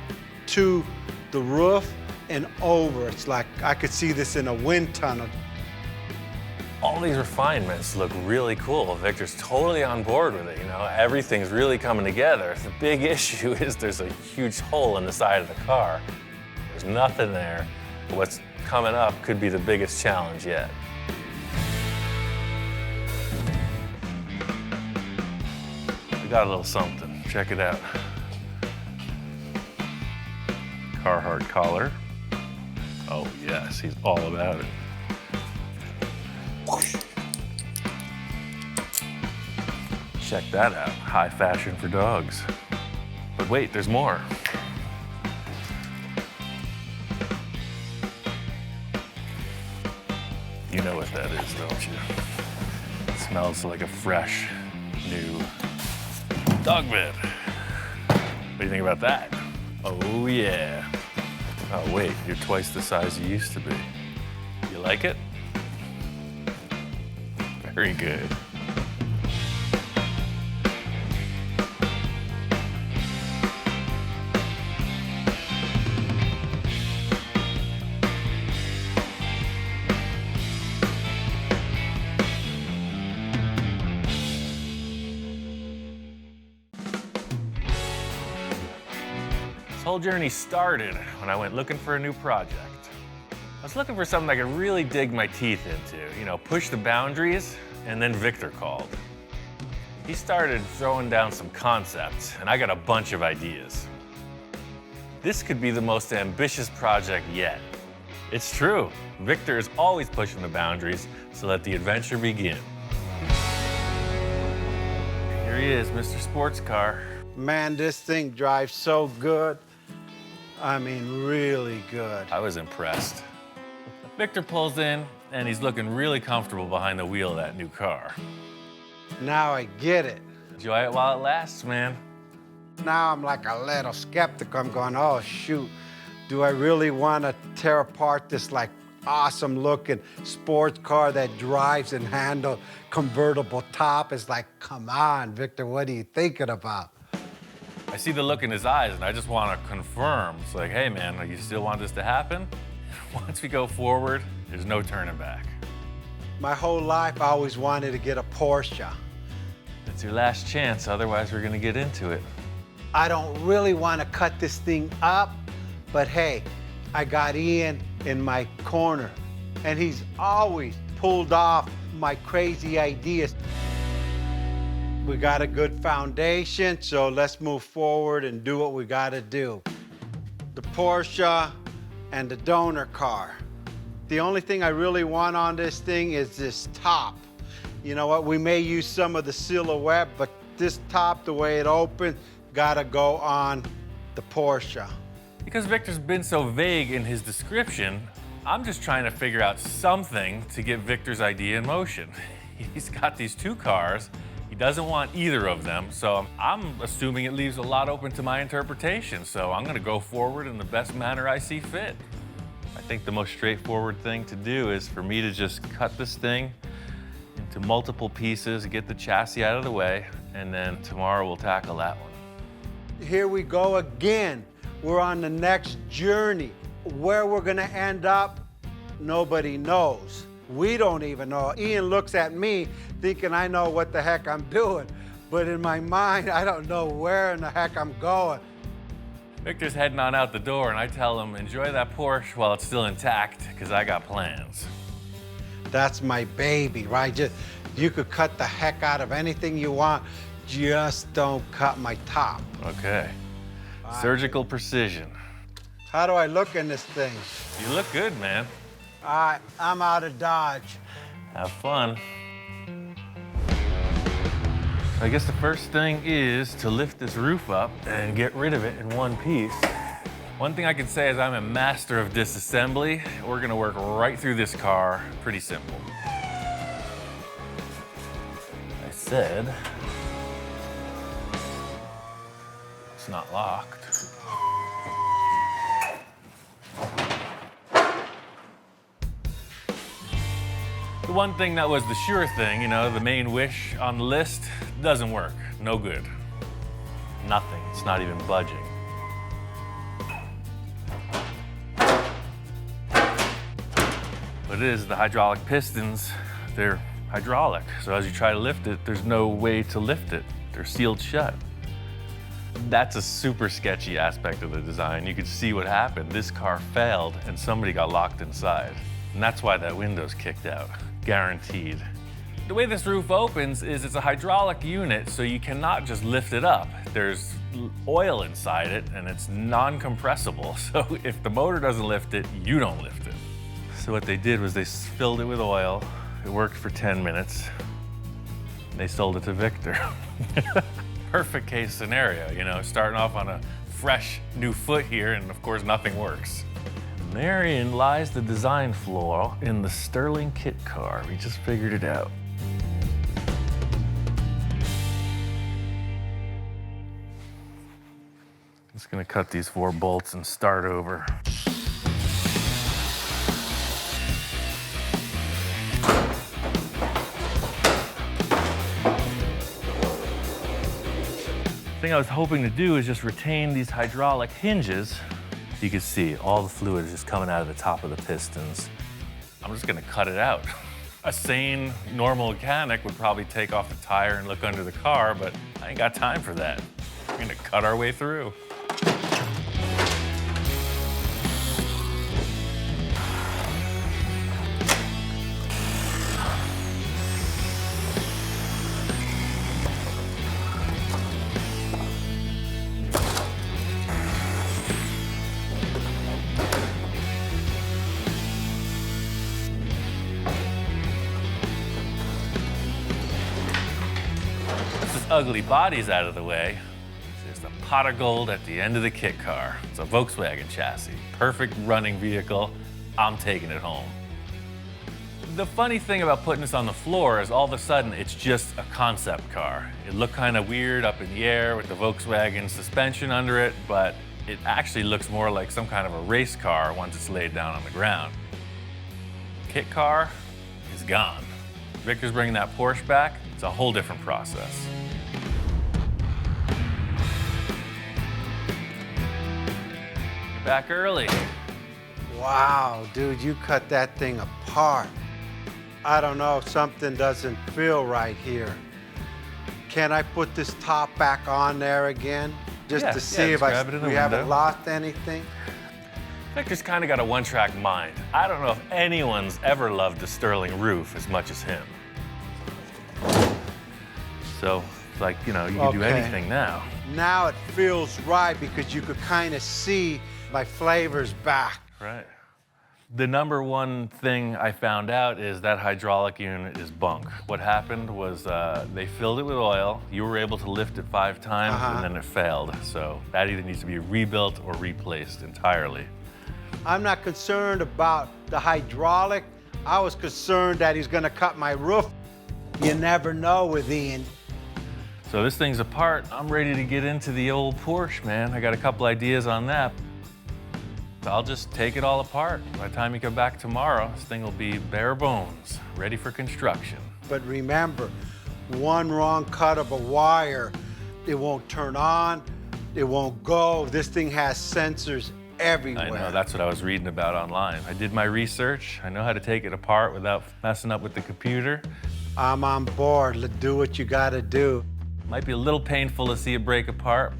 to the roof and over. It's like I could see this in a wind tunnel. All these refinements look really cool. Victor's totally on board with it, Everything's really coming together. The big issue is there's a huge hole in the side of the car. There's nothing there. What's coming up could be the biggest challenge yet. We got a little something. Check it out. Carhartt collar. Oh yes, he's all about it. Check that out. High fashion for dogs. But wait, there's more. You know what that is, don't you? It smells like a fresh, new dog bed. What do you think about that? Oh, yeah. Oh, wait, you're twice the size you used to be. You like it? Very good. This whole journey started when I went looking for a new project. I was looking for something I could really dig my teeth into, push the boundaries, and then Victor called. He started throwing down some concepts, and I got a bunch of ideas. This could be the most ambitious project yet. It's true, Victor is always pushing the boundaries, so let the adventure begin. Here he is, Mr. Sports Car. Man, this thing drives so good. I mean, really good. I was impressed. Victor pulls in, and he's looking really comfortable behind the wheel of that new car. Now I get it. Enjoy it while it lasts, man. Now I'm like a little skeptic. I'm going, oh, shoot. Do I really want to tear apart this like awesome looking sports car that drives and handles, convertible top. It's like, come on, Victor, what are you thinking about? I see the look in his eyes, and I just want to confirm. It's like, hey, man, you still want this to happen? Once we go forward, there's no turning back. My whole life, I always wanted to get a Porsche. It's your last chance, otherwise we're going to get into it. I don't really want to cut this thing up, but hey, I got Ian in my corner, and he's always pulled off my crazy ideas. We got a good foundation, so let's move forward and do what we got to do. The Porsche and the donor car. The only thing I really want on this thing is this top. You know what, we may use some of the silhouette, but this top, the way it opens, gotta go on the Porsche. Because Victor's been so vague in his description, I'm just trying to figure out something to get Victor's idea in motion. He's got these two cars. He doesn't want either of them, so I'm assuming it leaves a lot open to my interpretation, so I'm gonna go forward in the best manner I see fit. I think the most straightforward thing to do is for me to just cut this thing into multiple pieces, get the chassis out of the way, and then tomorrow we'll tackle that one. Here we go again. We're on the next journey. Where we're gonna end up, nobody knows. We don't even know. Ian looks at me thinking I know what the heck I'm doing, but in my mind, I don't know where in the heck I'm going. Victor's heading on out the door, and I tell him, enjoy that Porsche while it's still intact, because I got plans. That's my baby, right? You could cut the heck out of anything you want, just don't cut my top. Okay. Surgical precision. How do I look in this thing? You look good, man. All right, I'm out of Dodge. Have fun. I guess the first thing is to lift this roof up and get rid of it in one piece. One thing I can say is I'm a master of disassembly. We're gonna work right through this car, pretty simple. I said, it's not locked. The one thing that was the sure thing, you know, the main wish on the list, doesn't work. No good. Nothing. It's not even budging. What it is, the hydraulic pistons, they're hydraulic. So as you try to lift it, there's no way to lift it. They're sealed shut. That's a super sketchy aspect of the design. You can see what happened. This car failed and somebody got locked inside. And that's why that window's kicked out. Guaranteed. The way this roof opens is it's a hydraulic unit, so you cannot just lift it up. There's oil inside it, and it's non-compressible. So if the motor doesn't lift it, you don't lift it. So what they did was they filled it with oil. It worked for 10 minutes. And they sold it to Victor. Perfect case scenario, you know, starting off on a fresh new foot here, and of course nothing works. Therein lies the design flaw in the Sterling kit car. We just figured it out. Just gonna cut these 4 bolts and start over. The thing I was hoping to do is just retain these hydraulic hinges. You can see all the fluid is just coming out of the top of the pistons. I'm just gonna cut it out. A sane, normal mechanic would probably take off the tire and look under the car, but I ain't got time for that. We're gonna cut our way through. Ugly body's out of the way. There's the pot of gold at the end of the kit car. It's a Volkswagen chassis. Perfect running vehicle. I'm taking it home. The funny thing about putting this on the floor is all of a sudden it's just a concept car. It looked kind of weird up in the air with the Volkswagen suspension under it, but it actually looks more like some kind of a race car once it's laid down on the ground. kit car is gone. Victor's bringing that Porsche back. It's a whole different process. Back early. Wow, dude, you cut that thing apart. I don't know, something doesn't feel right here. Can I put this top back on there again? Just to see if we haven't lost anything? Victor's kind of got a one-track mind. I don't know if anyone's ever loved a Sterling roof as much as him. So, like, you know, you can do anything now. Now it feels right because you could kind of see my flavors back. Right. The number one thing I found out is that hydraulic unit is bunk. What happened was they filled it with oil. You were able to lift it 5 times and then it failed. So that either needs to be rebuilt or replaced entirely. I'm not concerned about the hydraulic. I was concerned that he's gonna cut my roof. You never know with Ian. So this thing's apart. I'm ready to get into the old Porsche, man. I got a couple ideas on that. I'll just take it all apart. By the time you come back tomorrow, this thing will be bare bones, ready for construction. But remember, one wrong cut of a wire, it won't turn on, it won't go. This thing has sensors everywhere. I know, that's what I was reading about online. I did my research. I know how to take it apart without messing up with the computer. I'm on board. Let's do what you gotta do. Might be a little painful to see it break apart.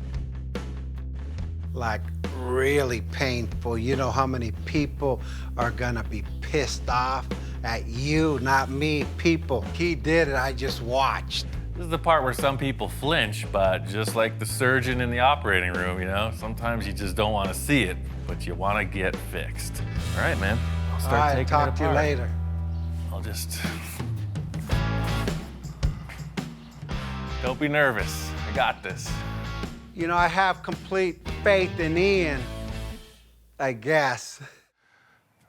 Like, really painful. You know how many people are gonna be pissed off at you, not me, people. He did it, I just watched. This is the part where some people flinch, but just like the surgeon in the operating room, you know, sometimes you just don't want to see it, but you want to get fixed. All right, man. I'll start taking it apart. Talk to you later. I'll just... Don't be nervous. I got this. You know, I have complete faith in Ian, I guess.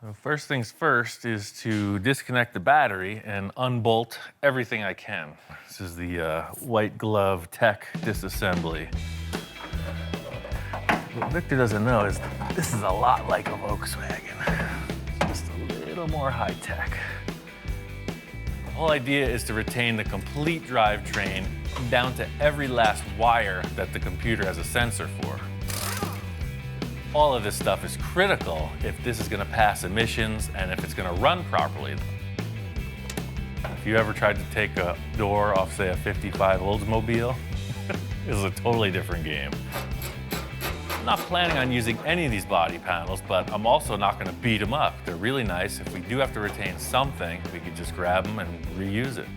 So first things first is to disconnect the battery and unbolt everything I can. This is the white glove tech disassembly. What Victor doesn't know is this is a lot like a Volkswagen. It's just a little more high tech. The whole idea is to retain the complete drivetrain down to every last wire that the computer has a sensor for. All of this stuff is critical if this is going to pass emissions and if it's going to run properly. If you ever tried to take a door off, say, a 55 Oldsmobile, this is a totally different game. I'm not planning on using any of these body panels, but I'm also not going to beat them up. They're really nice. If we do have to retain something, we could just grab them and reuse it.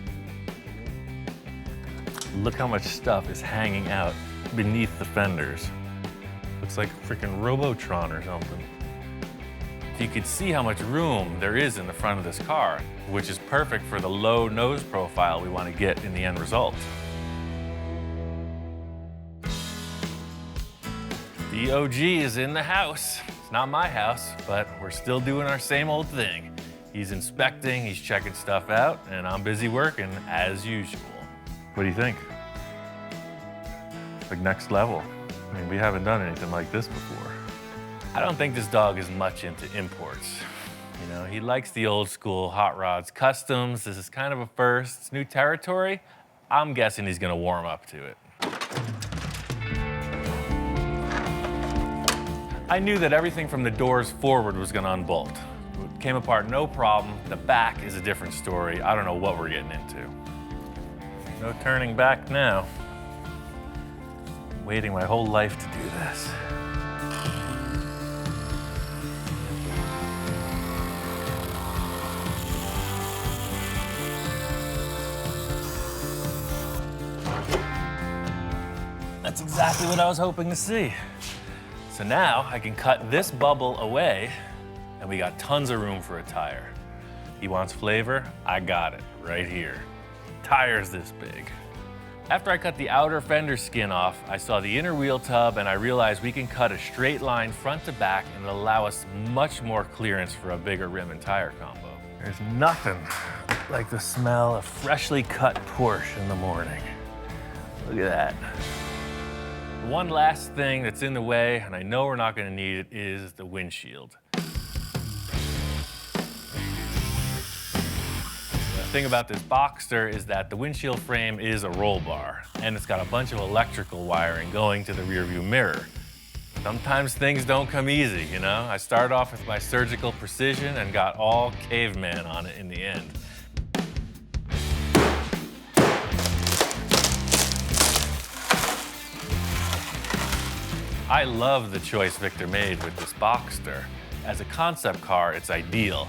Look how much stuff is hanging out beneath the fenders. Looks like a freaking Robotron or something. You could see how much room there is in the front of this car, which is perfect for the low nose profile we want to get in the end result. The OG is in the house. It's not my house, but we're still doing our same old thing. He's inspecting, he's checking stuff out, and I'm busy working as usual. What do you think? Like next level. I mean, we haven't done anything like this before. I don't think this dog is much into imports. You know, he likes the old school hot rods, customs. This is kind of a first. It's new territory. I'm guessing he's gonna warm up to it. I knew that everything from the doors forward was gonna unbolt. It came apart no problem. The back is a different story. I don't know what we're getting into. No turning back now. Waiting my whole life to do this. That's exactly what I was hoping to see. So now I can cut this bubble away and we got tons of room for a tire. He wants flavor, I got it right here. Tire's this big. After I cut the outer fender skin off, I saw the inner wheel tub and I realized we can cut a straight line front to back and it'll allow us much more clearance for a bigger rim and tire combo. There's nothing like the smell of freshly cut Porsche in the morning. Look at that. One last thing that's in the way, and I know we're not gonna need it, is the windshield. The thing about this Boxster is that the windshield frame is a roll bar, and it's got a bunch of electrical wiring going to the rearview mirror. Sometimes things don't come easy, you know? I started off with my surgical precision and got all caveman on it in the end. I love the choice Victor made with this Boxster. As a concept car, it's ideal.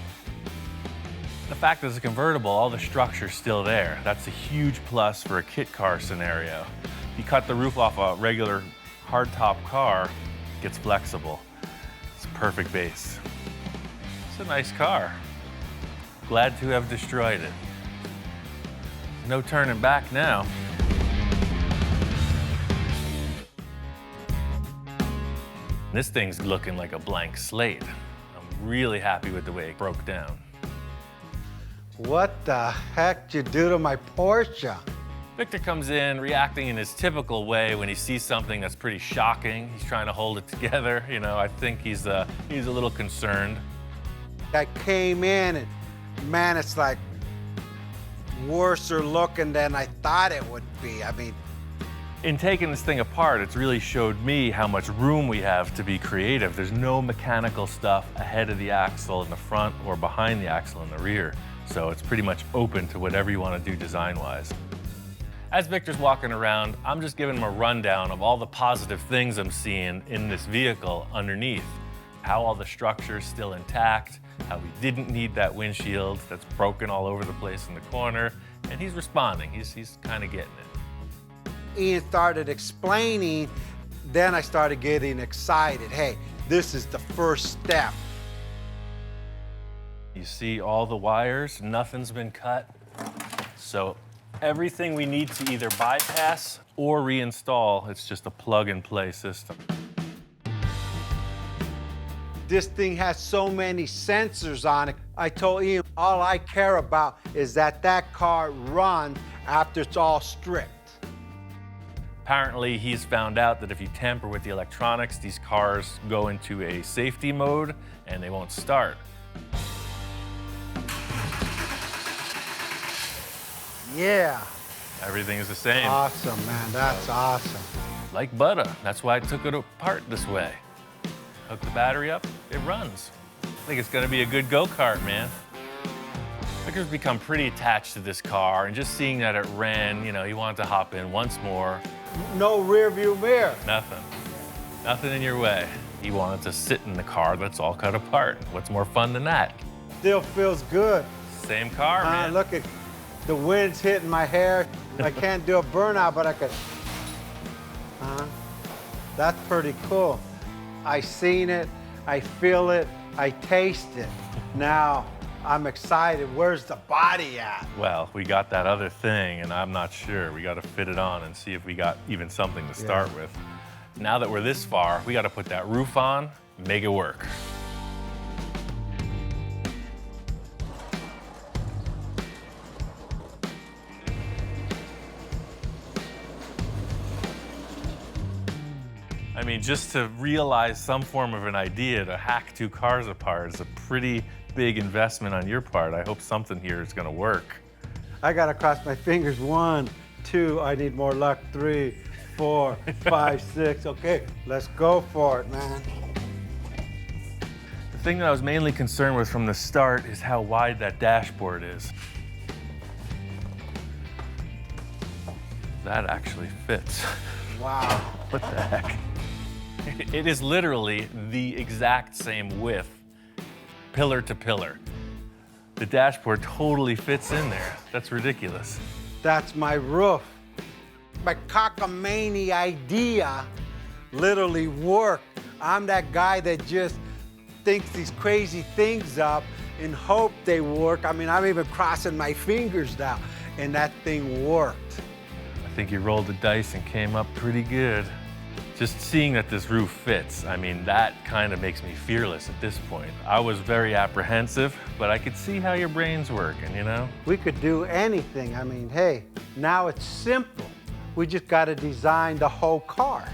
The fact that it's a convertible, all the structure's still there. That's a huge plus for a kit car scenario. If you cut the roof off a regular hardtop car, it gets flexible. It's a perfect base. It's a nice car. Glad to have destroyed it. No turning back now. This thing's looking like a blank slate. I'm really happy with the way it broke down. What the heck did you do to my Porsche? Victor comes in reacting in his typical way when he sees something that's pretty shocking. He's trying to hold it together. You know, I think he's a little concerned. I came in and, man, it's like worser looking than I thought it would be. I mean, In taking this thing apart, it's really showed me how much room we have to be creative. There's no mechanical stuff ahead of the axle in the front or behind the axle in the rear. So it's pretty much open to whatever you want to do design-wise. As Victor's walking around, I'm just giving him a rundown of all the positive things I'm seeing in this vehicle underneath. How all the structure's still intact, how we didn't need that windshield that's broken all over the place in the corner, and he's responding. He's kind of getting it. Ian started explaining, then I started getting excited. Hey, this is the first step. You see all the wires, nothing's been cut. So everything we need to either bypass or reinstall, it's just a plug-and-play system. This thing has so many sensors on it. I told Ian, all I care about is that that car runs after it's all stripped. Apparently, he's found out that if you tamper with the electronics, these cars go into a safety mode and they won't start. Yeah. Everything is the same. Awesome, man. That's awesome. Like butter. That's why I took it apart this way. Hook the battery up, it runs. I think it's gonna be a good go-kart, man. Victor's become pretty attached to this car, and just seeing that it ran, you know, he wanted to hop in once more. No rear view mirror. Nothing. Nothing in your way. He wanted to sit in the car that's all cut apart. What's more fun than that? Still feels good. Same car, man. Look at the wind's hitting my hair. I can't do a burnout, but I could. That's pretty cool. I seen it, I feel it, I taste it. Now I'm excited. Where's the body at? Well, we got that other thing, and I'm not sure. We got to fit it on and see if we got even something to start with. Now that we're this far, we got to put that roof on, make it work. I mean, just to realize some form of an idea to hack two cars apart is a pretty big investment on your part. I hope something here is gonna work. I gotta cross my fingers. 1, 2, I need more luck. 3, 4, 5, 6. Okay, let's go for it, man. The thing that I was mainly concerned with from the start is how wide that dashboard is. That actually fits. Wow. What the heck? It is literally the exact same width, pillar to pillar. The dashboard totally fits in there. That's ridiculous. That's my roof. My cockamamie idea literally worked. I'm that guy that just thinks these crazy things up and hope they work. I mean, I'm even crossing my fingers now, and that thing worked. I think you rolled the dice and came up pretty good. Just seeing that this roof fits, I mean, that kind of makes me fearless at this point. I was very apprehensive, but I could see how your brain's working, you know? We could do anything. I mean, hey, now it's simple. We just got to design the whole car.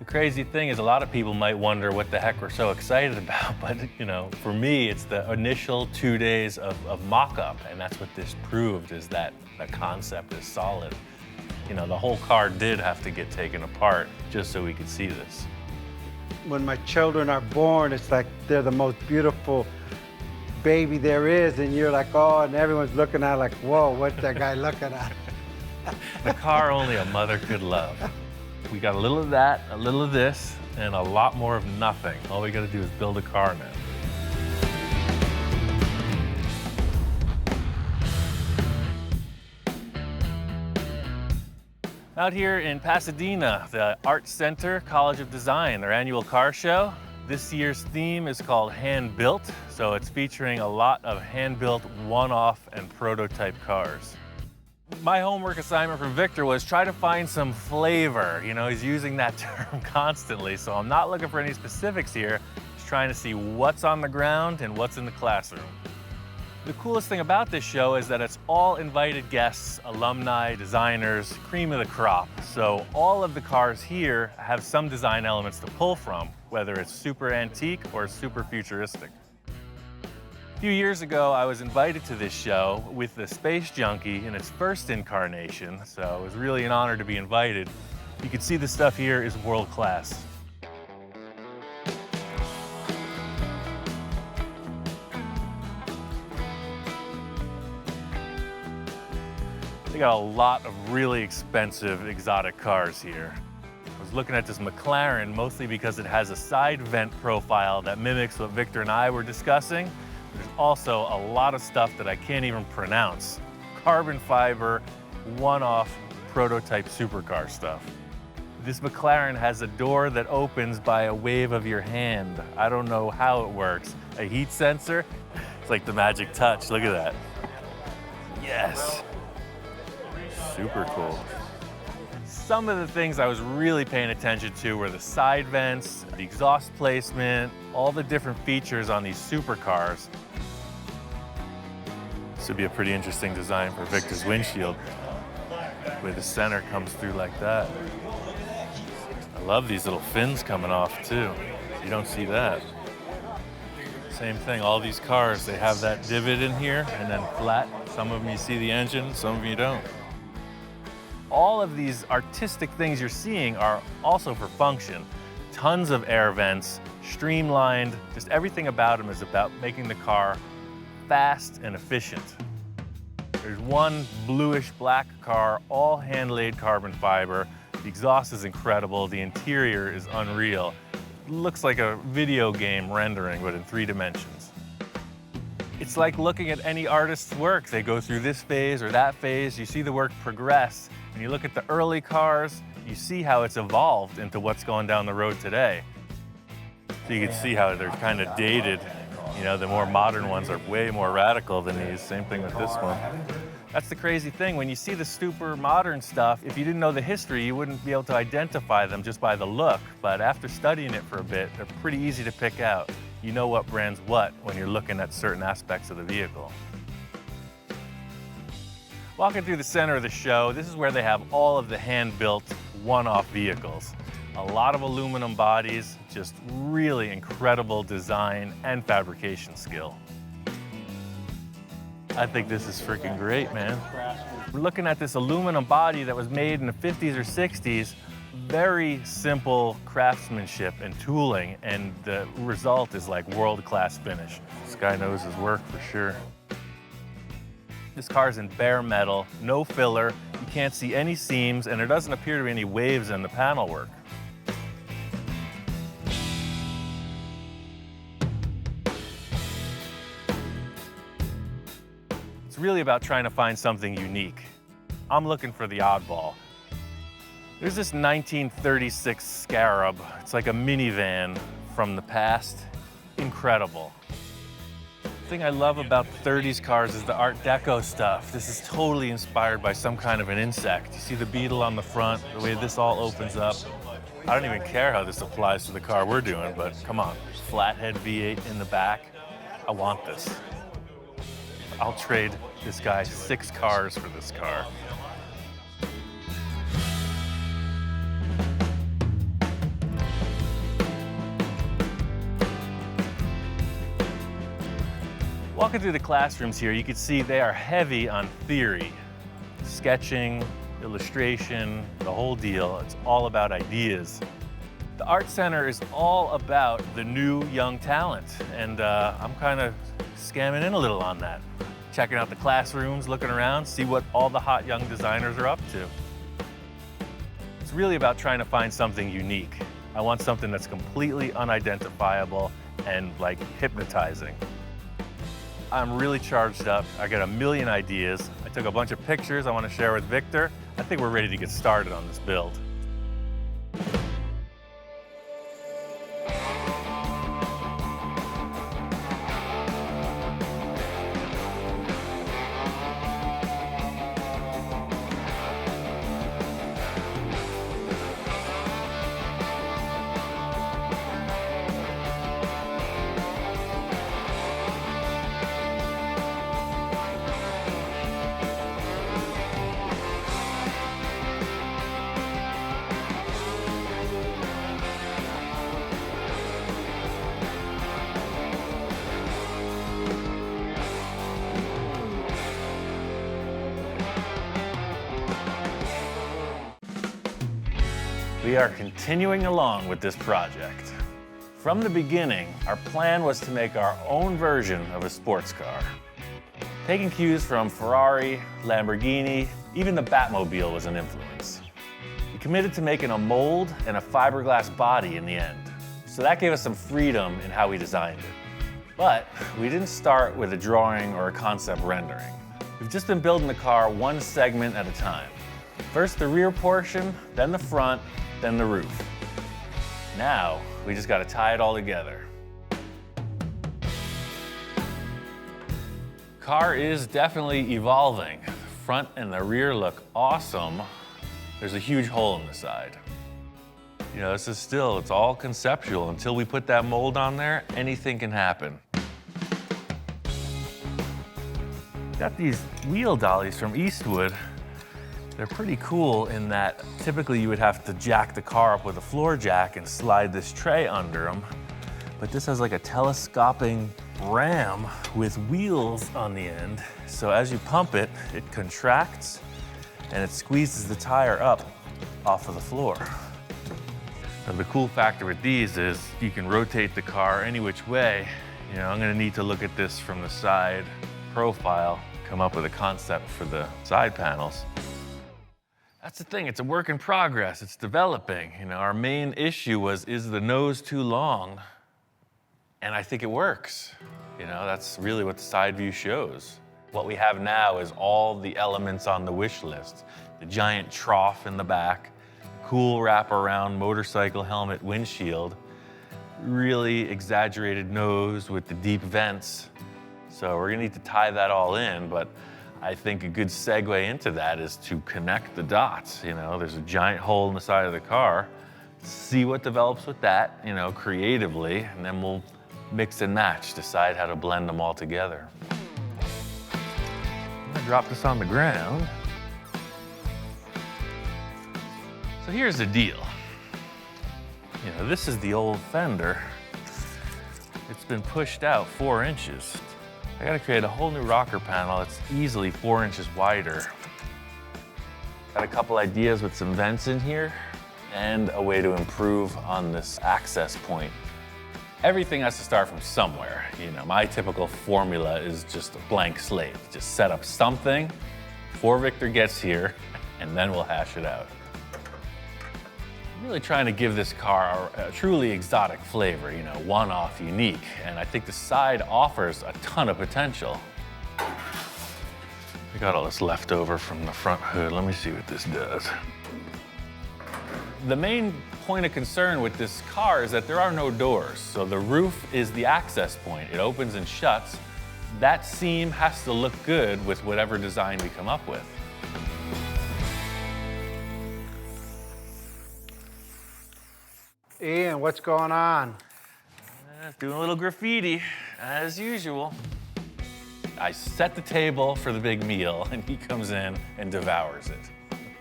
The crazy thing is a lot of people might wonder what the heck we're so excited about, but you know, for me, it's the initial 2 days of mock-up, and that's what this proved, is that the concept is solid. You know, the whole car did have to get taken apart just so we could see this. When my children are born, it's like they're the most beautiful baby there is, and you're like, oh, and everyone's looking at it like, whoa, what's that guy looking at? The car only a mother could love. We got a little of that, a little of this, and a lot more of nothing. All we gotta do is build a car now. Out here in Pasadena, the Art Center College of Design, their annual car show. This year's theme is called Hand Built, so it's featuring a lot of hand-built one-off and prototype cars. My homework assignment from Victor was try to find some flavor. You know, he's using that term constantly, so I'm not looking for any specifics here. Just trying to see what's on the ground and what's in the classroom. The coolest thing about this show is that it's all invited guests, alumni, designers, cream of the crop. So all of the cars here have some design elements to pull from, whether it's super antique or super futuristic. A few years ago, I was invited to this show with the Space Junkie in its first incarnation, so it was really an honor to be invited. You can see the stuff here is world class. They got a lot of really expensive exotic cars here. I was looking at this McLaren mostly because it has a side vent profile that mimics what Victor and I were discussing. There's also a lot of stuff that I can't even pronounce. Carbon fiber, one-off prototype supercar stuff. This McLaren has a door that opens by a wave of your hand. I don't know how it works. A heat sensor? It's like the magic touch, look at that. Yes. Super cool. Some of the things I was really paying attention to were the side vents, the exhaust placement, all the different features on these supercars. This would be a pretty interesting design for Victor's windshield, where the center comes through like that. I love these little fins coming off too. You don't see that. Same thing, all these cars, they have that divot in here and then flat. Some of them you see the engine, some of them you don't. All of these artistic things you're seeing are also for function. Tons of air vents, streamlined, just everything about them is about making the car fast and efficient. There's one bluish black car, all hand-laid carbon fiber. The exhaust is incredible, the interior is unreal. It looks like a video game rendering, but in 3 dimensions. It's like looking at any artist's work. They go through this phase or that phase, you see the work progress. When you look at the early cars, you see how it's evolved into what's going down the road today. So you can see how they're kind of dated. You know, the more modern ones are way more radical than these. Same thing with this one. That's the crazy thing. When you see the super modern stuff, if you didn't know the history, you wouldn't be able to identify them just by the look. But after studying it for a bit, they're pretty easy to pick out. You know what brand's what when you're looking at certain aspects of the vehicle. Walking through the center of the show, this is where they have all of the hand-built, one-off vehicles. A lot of aluminum bodies, just really incredible design and fabrication skill. I think this is freaking great, man. We're looking at this aluminum body that was made in the 50s or 60s, very simple craftsmanship and tooling, and the result is like world-class finish. This guy knows his work for sure. This car's in bare metal, no filler, you can't see any seams, and there doesn't appear to be any waves in the panel work. It's really about trying to find something unique. I'm looking for the oddball. There's this 1936 Scarab. It's like a minivan from the past. Incredible. The thing I love about 30s cars is the Art Deco stuff. This is totally inspired by some kind of an insect. You see the beetle on the front, the way this all opens up. I don't even care how this applies to the car we're doing, but come on. Flathead V8 in the back. I want this. I'll trade this guy 6 cars for this car. Walking through the classrooms here, you can see they are heavy on theory. Sketching, illustration, the whole deal. It's all about ideas. The Art Center is all about the new young talent, and I'm kind of scamming in a little on that. Checking out the classrooms, looking around, see what all the hot young designers are up to. It's really about trying to find something unique. I want something that's completely unidentifiable and like hypnotizing. I'm really charged up. I got a million ideas. I took a bunch of pictures I want to share with Victor. I think we're ready to get started on this build. We are continuing along with this project. From the beginning, our plan was to make our own version of a sports car. Taking cues from Ferrari, Lamborghini, even the Batmobile was an influence. We committed to making a mold and a fiberglass body in the end. So that gave us some freedom in how we designed it. But we didn't start with a drawing or a concept rendering. We've just been building the car one segment at a time. First the rear portion, then the front, then the roof. Now, we just gotta tie it all together. Car is definitely evolving. The front and the rear look awesome. There's a huge hole in the side. You know, it's all conceptual. Until we put that mold on there, anything can happen. Got these wheel dollies from Eastwood. They're pretty cool in that typically you would have to jack the car up with a floor jack and slide this tray under them. But this has like a telescoping ram with wheels on the end. So as you pump it, it contracts and it squeezes the tire up off of the floor. Now the cool factor with these is you can rotate the car any which way. You know, I'm gonna need to look at this from the side profile, come up with a concept for the side panels. That's the thing, it's a work in progress, it's developing. You know, our main issue was, is the nose too long? And I think it works. You know, that's really what the side view shows. What we have now is all the elements on the wish list. The giant trough in the back, cool wraparound motorcycle helmet windshield, really exaggerated nose with the deep vents. So we're gonna need to tie that all in, but I think a good segue into that is to connect the dots. You know, there's a giant hole in the side of the car. See what develops with that, you know, creatively, and then we'll mix and match, decide how to blend them all together. I'm gonna drop this on the ground. So here's the deal. You know, this is the old fender. It's been pushed out 4 inches. I gotta create a whole new rocker panel that's easily 4 inches wider. Got a couple ideas with some vents in here and a way to improve on this access point. Everything has to start from somewhere. You know, my typical formula is just a blank slate. Just set up something before Victor gets here, and then we'll hash it out. I'm really trying to give this car a truly exotic flavor, you know, one-off, unique, and I think the side offers a ton of potential. We got all this left over from the front hood. Let me see what this does. The main point of concern with this car is that there are no doors, so the roof is the access point. It opens and shuts. That seam has to look good with whatever design we come up with. Ian, what's going on? Doing a little graffiti, as usual. I set the table for the big meal, and he comes in and devours it.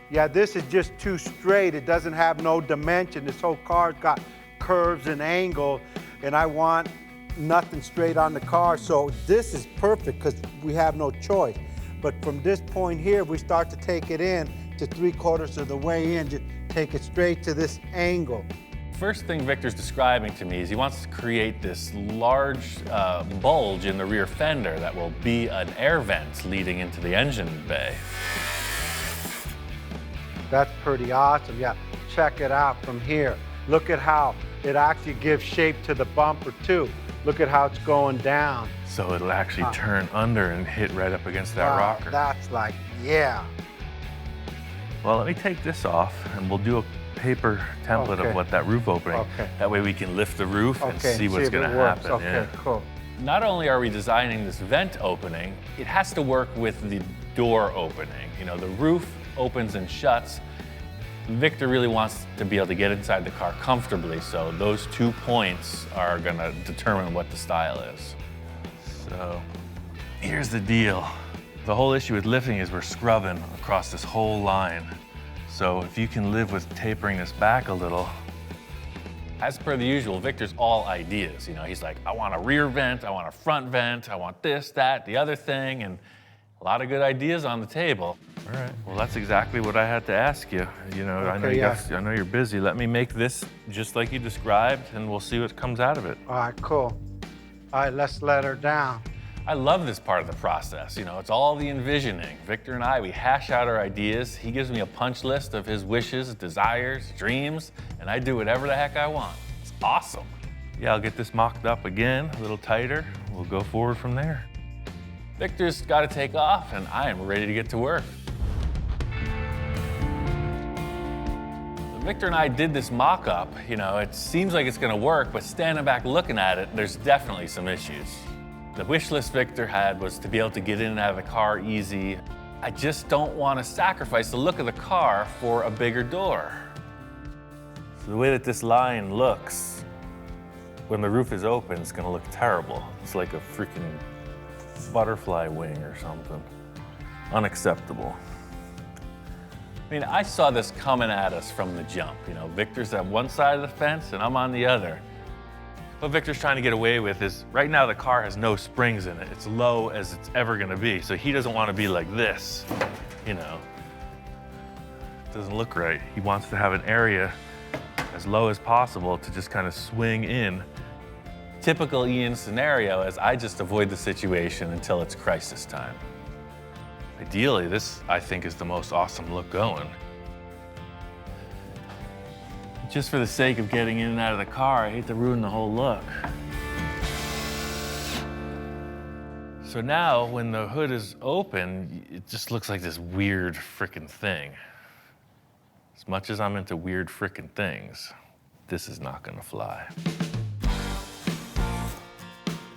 Yeah, this is just too straight. It doesn't have no dimension. This whole car's got curves and angles, and I want nothing straight on the car. So this is perfect because we have no choice. But from this point here, we start to take it in to 3/4 of the way in, just take it straight to this angle. First thing Victor's describing to me is he wants to create this large bulge in the rear fender that will be an air vent leading into the engine bay. That's pretty awesome. Yeah, check it out from here. Look at how it actually gives shape to the bumper too. Look at how it's going down. So it'll actually turn under and hit right up against that rocker. That's like, yeah. Well, let me take this off and we'll do a paper template of what that roof opening. Okay. That way we can lift the roof and see what's if it gonna works. happen. Okay, cool. Not only are we designing this vent opening, it has to work with the door opening. You know, the roof opens and shuts. Victor really wants to be able to get inside the car comfortably, so those 2 points are gonna determine what the style is. So here's the deal. The whole issue with lifting is we're scrubbing across this whole line. So if you can live with tapering this back a little, as per the usual, Victor's all ideas. You know, he's like, I want a rear vent, I want a front vent, I want this, that, the other thing, and a lot of good ideas on the table. All right, well, that's exactly what I had to ask you. You know, I know you're busy. Let me make this just like you described, and we'll see what comes out of it. All right, cool. All right, let's let her down. I love this part of the process. You know, it's all the envisioning. Victor and I, we hash out our ideas. He gives me a punch list of his wishes, desires, dreams, and I do whatever the heck I want. It's awesome. Yeah, I'll get this mocked up again, a little tighter. We'll go forward from there. Victor's got to take off, and I am ready to get to work. Victor and I did this mock-up. You know, it seems like it's going to work, but standing back looking at it, there's definitely some issues. The wish list Victor had was to be able to get in and out of the car easy. I just don't want to sacrifice the look of the car for a bigger door. So the way that this line looks, when the roof is open, it's going to look terrible. It's like a freaking butterfly wing or something. Unacceptable. I mean, I saw this coming at us from the jump. You know, Victor's at one side of the fence and I'm on the other. What Victor's trying to get away with is, right now the car has no springs in it. It's low as it's ever gonna be. So he doesn't want to be like this, you know. It doesn't look right. He wants to have an area as low as possible to just kind of swing in. Typical Ian scenario is I just avoid the situation until it's crisis time. Ideally, this, I think, is the most awesome look going. Just for the sake of getting in and out of the car, I hate to ruin the whole look. So now, when the hood is open, it just looks like this weird frickin' thing. As much as I'm into weird frickin' things, this is not gonna fly.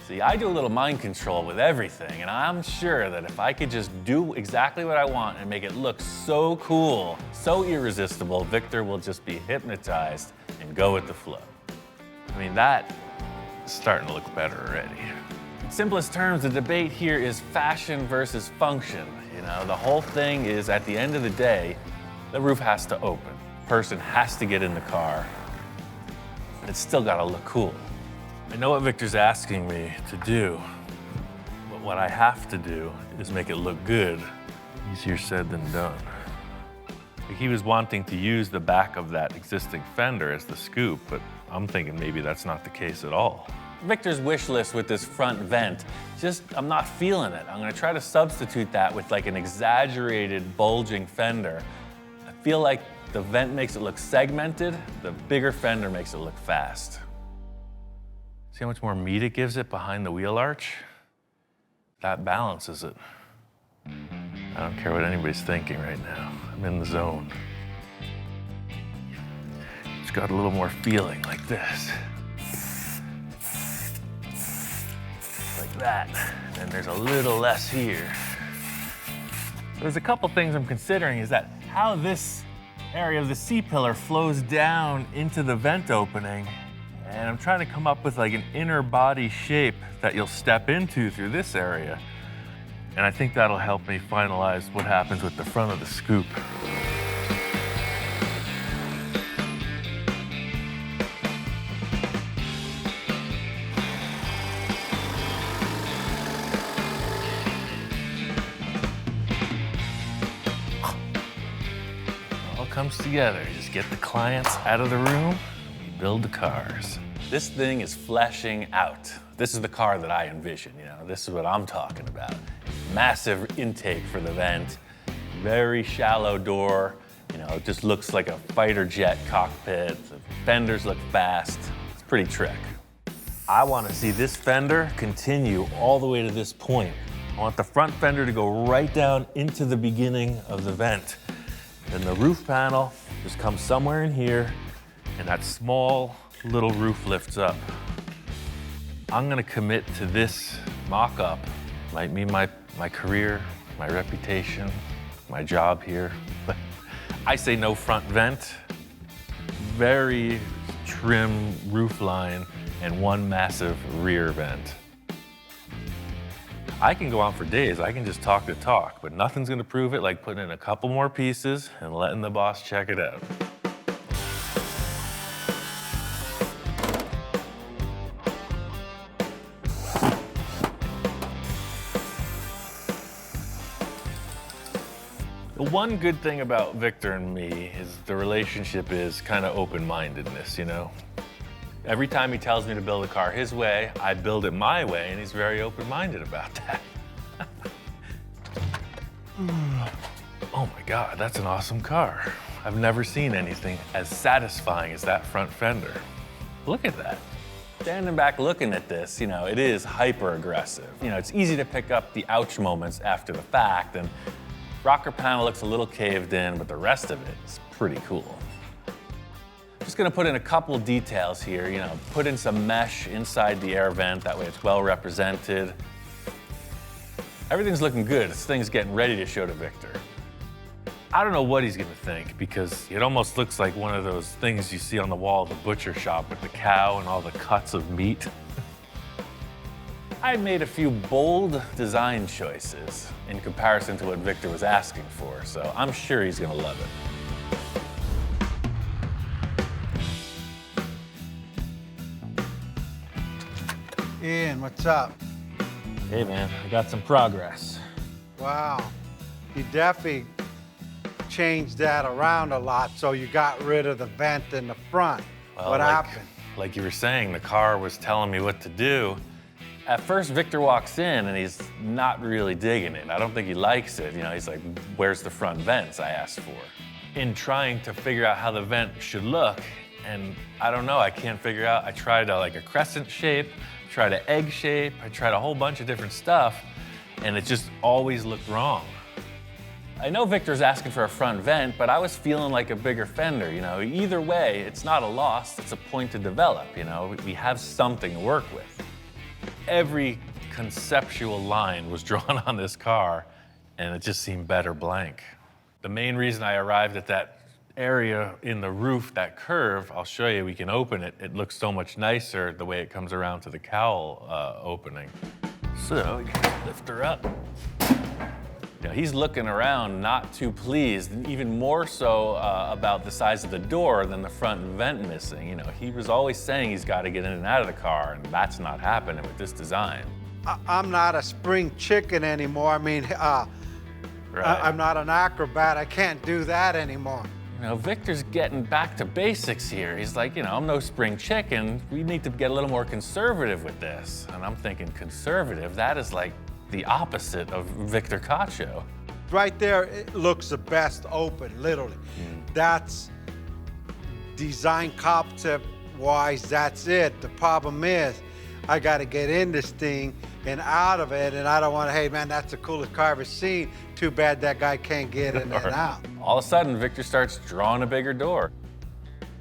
See, I do a little mind control with everything, and I'm sure that if I could just do exactly what I want and make it look so cool, so irresistible, Victor will just be hypnotized and go with the flow. I mean, that is starting to look better already. In simplest terms, the debate here is fashion versus function. You know, the whole thing is, at the end of the day, the roof has to open. Person has to get in the car, but it's still gotta look cool. I know what Victor's asking me to do, but what I have to do is make it look good. Easier said than done. Like, he was wanting to use the back of that existing fender as the scoop, but I'm thinking maybe that's not the case at all. Victor's wish list with this front vent, I'm not feeling it. I'm gonna try to substitute that with like an exaggerated bulging fender. I feel like the vent makes it look segmented, the bigger fender makes it look fast. See how much more meat it gives it behind the wheel arch? That balances it. I don't care what anybody's thinking right now. I'm in the zone. It's got a little more feeling like this. Like that. And there's a little less here. There's a couple things I'm considering is that how this area of the C-pillar flows down into the vent opening. And I'm trying to come up with like an inner body shape that you'll step into through this area. And I think that'll help me finalize what happens with the front of the scoop. comes together. You just get the clients out of the room, we build the cars. This thing is fleshing out. This is the car that I envision, you know, this is what I'm talking about. Massive intake for the vent, very shallow door, you know, it just looks like a fighter jet cockpit. The fenders look fast, it's pretty trick. I want to see this fender continue all the way to this point. I want the front fender to go right down into the beginning of the vent. Then the roof panel just comes somewhere in here, and that small little roof lifts up. I'm gonna commit to this mock-up. Might mean my career, my reputation, my job here. But I say no front vent, very trim roof line, and one massive rear vent. I can go on for days, I can just talk the talk, but nothing's gonna prove it like putting in a couple more pieces and letting the boss check it out. The one good thing about Victor and me is the relationship is kind of open-mindedness, you know? Every time he tells me to build a car his way, I build it my way, and he's very open-minded about that. Oh my God, that's an awesome car. I've never seen anything as satisfying as that front fender. Look at that. Standing back looking at this, you know, it is hyper-aggressive. You know, it's easy to pick up the ouch moments after the fact, and rocker panel looks a little caved in, but the rest of it is pretty cool. Just gonna put in a couple details here, you know, put in some mesh inside the air vent, that way it's well represented. Everything's looking good, this thing's getting ready to show to Victor. I don't know what he's gonna think, because it almost looks like one of those things you see on the wall of the butcher shop with the cow and all the cuts of meat. I made a few bold design choices in comparison to what Victor was asking for, so I'm sure he's gonna love it. Ian, what's up? Hey man, I got some progress. Wow, you definitely changed that around a lot, so you got rid of the vent in the front. Well, What happened? Like you were saying, the car was telling me what to do. At first, Victor walks in and he's not really digging it. I don't think he likes it. You know, he's like, where's the front vents I asked for? In trying to figure out how the vent should look, and I don't know, I can't figure out. I tried like a crescent shape, tried an egg shape, I tried a whole bunch of different stuff, and it just always looked wrong. I know Victor's asking for a front vent, but I was feeling like a bigger fender, you know? Either way, it's not a loss, it's a point to develop, you know? We have something to work with. Every conceptual line was drawn on this car, and it just seemed better blank. The main reason I arrived at that area in the roof, that curve, I'll show you, we can open it. It looks so much nicer the way it comes around to the cowl opening. So you can lift her up. You know, he's looking around not too pleased, and even more so about the size of the door than the front vent missing. You know, he was always saying he's got to get in and out of the car, and that's not happening with this design. I'm not a spring chicken anymore. I mean, Right. I'm not an acrobat. I can't do that anymore. You know, Victor's getting back to basics here. He's like, you know, I'm no spring chicken. We need to get a little more conservative with this. And I'm thinking conservative, that is like the opposite of Victor Cacho. Right there, it looks the best open, literally. That's design concept-wise, that's it. The problem is, I gotta get in this thing and out of it, and I don't wanna, hey man, that's the coolest car I've ever seen. Too bad that guy can't get in and out. All of a sudden, Victor starts drawing a bigger door.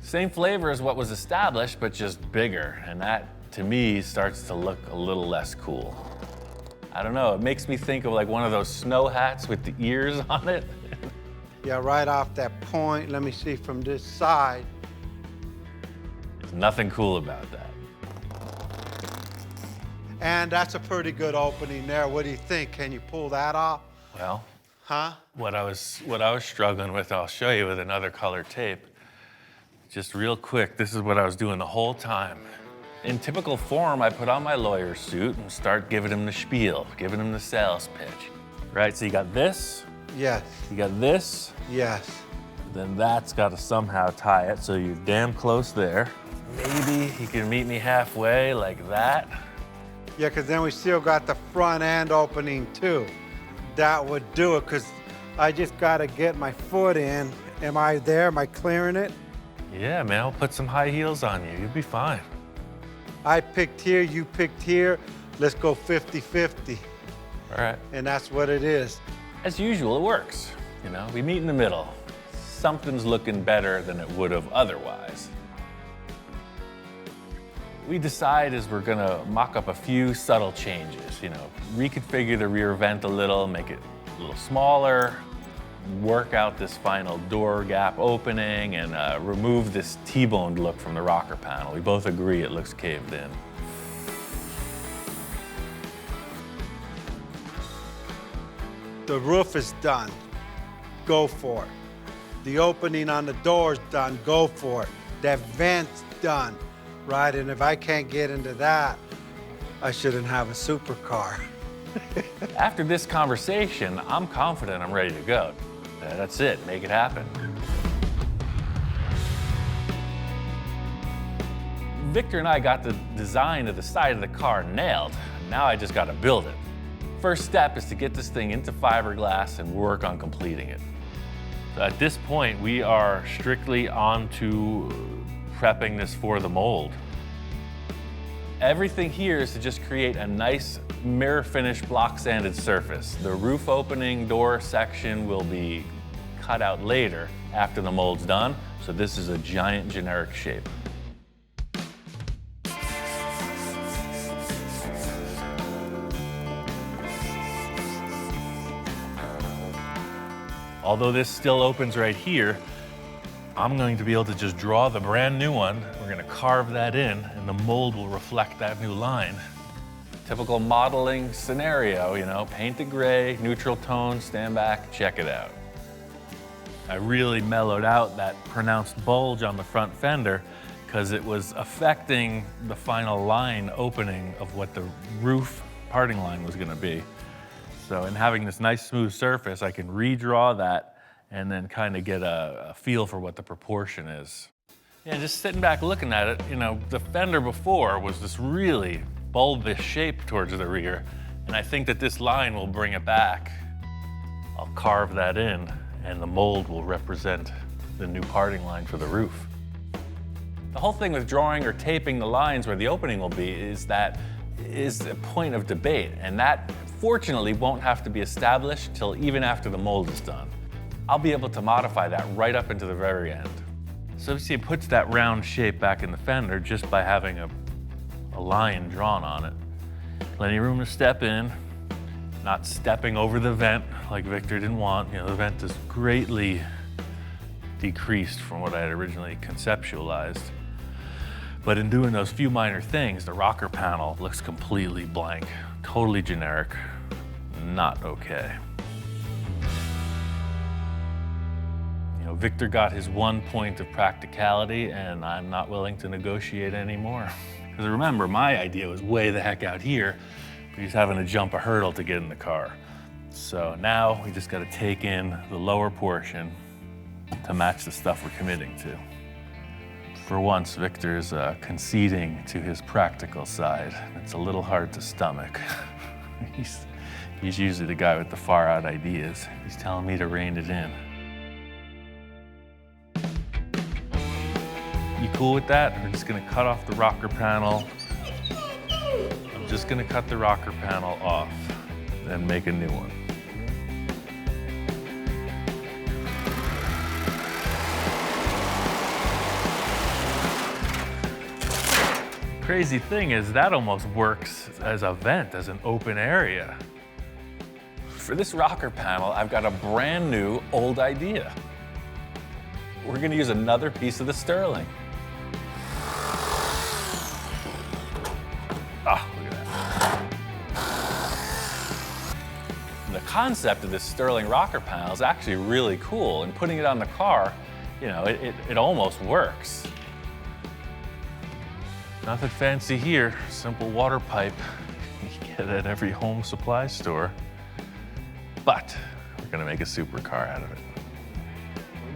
Same flavor as what was established, but just bigger. And that, to me, starts to look a little less cool. I don't know, it makes me think of like one of those snow hats with the ears on it. Yeah, right off that point, let me see from this side. There's nothing cool about that. And that's a pretty good opening there. What do you think? Can you pull that off? Well, Huh? what I was struggling with, I'll show you with another color tape. Just real quick, this is what I was doing the whole time. In typical form, I put on my lawyer suit and start giving him the spiel, giving him the sales pitch. Right, so you got this, Yes, you got this, yes. then that's got to somehow tie it, so you're damn close there. Maybe you can meet me halfway like that. Yeah, because then we still got the front end opening too. That would do it, because I just got to get my foot in. Am I there? Am I clearing it? Yeah, man, I'll put some high heels on you. You'll be fine. I picked here, you picked here. Let's go 50-50. All right. And that's what it is. As usual, it works. You know, we meet in the middle. Something's looking better than it would have otherwise. We decide is we're gonna mock up a few subtle changes, you know, reconfigure the rear vent a little, make it a little smaller, work out this final door gap opening, and remove this T-boned look from the rocker panel. We both agree it looks caved in. The roof is done. Go for it. The opening on the door's done. Go for it. That vent's done. Right, and if I can't get into that, I shouldn't have a supercar. After this conversation, I'm confident I'm ready to go. That's it, make it happen. Victor and I got the design of the side of the car nailed. Now I just gotta build it. First step is to get this thing into fiberglass and work on completing it. So at this point, we are strictly on to prepping this for the mold. Everything here is to just create a nice mirror finish block sanded surface. The roof opening door section will be cut out later after the mold's done, so this is a giant generic shape. Although this still opens right here, I'm going to be able to just draw the brand new one. We're gonna carve that in, and the mold will reflect that new line. Typical modeling scenario, you know, paint it gray, neutral tone, stand back, check it out. I really mellowed out that pronounced bulge on the front fender because it was affecting the final line opening of what the roof parting line was gonna be. So in having this nice smooth surface, I can redraw that and then kind of get a feel for what the proportion is. Yeah, just sitting back looking at it, you know, the fender before was this really bulbous shape towards the rear, and I think that this line will bring it back. I'll carve that in, and the mold will represent the new parting line for the roof. The whole thing with drawing or taping the lines where the opening will be is a point of debate, and that fortunately won't have to be established till even after the mold is done. I'll be able to modify that right up into the very end. So you see, it puts that round shape back in the fender just by having a line drawn on it. Plenty of room to step in, not stepping over the vent like Victor didn't want. You know, the vent is greatly decreased from what I had originally conceptualized. But in doing those few minor things, the rocker panel looks completely blank, totally generic, not okay. You know, Victor got his one point of practicality, and I'm not willing to negotiate anymore. Because remember, my idea was way the heck out here, but he's having to jump a hurdle to get in the car. So now we just gotta take in the lower portion to match the stuff we're committing to. For once, Victor's conceding to his practical side. It's a little hard to stomach. He's usually the guy with the far out ideas. He's telling me to rein it in. You cool with that? We're just gonna cut off the rocker panel. I'm just gonna cut the rocker panel off and make a new one. Crazy thing is that almost works as a vent, as an open area. For this rocker panel, I've got a brand new old idea. We're gonna use another piece of the Sterling. Ah, look at that. The concept of this Sterling rocker panel is actually really cool, and putting it on the car, you know, it almost works. Nothing fancy here, simple water pipe. You get it at every home supply store. But we're gonna make a supercar out of it.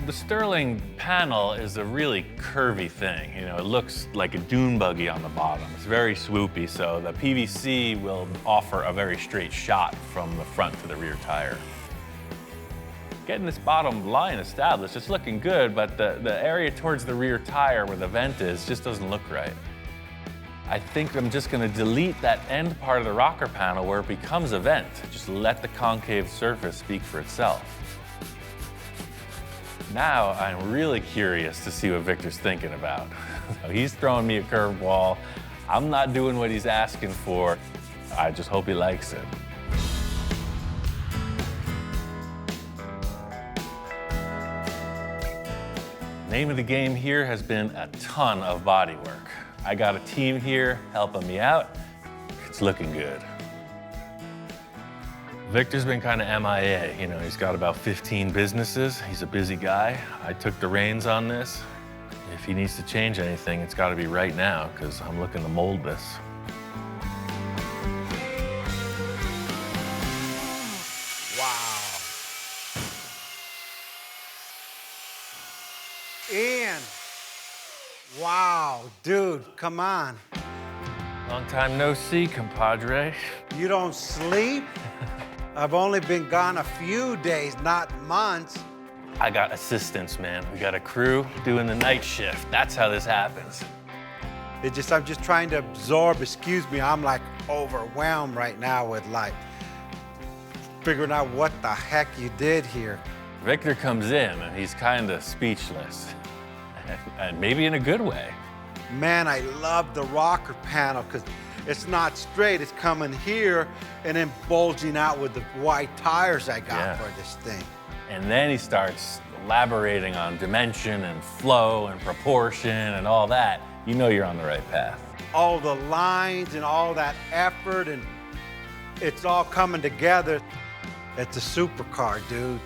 The Sterling panel is a really curvy thing. You know, it looks like a dune buggy on the bottom. It's very swoopy, so the PVC will offer a very straight shot from the front to the rear tire. Getting this bottom line established, it's looking good, but the area towards the rear tire where the vent is just doesn't look right. I think I'm just gonna delete that end part of the rocker panel where it becomes a vent. Just let the concave surface speak for itself. Now I'm really curious to see what Victor's thinking about. He's throwing me a curveball. I'm not doing what he's asking for. I just hope he likes it. Name of the game here has been a ton of body work. I got a team here helping me out. It's looking good. Victor's been kind of MIA. You know, he's got about 15 businesses. He's a busy guy. I took the reins on this. If he needs to change anything, it's got to be right now, because I'm looking to mold this. Wow. Ian. Wow, dude, come on. Long time no see, compadre. You don't sleep? I've only been gone a few days, not months. I got assistants, man. We got a crew doing the night shift. That's how this happens. I'm just trying to absorb, excuse me, I'm like overwhelmed right now with like figuring out what the heck you did here. Victor comes in and he's kind of speechless. And maybe in a good way. Man, I love the rocker panel because it's not straight, it's coming here and then bulging out with the white tires I got for this thing. And then he starts elaborating on dimension and flow and proportion and all that. You know you're on the right path. All the lines and all that effort, and it's all coming together. It's a supercar, dude.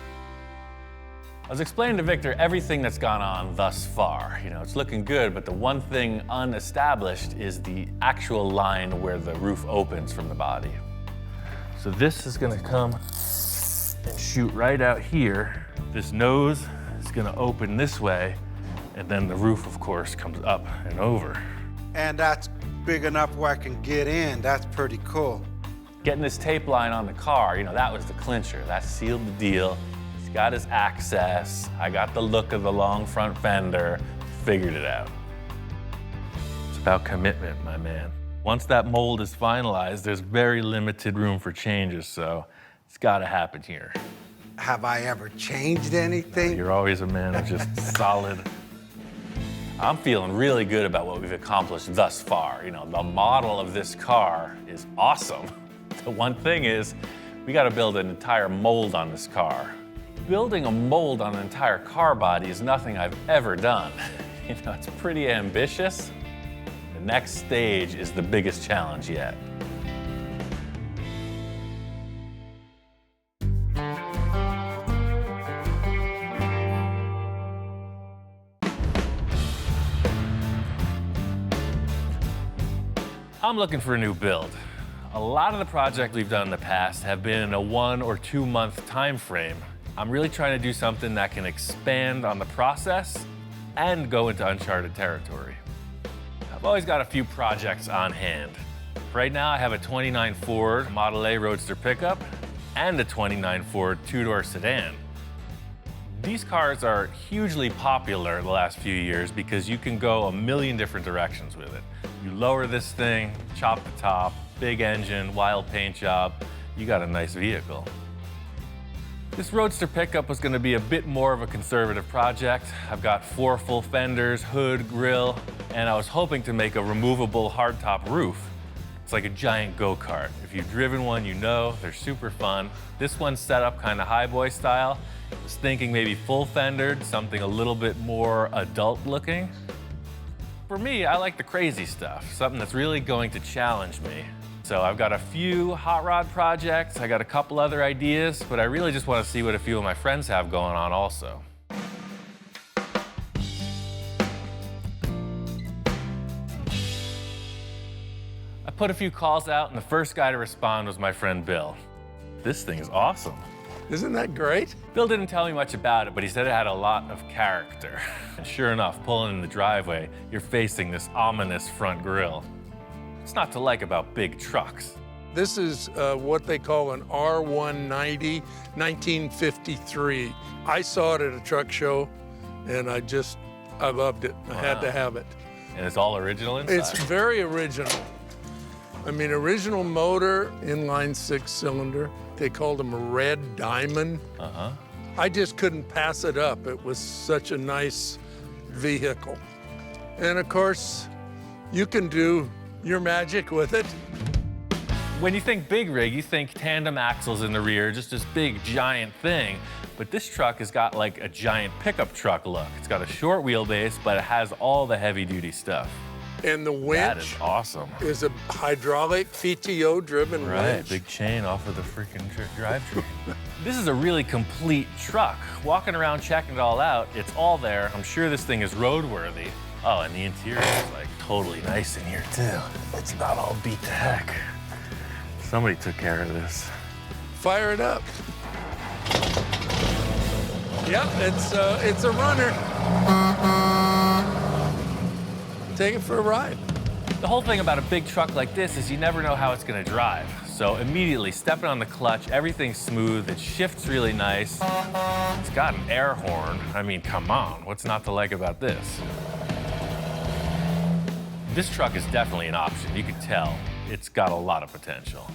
I was explaining to Victor everything that's gone on thus far. You know, it's looking good, but the one thing unestablished is the actual line where the roof opens from the body. So this is gonna come and shoot right out here. This nose is gonna open this way, and then the roof, of course, comes up and over. And that's big enough where I can get in. That's pretty cool. Getting this tape line on the car, you know, that was the clincher. That sealed the deal. He's got his access. I got the look of the long front fender. Figured it out. It's about commitment, my man. Once that mold is finalized, there's very limited room for changes, so it's gotta happen here. Have I ever changed anything? You're always a man of just solid. I'm feeling really good about what we've accomplished thus far. You know, the model of this car is awesome. The one thing is, we gotta build an entire mold on this car. Building a mold on an entire car body is nothing I've ever done. You know, it's pretty ambitious. The next stage is the biggest challenge yet. I'm looking for a new build. A lot of the projects we've done in the past have been in a 1 or 2 month time frame. I'm really trying to do something that can expand on the process and go into uncharted territory. I've always got a few projects on hand. Right now I have a 29 Ford Model A Roadster pickup and a 29 Ford two-door sedan. These cars are hugely popular the last few years because you can go a million different directions with it. You lower this thing, chop the top, big engine, wild paint job, you got a nice vehicle. This Roadster pickup was gonna be a bit more of a conservative project. I've got 4 full fenders, hood, grille, and I was hoping to make a removable hardtop roof. It's like a giant go-kart. If you've driven one, you know, they're super fun. This one's set up kind of highboy style. I was thinking maybe full fendered, something a little bit more adult looking. For me, I like the crazy stuff, something that's really going to challenge me. So I've got a few hot rod projects, I got a couple other ideas, but I really just want to see what a few of my friends have going on also. I put a few calls out, and the first guy to respond was my friend Bill. This thing is awesome. Isn't that great? Bill didn't tell me much about it, but he said it had a lot of character. And sure enough, pulling in the driveway, you're facing this ominous front grille. What's not to like about big trucks? This is what they call an R190, 1953. I saw it at a truck show, and I loved it. I had to have it. And it's all original inside? It's very original. I mean, original motor, inline 6-cylinder. They called them a red diamond. I just couldn't pass it up. It was such a nice vehicle. And of course, you can do your magic with it. When you think big rig, you think tandem axles in the rear, just this big, giant thing. But this truck has got like a giant pickup truck look. It's got a short wheelbase, but it has all the heavy-duty stuff. And the winch That is awesome. is a hydraulic PTO-driven Right, winch. big chain off of the freaking drivetrain. This is a really complete truck. Walking around checking it all out, it's all there. I'm sure this thing is roadworthy. Oh, and the interior is like totally nice in here too. It's not all beat to heck. Somebody took care of this. Fire it up. Yep, it's a runner. Take it for a ride. The whole thing about a big truck like this is you never know how it's gonna drive. So immediately stepping on the clutch, everything's smooth, it shifts really nice. It's got an air horn. I mean, come on, what's not to like about this? This truck is definitely an option. You can tell it's got a lot of potential.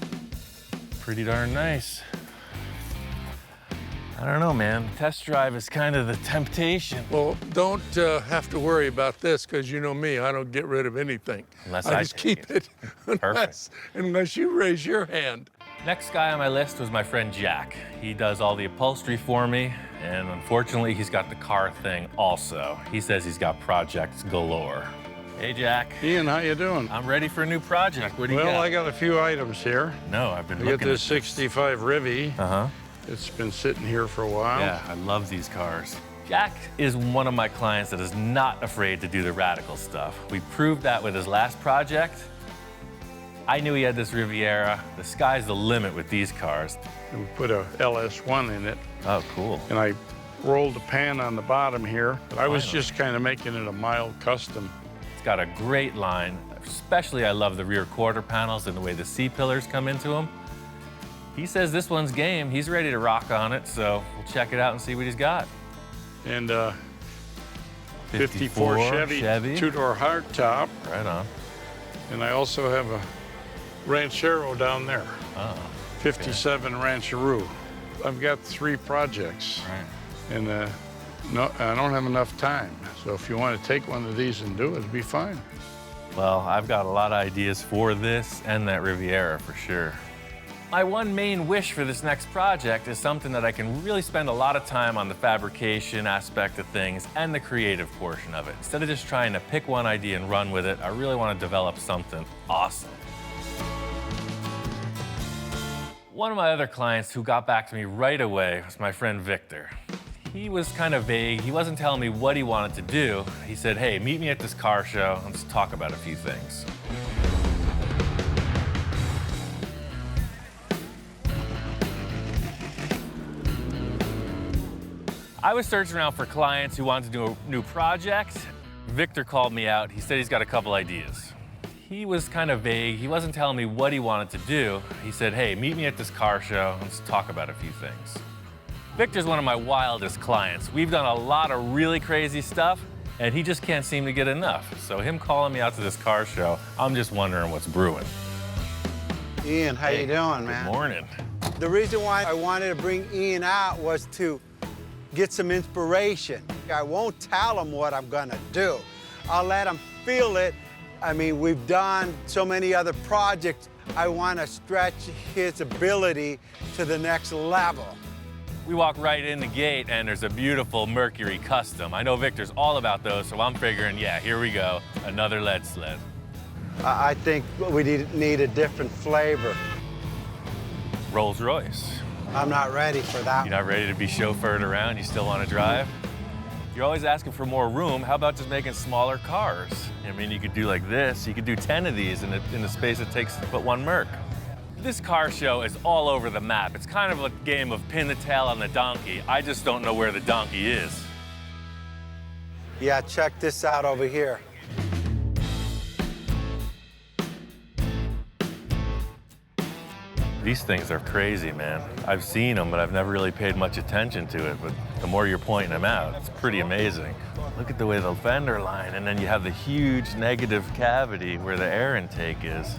Pretty darn nice. I don't know, man. Test drive is kind of the temptation. Well, don't have to worry about this, because you know me, I don't get rid of anything. Unless I I just take keep it, unless you raise your hand. Next guy on my list was my friend Jack. He does all the upholstery for me, and unfortunately, he's got the car thing also. He says he's got projects galore. Hey, Jack. Ian, how you doing? I'm ready for a new project. What do you got? Well, I got a few items here. No, I've been I got looking this at 65 Rivy. Uh-huh. It's been sitting here for a while. Yeah, I love these cars. Jack is one of my clients that is not afraid to do the radical stuff. We proved that with his last project. I knew he had this Riviera. The sky's the limit with these cars. And we put a LS1 in it, Oh, cool. and I rolled the pan on the bottom here. I was just kind of making it a mild custom. It's got a great line. Especially, I love the rear quarter panels and the way the C-pillars come into them. He says this one's game. He's ready to rock on it, so we'll check it out and see what he's got. And 54 Chevy. Two-door hardtop. Right on. And I also have a Ranchero down there. Oh, 57 Rancheroo. I've got 3 projects. right. And no, I don't have enough time. So if you want to take one of these and do it, it'd be fine. Well, I've got a lot of ideas for this and that Riviera for sure. My one main wish for this next project is something that I can really spend a lot of time on the fabrication aspect of things and the creative portion of it. Instead of just trying to pick one idea and run with it, I really want to develop something awesome. One of my other clients who got back to me right away was my friend Victor. He was kind of vague. He wasn't telling me what he wanted to do. He said, hey, meet me at this car show. Let's talk about a few things. I was searching around for clients who wanted to do a new project. Victor called me out. He said he's got a couple ideas. He was kind of vague. He wasn't telling me what he wanted to do. He said, hey, meet me at this car show. Let's talk about a few things. Victor's one of my wildest clients. We've done a lot of really crazy stuff, and he just can't seem to get enough. So him calling me out to this car show, I'm just wondering what's brewing. Ian, how you doing, man? Good morning. The reason why I wanted to bring Ian out was to get some inspiration. I won't tell him what I'm gonna do. I'll let him feel it. I mean, we've done so many other projects. I want to stretch his ability to the next level. We walk right in the gate, and there's a beautiful Mercury Custom. I know Victor's all about those, so I'm figuring, yeah, here we go, another lead sled. I think we need a different flavor. Rolls Royce. I'm not ready for that. You're not ready to be chauffeured around? You still want to drive? You're always asking for more room. How about just making smaller cars? I mean, you could do like this. You could do 10 of these in the space it takes to put one Merc. This car show is all over the map. It's kind of a game of pin the tail on the donkey. I just don't know where the donkey is. Yeah, check this out over here. These things are crazy, man. I've seen them, but I've never really paid much attention to it. But the more you're pointing them out, it's pretty amazing. Look at the way the fender line, and then you have the huge negative cavity where the air intake is.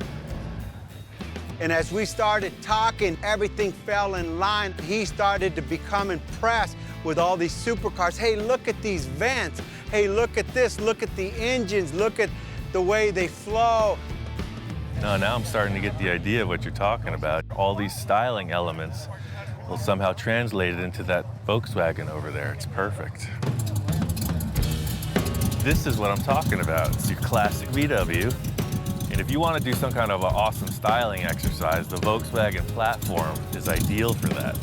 And as we started talking, everything fell in line. He started to become impressed with all these supercars. Hey, look at these vents. Hey, look at this. Look at the engines. Look at the way they flow. No, now I'm starting to get the idea of what you're talking about. All these styling elements will somehow translate it into that Volkswagen over there. It's perfect. This is what I'm talking about. It's your classic VW. And if you want to do some kind of an awesome styling exercise, the Volkswagen platform is ideal for that.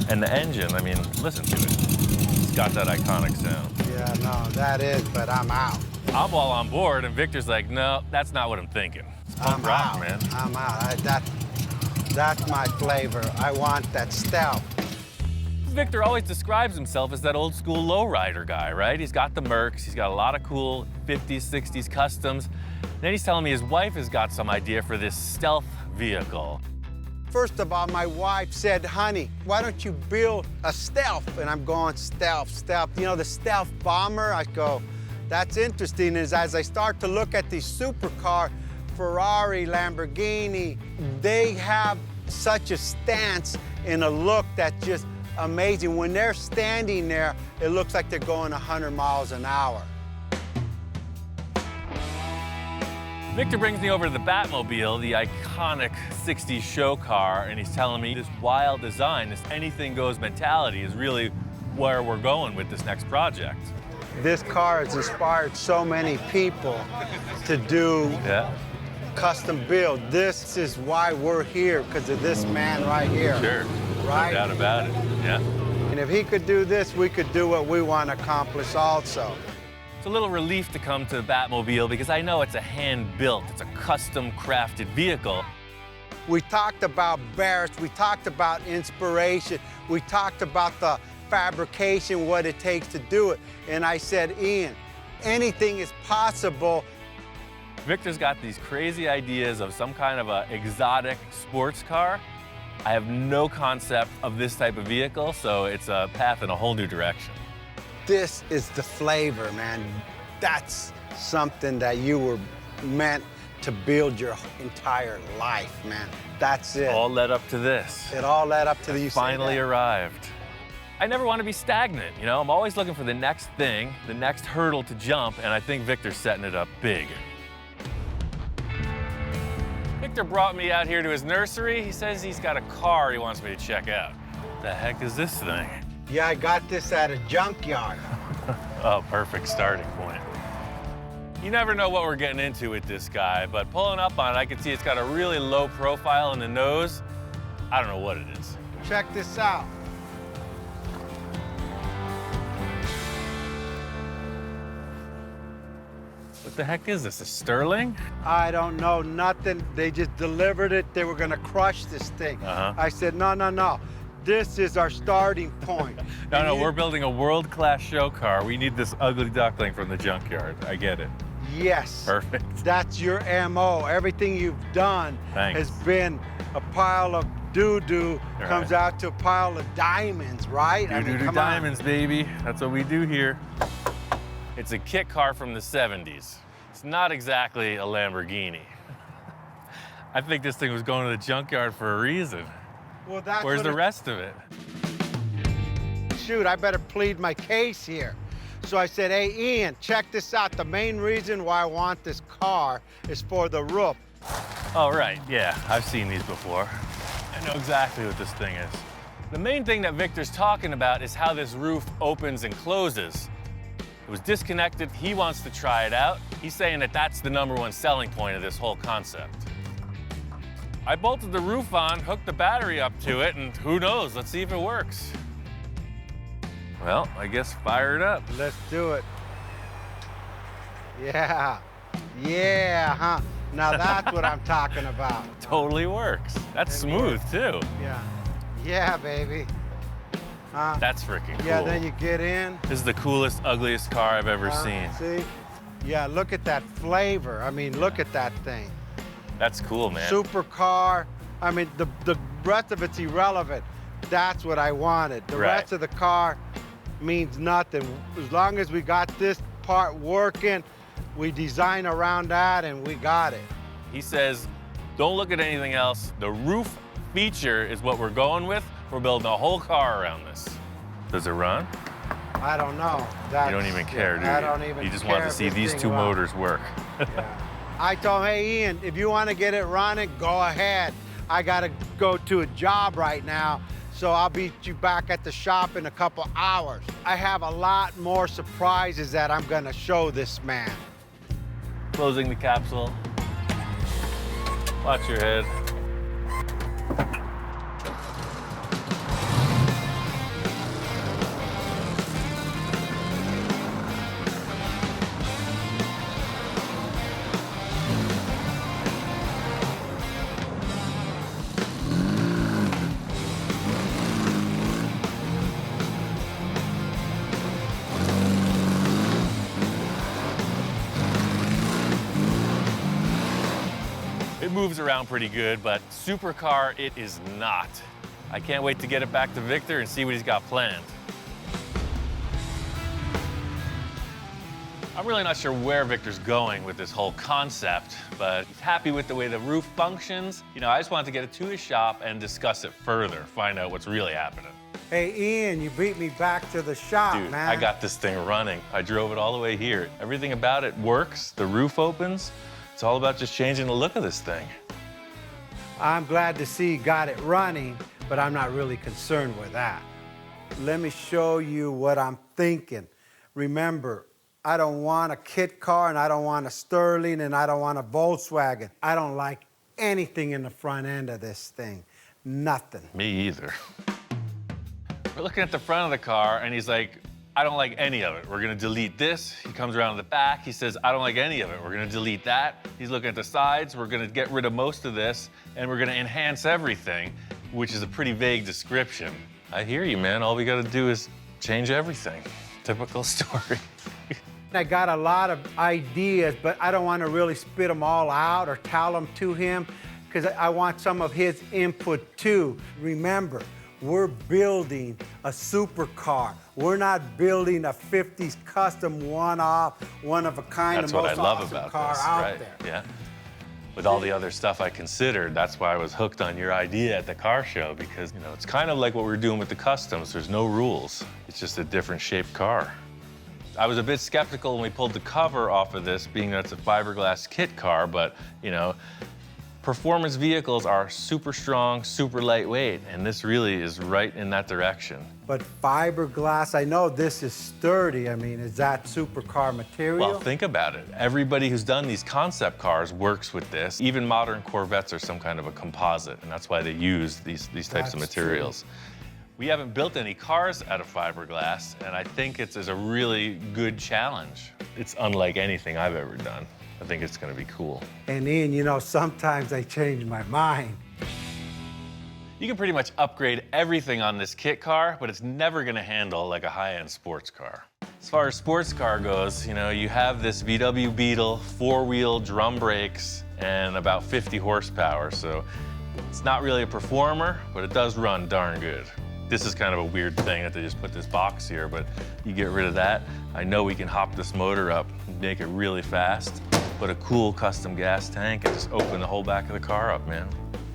And the engine, I mean, listen to it. It's got that iconic sound. Yeah, no, that is, but I'm out. I'm all on board, and Victor's like, no, that's not what I'm thinking. I'm rock, out, man. I'm out. That's my flavor. I want that stealth. Victor always describes himself as that old school lowrider guy, right? He's got the Mercs, he's got a lot of cool 50s, 60s customs. Then he's telling me his wife has got some idea for this stealth vehicle. First of all, my wife said, honey, why don't you build a stealth? And I'm going, stealth, stealth. You know, the stealth bomber? I go, that's interesting. As I start to look at these supercar, Ferrari, Lamborghini, they have such a stance and a look that's just amazing. When they're standing there, it looks like they're going 100 miles an hour. Victor brings me over to the Batmobile, the iconic 60s show car, and he's telling me this wild design, this anything goes mentality is really where we're going with this next project. This car has inspired so many people to do custom build. This is why we're here, because of this man right here. Sure, right? No doubt about it, yeah. And if he could do this, we could do what we want to accomplish also. It's a little relief to come to the Batmobile because I know it's a hand-built, it's a custom-crafted vehicle. We talked about Barris, we talked about inspiration, we talked about the fabrication, what it takes to do it. And I said, Ian, anything is possible. Victor's got these crazy ideas of some kind of a exotic sports car. I have no concept of this type of vehicle, so it's a path in a whole new direction. This is the flavor, man. That's something that you were meant to build your entire life, man. That's it. All led up to this. It all led up to the finally arrived. I never want to be stagnant, you know? I'm always looking for the next thing, the next hurdle to jump, and I think Victor's setting it up big. Victor brought me out here to his nursery. He says he's got a car he wants me to check out. The heck is this thing? Yeah, I got this at a junkyard. Oh, perfect starting point. You never know what we're getting into with this guy, but pulling up on it, I can see it's got a really low profile in the nose. I don't know what it is. Check this out. What the heck is this, a Sterling? I don't know, nothing. They just delivered it. They were gonna crush this thing. I said, no, no, no. This is our starting point. No, we're building a world-class show car. We need this ugly duckling from the junkyard. I get it. Yes. Perfect. That's your MO. Everything you've done has been a pile of doo-doo comes out to a pile of diamonds, right? Doo-doo diamonds, baby. That's what we do here. It's a kit car from the 70s. It's not exactly a Lamborghini. I think this thing was going to the junkyard for a reason. Well, that's Where's the rest of it? Shoot, I better plead my case here. So I said, hey, Ian, check this out. The main reason why I want this car is for the roof. Oh, right, yeah, I've seen these before. I know exactly what this thing is. The main thing that Victor's talking about is how this roof opens and closes. It was disconnected, he wants to try it out. He's saying that that's the #1 selling point of this whole concept. I bolted the roof on, hooked the battery up to it, and who knows, let's see if it works. Well, I guess fire it up. Let's do it. Yeah, yeah, huh? Now that's what I'm talking about. Totally works. That's smooth too. Yeah. Yeah, baby. That's freaking cool. Yeah, then you get in. This is the coolest, ugliest car I've ever seen. See? Yeah, look at that flavor. I mean, look at that thing. That's cool, man. Supercar. I mean, the rest of it's irrelevant. That's what I wanted. The Right. rest of the car means nothing. As long as we got this part working, we design around that and we got it. He says, don't look at anything else. The roof feature is what we're going with. We're building a whole car around this. Does it run? I don't know. You don't even care, do you? I don't even You just care want to if see this these thing two runs. motors work. Yeah. I told him, hey, Ian, if you want to get it running, go ahead. I got to go to a job right now, so I'll beat you back at the shop in a couple hours. I have a lot more surprises that I'm going to show this man. Closing the capsule. Watch your head. It moves around pretty good, but Supercar it is not. I can't wait to get it back to Victor and see what he's got planned. I'm really not sure where Victor's going with this whole concept, but he's happy with the way the roof functions. You know, I just wanted to get it to his shop and discuss it further, find out what's really happening. Hey, Ian, you beat me back to the shop, Dude, man. I got this thing running. I drove it all the way here. Everything about it works. The roof opens. It's all about just changing the look of this thing. I'm glad to see you got it running, but I'm not really concerned with that. Let me show you what I'm thinking. Remember, I don't want a kit car, and I don't want a Sterling, and I don't want a Volkswagen. I don't like anything in the front end of this thing. Nothing. Me either. We're looking at the front of the car, and he's like, I don't like any of it. We're gonna delete this. He comes around to the back. He says, I don't like any of it. We're gonna delete that. He's looking at the sides. We're gonna get rid of most of this, and we're gonna enhance everything, which is a pretty vague description. I hear you, man. All we gotta do is change everything. Typical story. I got a lot of ideas, but I don't want to really spit them all out or tell them to him, because I want some of his input too. Remember, we're building a supercar. We're not building a 50s custom one-off, one-of-a-kind, That's the what most I love awesome about car this, out right? there. Yeah. With all the other stuff I considered, that's why I was hooked on your idea at the car show, because, you know, it's kind of like what we're doing with the customs. There's no rules. It's just a different shaped car. I was a bit skeptical when we pulled the cover off of this, being that it's a fiberglass kit car, but, you know, performance vehicles are super strong, super lightweight, and this really is right in that direction. But fiberglass, I know this is sturdy. I mean, is that supercar material? Well, think about it. Everybody who's done these concept cars works with this. Even modern Corvettes are some kind of a composite, and that's why they use these types of That's materials. We haven't built any cars out of fiberglass, and I think it's a really good challenge. It's unlike anything I've ever done. I think it's gonna be cool. And Ian, you know, sometimes I change my mind. You can pretty much upgrade everything on this kit car, but it's never gonna handle like a high-end sports car. As far as sports car goes, you know, you have this VW Beetle, four-wheel drum brakes, and about 50 horsepower, so it's not really a performer, but it does run darn good. This is kind of a weird thing that they just put this box here, but you get rid of that. I know we can hop this motor up and make it really fast, put a cool custom gas tank, and just open the whole back of the car up, man.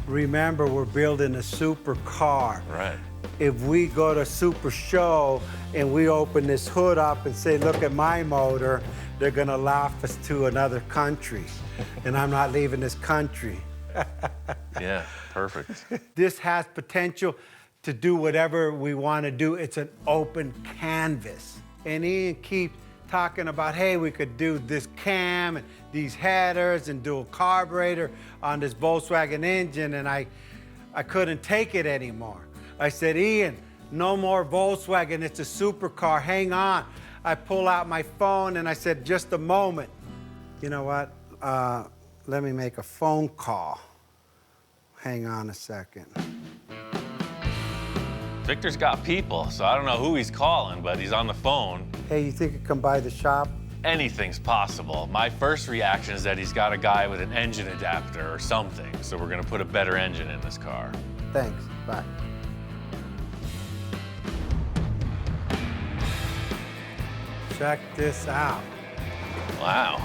Remember, we're building a supercar. Right. If we go to Super Show and we open this hood up and say, look at my motor, they're gonna laugh us to another country. And I'm not leaving this country. Yeah, perfect. This has potential to do whatever we wanna do. It's an open canvas. And Ian keeps talking about, hey, we could do this cam and these headers and dual carburetor on this Volkswagen engine, and I couldn't take it anymore. I said, Ian, no more Volkswagen, it's a supercar, hang on. I pull out my phone and I said, just a moment. You know what? Let me make a phone call. Hang on a second. Victor's got people, so I don't know who he's calling, but he's on the phone. Hey, you think you come by the shop? Anything's possible. My first reaction is that he's got a guy with an engine adapter or something, so we're gonna put a better engine in this car. Thanks, bye. Check this out. Wow.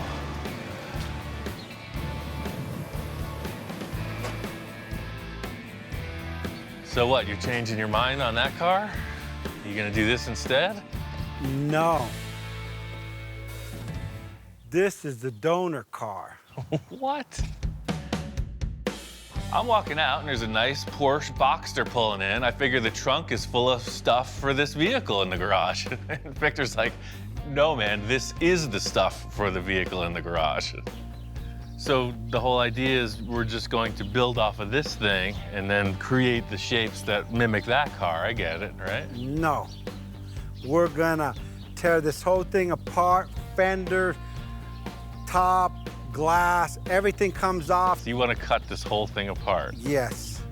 So what, you're changing your mind on that car? You gonna do this instead? No. This is the donor car. What? I'm walking out and there's a nice Porsche Boxster pulling in. I figure the trunk is full of stuff for this vehicle in the garage. And Victor's like, no man, this is the stuff for the vehicle in the garage. So the whole idea is we're just going to build off of this thing and then create the shapes that mimic that car. I get it, right? No. We're gonna tear this whole thing apart, fender, top, glass, everything comes off. So you want to cut this whole thing apart? Yes.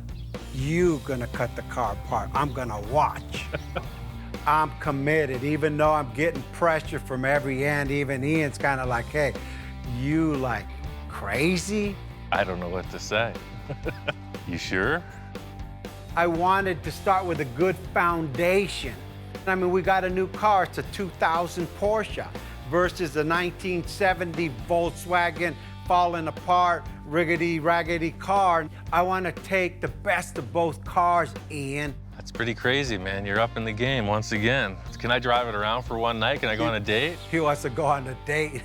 You gonna cut the car apart. I'm gonna watch. I'm committed, even though I'm getting pressure from every end. Even Ian's kind of like, hey, you like crazy? I don't know what to say. You sure? I wanted to start with a good foundation. I mean, we got a new car. It's a 2000 Porsche versus a 1970 Volkswagen falling apart, riggedy-raggedy car. I want to take the best of both cars, Ian. That's pretty crazy, man. You're up in the game once again. Can I drive it around for one night? Can I go on a date? He wants to go on a date.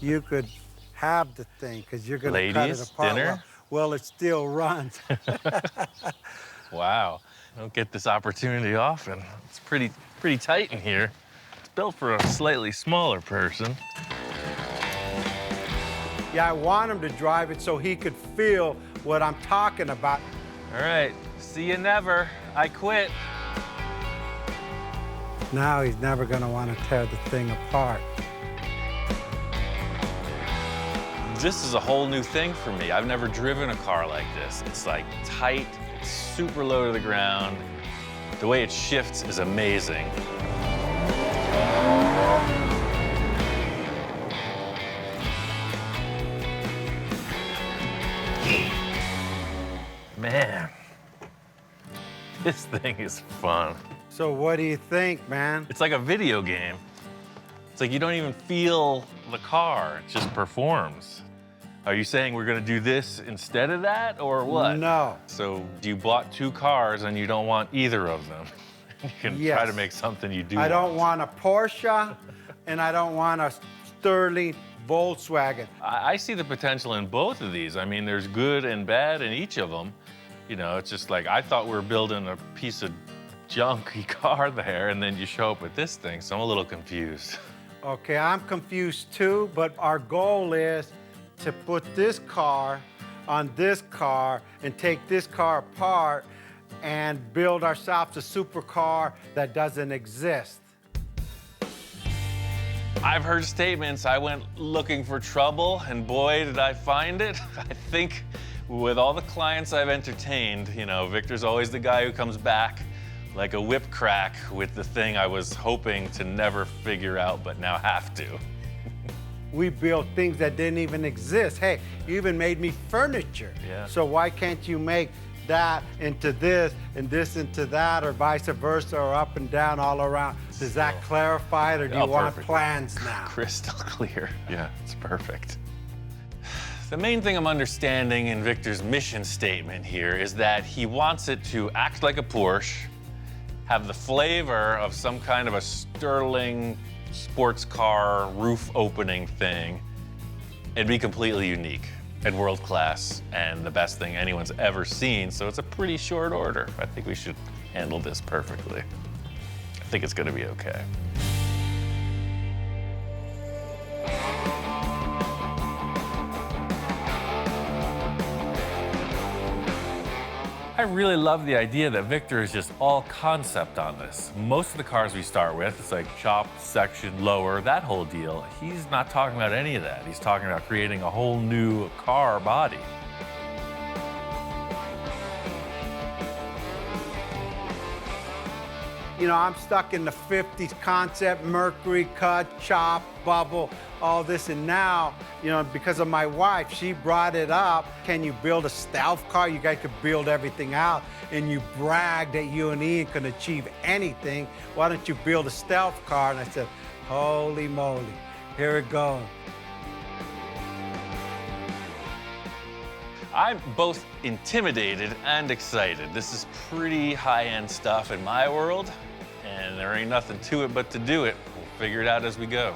You could have the thing, because you're going to cut it Ladies, apart. dinner? Well, it still runs. Wow. I don't get this opportunity often. It's pretty tight in here. It's built for a slightly smaller person. Yeah, I want him to drive it so he could feel what I'm talking about. All right, see you never. I quit. Now he's never going to want to tear the thing apart. This is a whole new thing for me. I've never driven a car like this. It's like tight, it's super low to the ground. The way it shifts is amazing. Man, this thing is fun. So what do you think, man? It's like a video game. It's like you don't even feel the car, it just performs. Are you saying we're gonna do this instead of that, or what? No. So you bought two cars and you don't want either of them. You can try to make something you do I don't want a Porsche, and I don't want a Sterling Volkswagen. I see the potential in both of these. I mean, there's good and bad in each of them. You know, it's just like, I thought we were building a piece of junky car there, and then you show up with this thing, so I'm a little confused. Okay, I'm confused too, but our goal is to put this car on this car and take this car apart and build ourselves a supercar that doesn't exist. I've heard statements, I went looking for trouble, and boy, did I find it. I think with all the clients I've entertained, you know, Victor's always the guy who comes back like a whip crack with the thing I was hoping to never figure out, but now have to. We built things that didn't even exist. Hey, you even made me furniture. Yeah. So why can't you make that into this and this into that, or vice versa, or up and down all around? Does that clarify it, or do you want perfect. plans now? Crystal clear. Yeah, it's perfect. The main thing I'm understanding in Victor's mission statement here is that he wants it to act like a Porsche, have the flavor of some kind of a Sterling sports car roof opening thing, and be completely unique and world class and the best thing anyone's ever seen. So it's a pretty short order. I think we should handle this perfectly. I think it's gonna be okay. I really love the idea that Victor is just all concept on this. Most of the cars we start with, it's like shop, section, lower, that whole deal. He's not talking about any of that. He's talking about creating a whole new car body. You know, I'm stuck in the 50s concept, mercury cut, chop, bubble, all this. And now, you know, because of my wife, she brought it up. Can you build a stealth car? You guys could build everything out. And you brag that you and Ian can achieve anything. Why don't you build a stealth car? And I said, holy moly, here it goes. I'm both intimidated and excited. This is pretty high-end stuff in my world, and there ain't nothing to it but to do it. We'll figure it out as we go.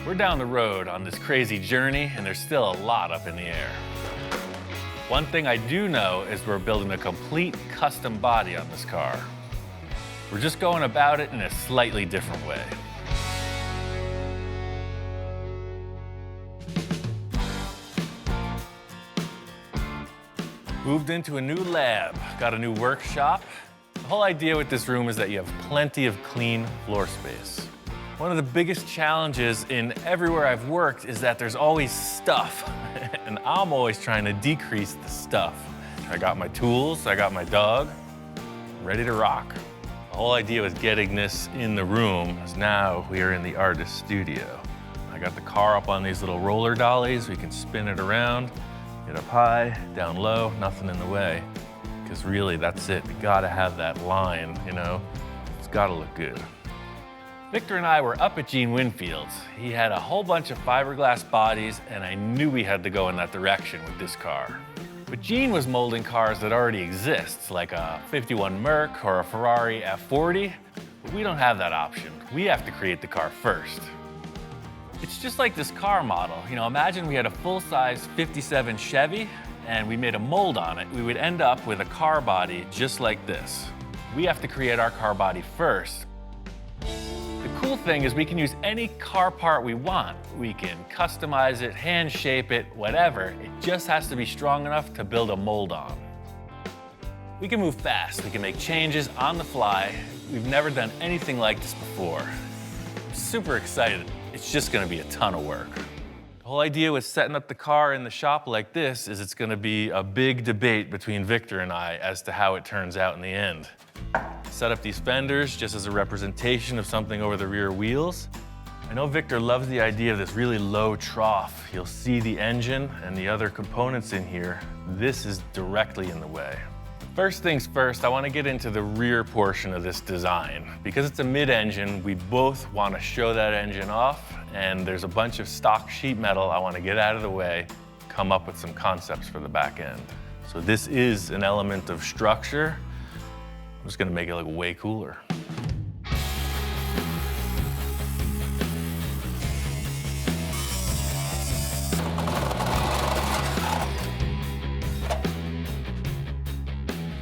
We're down the road on this crazy journey, and there's still a lot up in the air. One thing I do know is we're building a complete custom body on this car. We're just going about it in a slightly different way. Moved into a new lab, got a new workshop. The whole idea with this room is that you have plenty of clean floor space. One of the biggest challenges in everywhere I've worked is that there's always stuff, and I'm always trying to decrease the stuff. I got my tools, I got my dog, ready to rock. The whole idea with getting this in the room is now we are in the artist studio. I got the car up on these little roller dollies. We can spin it around, get up high, down low, nothing in the way. Because really, that's it. We gotta have that line, you know? It's gotta look good. Victor and I were up at Gene Winfield's. He had a whole bunch of fiberglass bodies, and I knew we had to go in that direction with this car. But Gene was molding cars that already exist, like a 51 Merc or a Ferrari F40, but we don't have that option. We have to create the car first. It's just like this car model. You know, imagine we had a full-size 57 Chevy, and we made a mold on it. We would end up with a car body just like this. We have to create our car body first. The cool thing is we can use any car part we want. We can customize it, hand shape it, whatever. It just has to be strong enough to build a mold on. We can move fast. We can make changes on the fly. We've never done anything like this before. I'm super excited. It's just gonna be a ton of work. The whole idea with setting up the car in the shop like this is it's gonna be a big debate between Victor and I as to how it turns out in the end. Set up these fenders just as a representation of something over the rear wheels. I know Victor loves the idea of this really low trough. You'll see the engine and the other components in here. This is directly in the way. First things first, I want to get into the rear portion of this design. Because it's a mid-engine, we both want to show that engine off, and there's a bunch of stock sheet metal I want to get out of the way, come up with some concepts for the back end. So this is an element of structure. I'm just gonna make it look way cooler.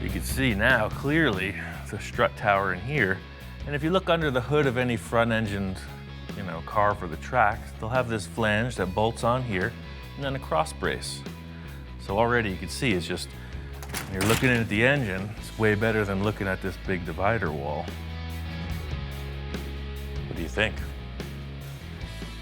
You can see now clearly the strut tower in here. And if you look under the hood of any front-engined, you know, car for the track, they'll have this flange that bolts on here and then a cross brace. So already you can see it's just, when you're looking at the engine, it's way better than looking at this big divider wall. What do you think?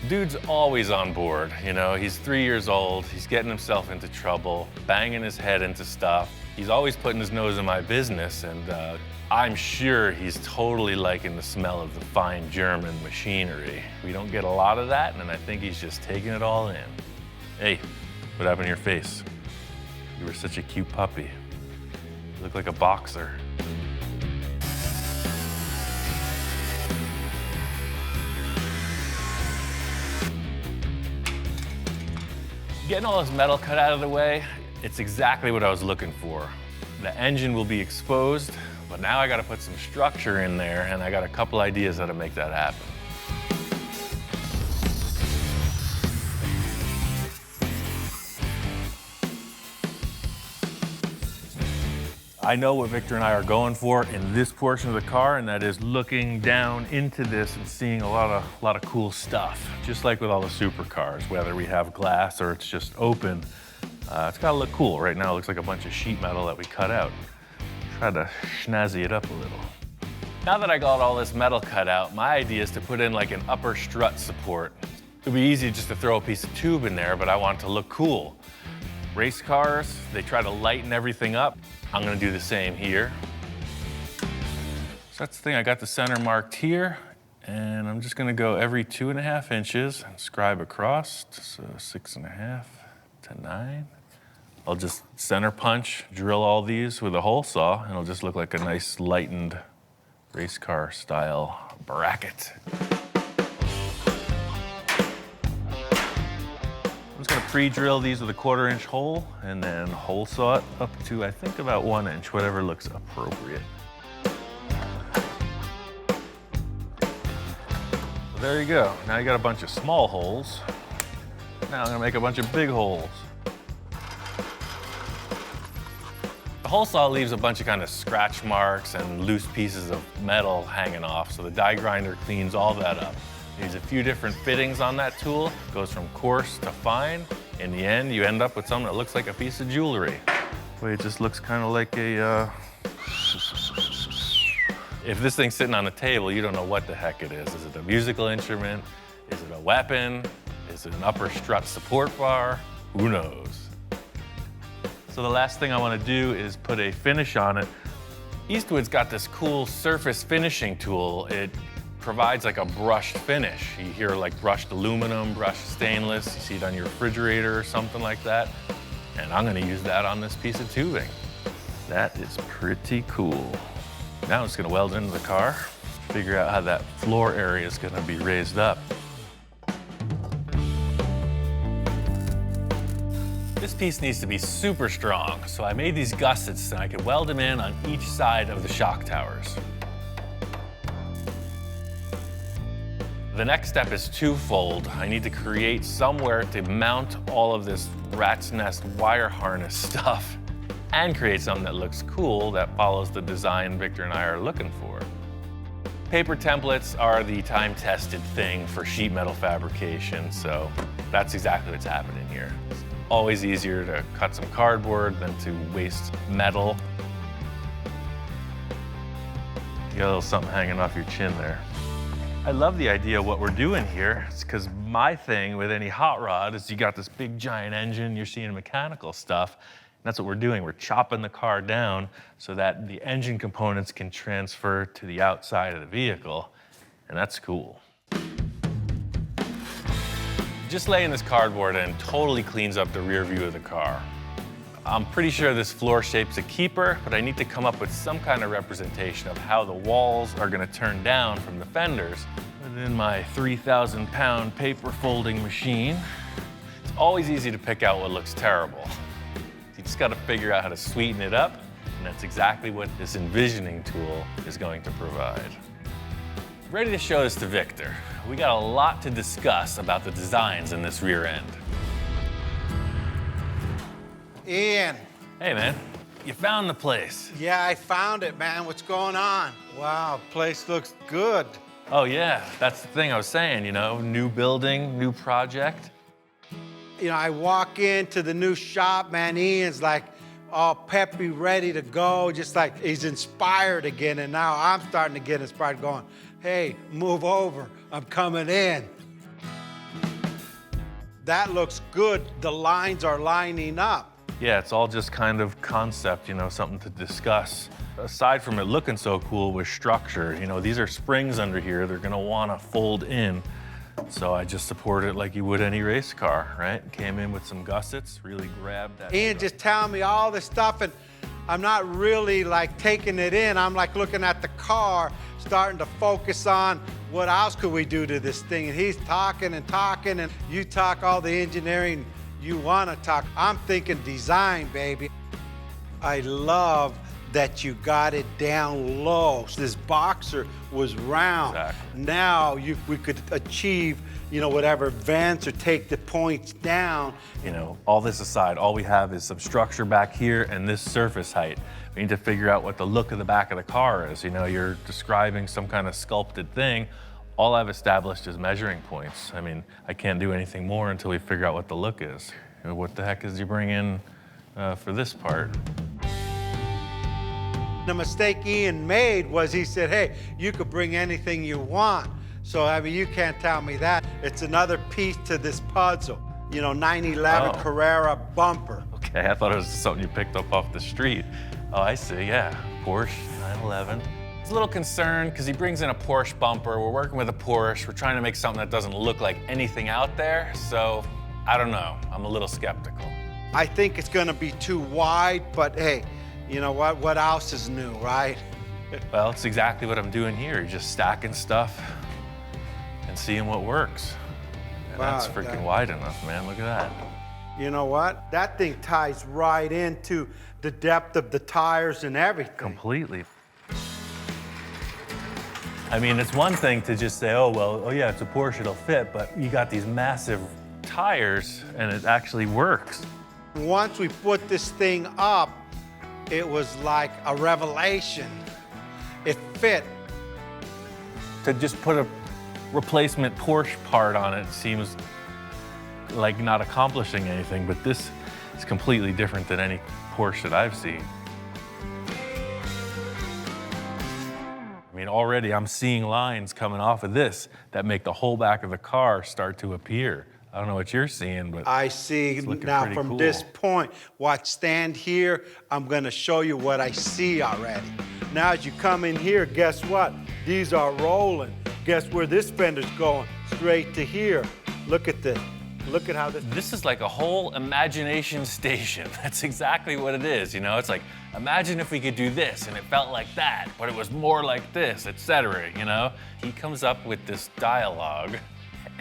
Dude's always on board, you know? He's 3 years old, he's getting himself into trouble, banging his head into stuff. He's always putting his nose in my business, and I'm sure he's totally liking the smell of the fine German machinery. We don't get a lot of that, and I think he's just taking it all in. Hey, what happened to your face? You were such a cute puppy. You look like a boxer. Getting all this metal cut out of the way, it's exactly what I was looking for. The engine will be exposed, but now I gotta put some structure in there, and I got a couple ideas how to make that happen. I know what Victor and I are going for in this portion of the car, and that is looking down into this and seeing a lot of cool stuff. Just like with all the supercars, whether we have glass or it's just open, it's gotta look cool. Right now it looks like a bunch of sheet metal that we cut out. Try to snazzy it up a little. Now that I got all this metal cut out, my idea is to put in like an upper strut support. It'd be easy just to throw a piece of tube in there, but I want it to look cool. Race cars, they try to lighten everything up. I'm gonna do the same here. So that's the thing, I got the center marked here, and I'm just gonna go every 2.5 inches and scribe across, so 6.5 to 9. I'll just center punch, drill all these with a hole saw, and it'll just look like a nice lightened race car style bracket. I'm just gonna pre-drill these with a 1/4 inch hole and then hole saw it up to, I think, about 1 inch, whatever looks appropriate. So there you go. Now you got a bunch of small holes. Now I'm gonna make a bunch of big holes. The hole saw leaves a bunch of kind of scratch marks and loose pieces of metal hanging off, so the die grinder cleans all that up. There's a few different fittings on that tool. It goes from coarse to fine. In the end, you end up with something that looks like a piece of jewelry. It just looks kind of like a, If this thing's sitting on a table, you don't know what the heck it is. Is it a musical instrument? Is it a weapon? Is it an upper strut support bar? Who knows? So the last thing I want to do is put a finish on it. Eastwood's got this cool surface finishing tool. It provides like a brushed finish. You hear like brushed aluminum, brushed stainless, you see it on your refrigerator or something like that. And I'm gonna use that on this piece of tubing. That is pretty cool. Now I'm just gonna weld into the car, figure out how that floor area is gonna be raised up. This piece needs to be super strong, so I made these gussets and I could weld them in on each side of the shock towers. The next step is twofold. I need to create somewhere to mount all of this rat's nest wire harness stuff and create something that looks cool that follows the design Victor and I are looking for. Paper templates are the time-tested thing for sheet metal fabrication, so that's exactly what's happening here. It's always easier to cut some cardboard than to waste metal. You got a little something hanging off your chin there. I love the idea of what we're doing here. It's because my thing with any hot rod is you got this big giant engine, you're seeing mechanical stuff. And that's what we're doing. We're chopping the car down so that the engine components can transfer to the outside of the vehicle. And that's cool. Just laying this cardboard in totally cleans up the rear view of the car. I'm pretty sure this floor shape's a keeper, but I need to come up with some kind of representation of how the walls are gonna turn down from the fenders within my 3,000-pound paper folding machine. It's always easy to pick out what looks terrible. You just gotta figure out how to sweeten it up, and that's exactly what this envisioning tool is going to provide. Ready to show this to Victor. We got a lot to discuss about the designs in this rear end. Ian. Hey, man. You found the place. Yeah, I found it, man. What's going on? Wow, place looks good. Oh, yeah. That's the thing I was saying, you know, new building, new project. You know, I walk into the new shop, man. Ian's like all peppy, ready to go, just like he's inspired again. And now I'm starting to get inspired, going, hey, move over. I'm coming in. That looks good. The lines are lining up. Yeah, it's all just kind of concept, you know, something to discuss. Aside from it looking so cool with structure, you know, these are springs under here. They're gonna wanna fold in. So I just support it like you would any race car, right? Came in with some gussets, really grabbed that. Ian just telling me all this stuff, and I'm not really like taking it in. I'm like looking at the car, starting to focus on what else could we do to this thing. And he's talking and talking, and you talk all the engineering you want to talk. I'm thinking design, baby. I love that you got it down low. This Boxer was round. Exactly. Now we could achieve, you know, whatever vents or take the points down. You know, all this aside, all we have is some structure back here and this surface height. We need to figure out what the look of the back of the car is. You know, you're describing some kind of sculpted thing. All I've established is measuring points. I mean, I can't do anything more until we figure out what the look is. You know, what the heck is you bring in for this part? The mistake Ian made was he said, hey, you could bring anything you want. So, I mean, you can't tell me that. It's another piece to this puzzle. You know, 911 Oh. Carrera bumper. Okay, I thought it was something you picked up off the street. Oh, I see, yeah. Porsche 911. I was a little concerned because he brings in a Porsche bumper. We're working with a Porsche. We're trying to make something that doesn't look like anything out there. So, I don't know. I'm a little skeptical. I think it's gonna be too wide, but hey, you know what? What else is new, right? Well, it's exactly what I'm doing here. You're just stacking stuff and seeing what works. And Wow, that's freaking wide enough, man. Look at that. You know what? That thing ties right into the depth of the tires and everything. Completely. I mean, it's one thing to just say, oh, well, oh yeah, it's a Porsche, it'll fit, but you got these massive tires and it actually works. Once we put this thing up, it was like a revelation. It fit. To just put a replacement Porsche part on it seems like not accomplishing anything, but this is completely different than any Porsche that I've seen. I mean, already I'm seeing lines coming off of this that make the whole back of the car start to appear. I don't know what you're seeing, but I see it's looking now pretty from cool. this point, watch, stand here, I'm gonna show you what I see already. Now as you come in here, guess what? These are rolling. Guess where this fender's going? Straight to here. Look at this. Look at how this. This is like a whole imagination station. That's exactly what it is, you know? It's like, imagine if we could do this and it felt like that, but it was more like this, etc., you know? He comes up with this dialogue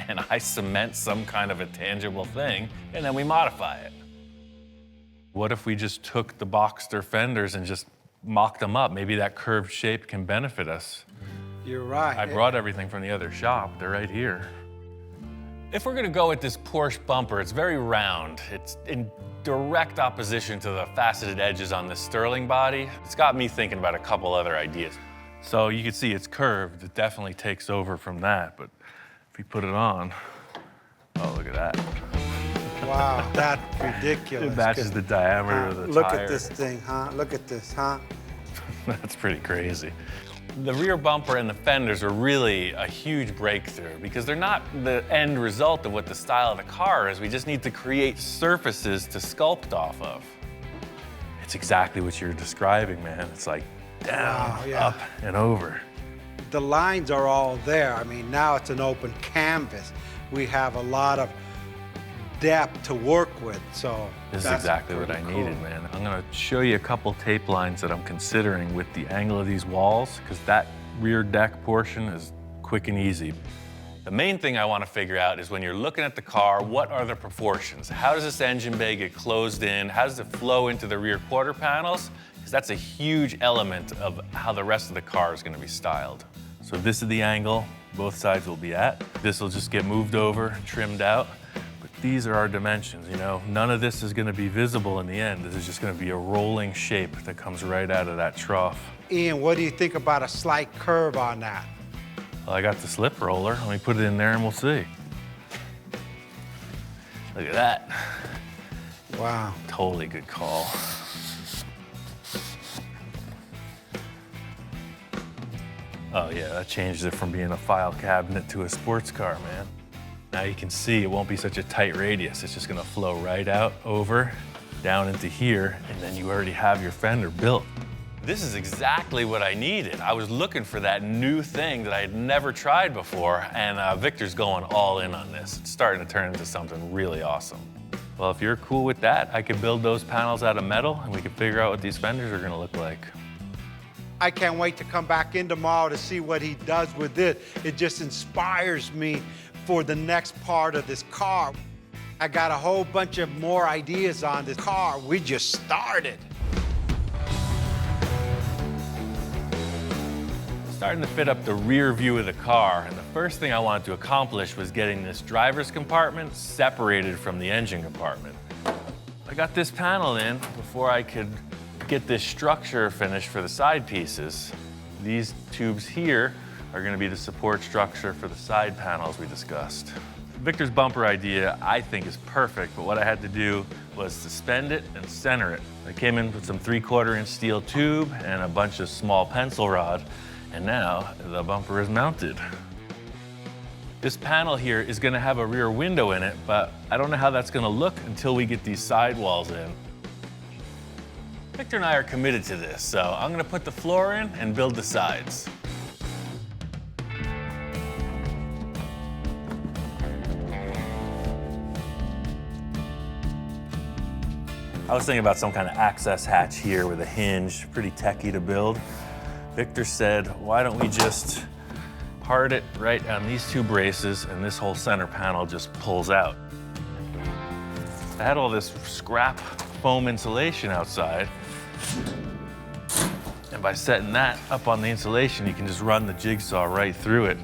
and I cement some kind of a tangible thing and then we modify it. What if we just took the Boxster fenders and just mocked them up? Maybe that curved shape can benefit us. You're right. I brought everything from the other shop. They're right here. If we're gonna go with this Porsche bumper, it's very round. It's in direct opposition to the faceted edges on this Sterling body. It's got me thinking about a couple other ideas. So you can see it's curved. It definitely takes over from that, but if we put it on, oh, look at that. Wow, that's ridiculous. It matches the diameter of the Look tire. at this thing, huh? Look at this, huh? That's pretty crazy. The rear bumper and the fenders are really a huge breakthrough because they're not the end result of what the style of the car is. We just need to create surfaces to sculpt off of. It's exactly what you're describing, man. It's like down, Wow, yeah. up, and over. The lines are all there. I mean, now it's an open canvas. We have a lot of depth to work with, so This is that's exactly what I pretty cool. needed, man. I'm gonna show you a couple tape lines that I'm considering with the angle of these walls, because that rear deck portion is quick and easy. The main thing I wanna figure out is when you're looking at the car, what are the proportions? How does this engine bay get closed in? How does it flow into the rear quarter panels? Because that's a huge element of how the rest of the car is gonna be styled. So this is the angle both sides will be at. This will just get moved over, trimmed out. These are our dimensions, you know? None of this is gonna be visible in the end. This is just gonna be a rolling shape that comes right out of that trough. Ian, what do you think about a slight curve on that? Well, I got the slip roller. Let me put it in there and we'll see. Look at that. Wow. Totally good call. Oh yeah, that changes it from being a file cabinet to a sports car, man. Now you can see it won't be such a tight radius. It's just gonna flow right out, over, down into here, and then you already have your fender built. This is exactly what I needed. I was looking for that new thing that I had never tried before, and Victor's going all in on this. It's starting to turn into something really awesome. Well, if you're cool with that, I could build those panels out of metal, and we could figure out what these fenders are gonna look like. I can't wait to come back in tomorrow to see what he does with it. It just inspires me for the next part of this car. I got a whole bunch of more ideas on this car. We just started. Starting to fit up the rear view of the car, and the first thing I wanted to accomplish was getting this driver's compartment separated from the engine compartment. I got this panel in before I could get this structure finished for the side pieces. These tubes here are going to be the support structure for the side panels we discussed. Victor's bumper idea, I think, is perfect, but what I had to do was suspend it and center it. I came in with some 3/4 inch steel tube and a bunch of small pencil rod, and now the bumper is mounted. This panel here is going to have a rear window in it, but I don't know how that's going to look until we get these sidewalls in. Victor and I are committed to this, so I'm going to put the floor in and build the sides. I was thinking about some kind of access hatch here with a hinge, pretty techy to build. Victor said, why don't we just part it right on these two braces and this whole center panel just pulls out. I had all this scrap foam insulation outside, and by setting that up on the insulation, you can just run the jigsaw right through it.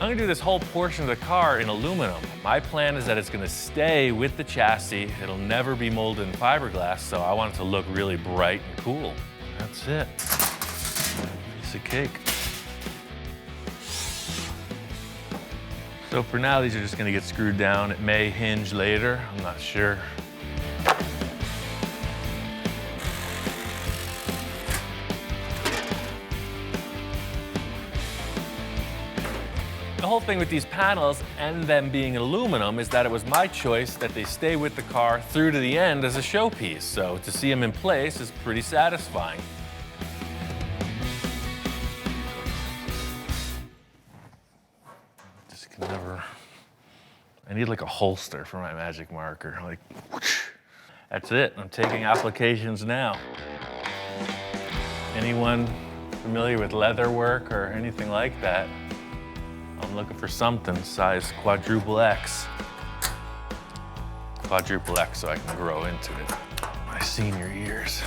I'm gonna do this whole portion of the car in aluminum. My plan is that it's gonna stay with the chassis. It'll never be molded in fiberglass, so I want it to look really bright and cool. That's it. Piece of cake. So for now, these are just gonna get screwed down. It may hinge later, I'm not sure. The whole thing with these panels and them being aluminum is that it was my choice that they stay with the car through to the end as a showpiece. So to see them in place is pretty satisfying. Just can never, I need like a holster for my magic marker. Like, whoosh. That's it, I'm taking applications now. Anyone familiar with leather work or anything like that? I'm looking for something size quadruple X. Quadruple X so I can grow into it. My senior years.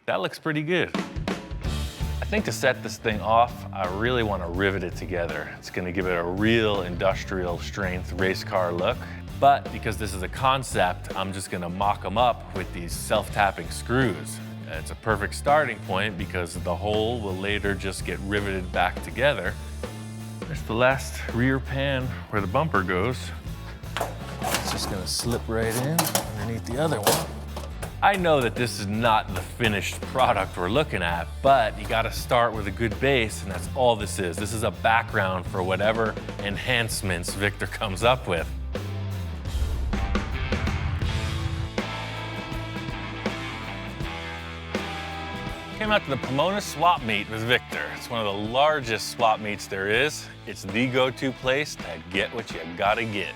That looks pretty good. I think to set this thing off, I really want to rivet it together. It's going to give it a real industrial strength race car look. But because this is a concept, I'm just going to mock them up with these self-tapping screws. It's a perfect starting point because the hole will later just get riveted back together. There's the last rear pan where the bumper goes. It's just gonna slip right in underneath the other one. I know that this is not the finished product we're looking at, but you gotta start with a good base, and that's all this is. This is a background for whatever enhancements Victor comes up with. Came out to the Pomona swap meet with Victor. It's one of the largest swap meets there is. It's the go-to place to get what you gotta get.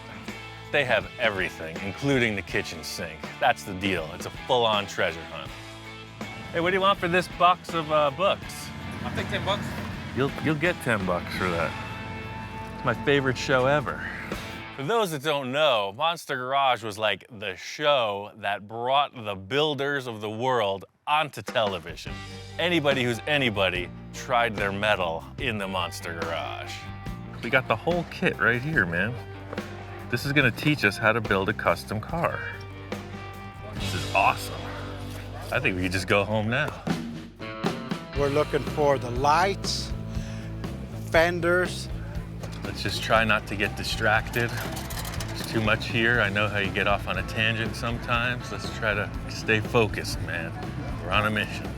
They have everything, including the kitchen sink. That's the deal. It's a full-on treasure hunt. Hey, what do you want for this box of books? I'll take 10 bucks. You'll get 10 bucks for that. It's my favorite show ever. For those that don't know, Monster Garage was like the show that brought the builders of the world onto television. Anybody who's anybody tried their mettle in the Monster Garage. We got the whole kit right here, man. This is gonna teach us how to build a custom car. This is awesome. I think we could just go home now. We're looking for the lights, fenders. Let's just try not to get distracted. There's too much here. I know how you get off on a tangent sometimes. Let's try to stay focused, man. We're on a mission.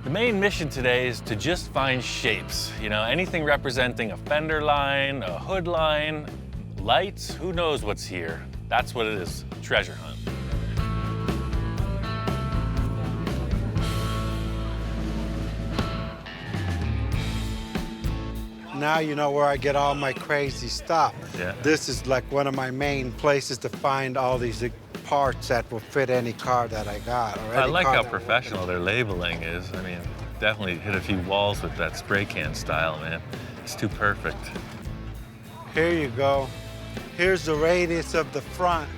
The main mission today is to just find shapes. You know, anything representing a fender line, a hood line, lights, who knows what's here. That's what it is, treasure hunt. Now you know where I get all my crazy stuff. Yeah. This is like one of my main places to find all these parts that will fit any car that I got. Or I any like car how that professional their labeling is. I mean, Definitely hit a few walls with that spray can style, man. It's too perfect. Here you go. Here's the radius of the front.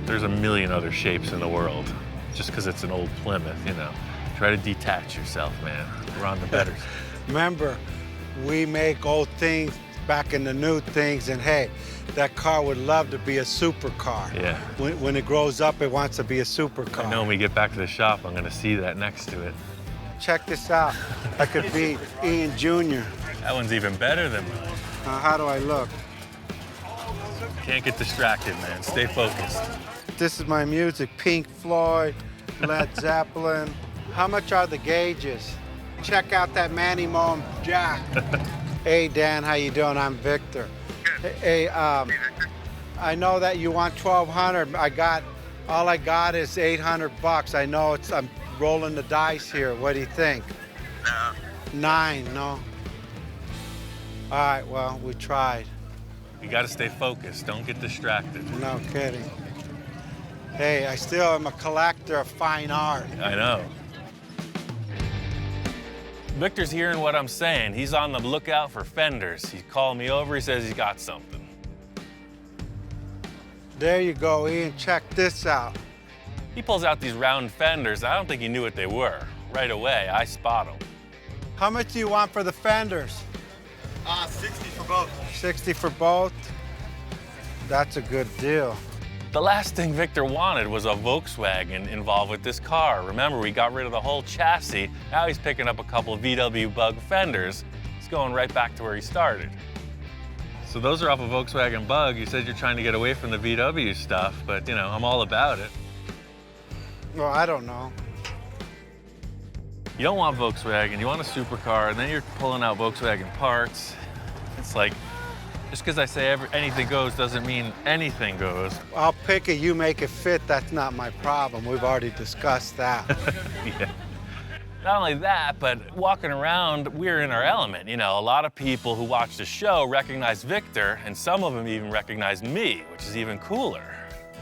There's a million other shapes in the world. Just because it's an old Plymouth, you know. Try to detach yourself, man. We're on the better. Remember, we make old things back in the new things, and hey, that car would love to be a supercar. Yeah. When it grows up, it wants to be a supercar. I know when we get back to the shop, I'm gonna see that next to it. Check this out. I could be Ian Jr. That one's even better than mine. How do I look? Can't get distracted, man. Stay focused. This is my music, Pink Floyd, Led Zeppelin. How much are the gauges? Check out that Manny Moen jack. Hey, Dan, how you doing? I'm Victor. Hey, I know that you want 1,200. All I got is 800 bucks. I know I'm rolling the dice here. What do you think? No. 9, no? All right, well, we tried. You gotta stay focused. Don't get distracted. No kidding. Hey, I still am a collector of fine art. I know. Victor's hearing what I'm saying. He's on the lookout for fenders. He called me over. He says he's got something. There you go, Ian. Check this out. He pulls out these round fenders. I don't think he knew what they were. Right away, I spot them. How much do you want for the fenders? 60 for both. 60 for both? That's a good deal. The last thing Victor wanted was a Volkswagen involved with this car. Remember, we got rid of the whole chassis. Now he's picking up a couple of VW Bug fenders. He's going right back to where he started. So those are off a Volkswagen Bug. You said you're trying to get away from the VW stuff, but you know, I'm all about it. Well, I don't know. You don't want Volkswagen, you want a supercar, and then you're pulling out Volkswagen parts. It's like, just because I say anything goes doesn't mean anything goes. I'll pick it, you make it fit. That's not my problem. We've already discussed that. Yeah. Not only that, but walking around, we're in our element. You know, a lot of people who watch the show recognize Victor, and some of them even recognize me, which is even cooler.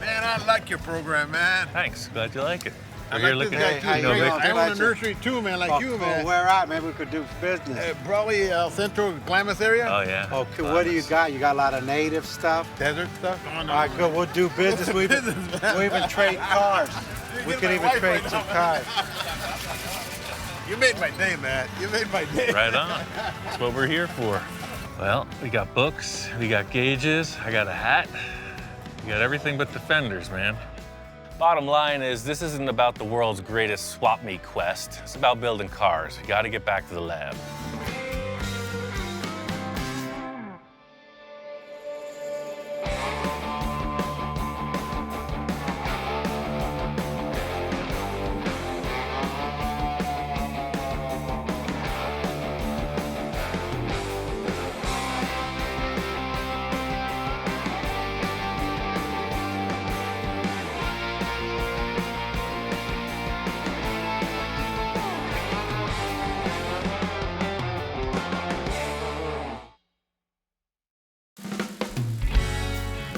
Man, I like your program, man. Thanks, glad you like it. I We're here like looking this at guy, you too. know, Hey, Victor. I own a nursery too, man, like you, man. Where at? Maybe we could do business. Probably Central Klamath area. Oh, yeah. Okay, what do you got? You got a lot of native stuff? Desert stuff. Oh, no. All right, good. We'll do business. We even trade cars. We get could my even wife trade right some now. cars. You made my day, man. You made my day. Right on. That's what we're here for. Well, we got books, we got gauges, I got a hat. We got everything but the fenders, man. Bottom line is, this isn't about the world's greatest swap meet quest. It's about building cars. You gotta get back to the lab.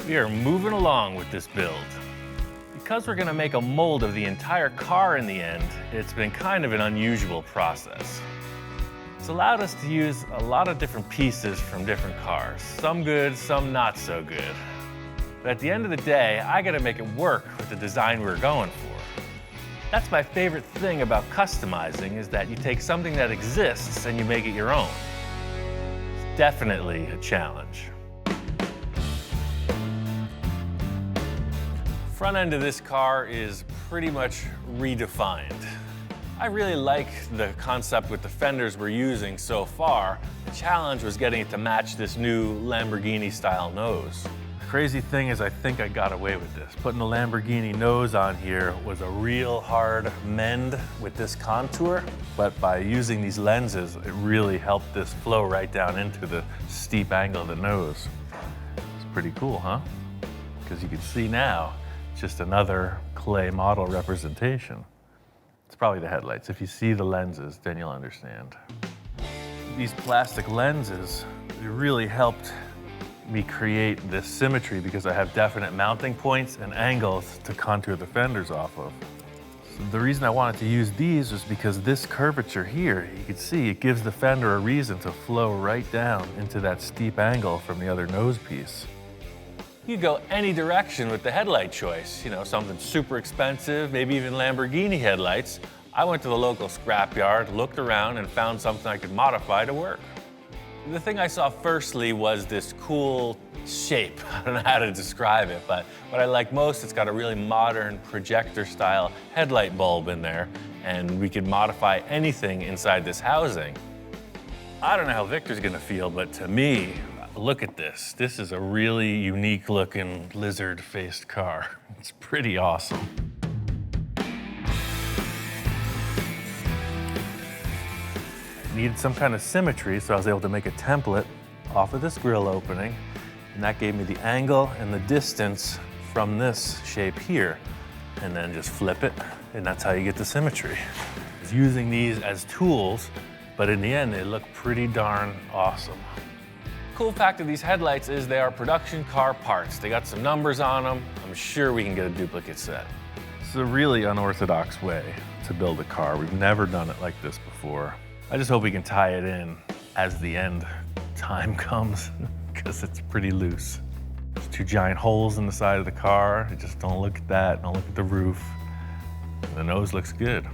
We are moving along with this build. Because we're gonna make a mold of the entire car in the end, it's been kind of an unusual process. It's allowed us to use a lot of different pieces from different cars. Some good, some not so good. But at the end of the day, I gotta make it work with the design we're going for. That's my favorite thing about customizing, is that you take something that exists and you make it your own. It's definitely a challenge. Front end of this car is pretty much redefined. I really like the concept with the fenders we're using so far. The challenge was getting it to match this new Lamborghini style nose. The crazy thing is I think I got away with this. Putting the Lamborghini nose on here was a real hard mend with this contour, but by using these lenses, it really helped this flow right down into the steep angle of the nose. It's pretty cool, huh? Because you can see now, just another clay model representation. It's probably the headlights. If you see the lenses, then you'll understand. These plastic lenses, they really helped me create this symmetry because I have definite mounting points and angles to contour the fenders off of. So the reason I wanted to use these was because this curvature here, you can see it gives the fender a reason to flow right down into that steep angle from the other nose piece. You could go any direction with the headlight choice, you know, something super expensive, maybe even Lamborghini headlights. I went to the local scrapyard, looked around, and found something I could modify to work. The thing I saw firstly was this cool shape. I don't know how to describe it, but what I like most, it's got a really modern projector-style headlight bulb in there, and we could modify anything inside this housing. I don't know how Victor's gonna feel, but to me, look at this. This is a really unique looking lizard-faced car. It's pretty awesome. Needed some kind of symmetry, so I was able to make a template off of this grill opening, and that gave me the angle and the distance from this shape here, and then just flip it, and that's how you get the symmetry. I was using these as tools, but in the end, they look pretty darn awesome. Cool fact of these headlights is they are production car parts. They got some numbers on them. I'm sure we can get a duplicate set. It's a really unorthodox way to build a car. We've never done it like this before. I just hope we can tie it in as the end time comes, because it's pretty loose. There's two giant holes in the side of the car. Just don't look at that, don't look at the roof. The nose looks good.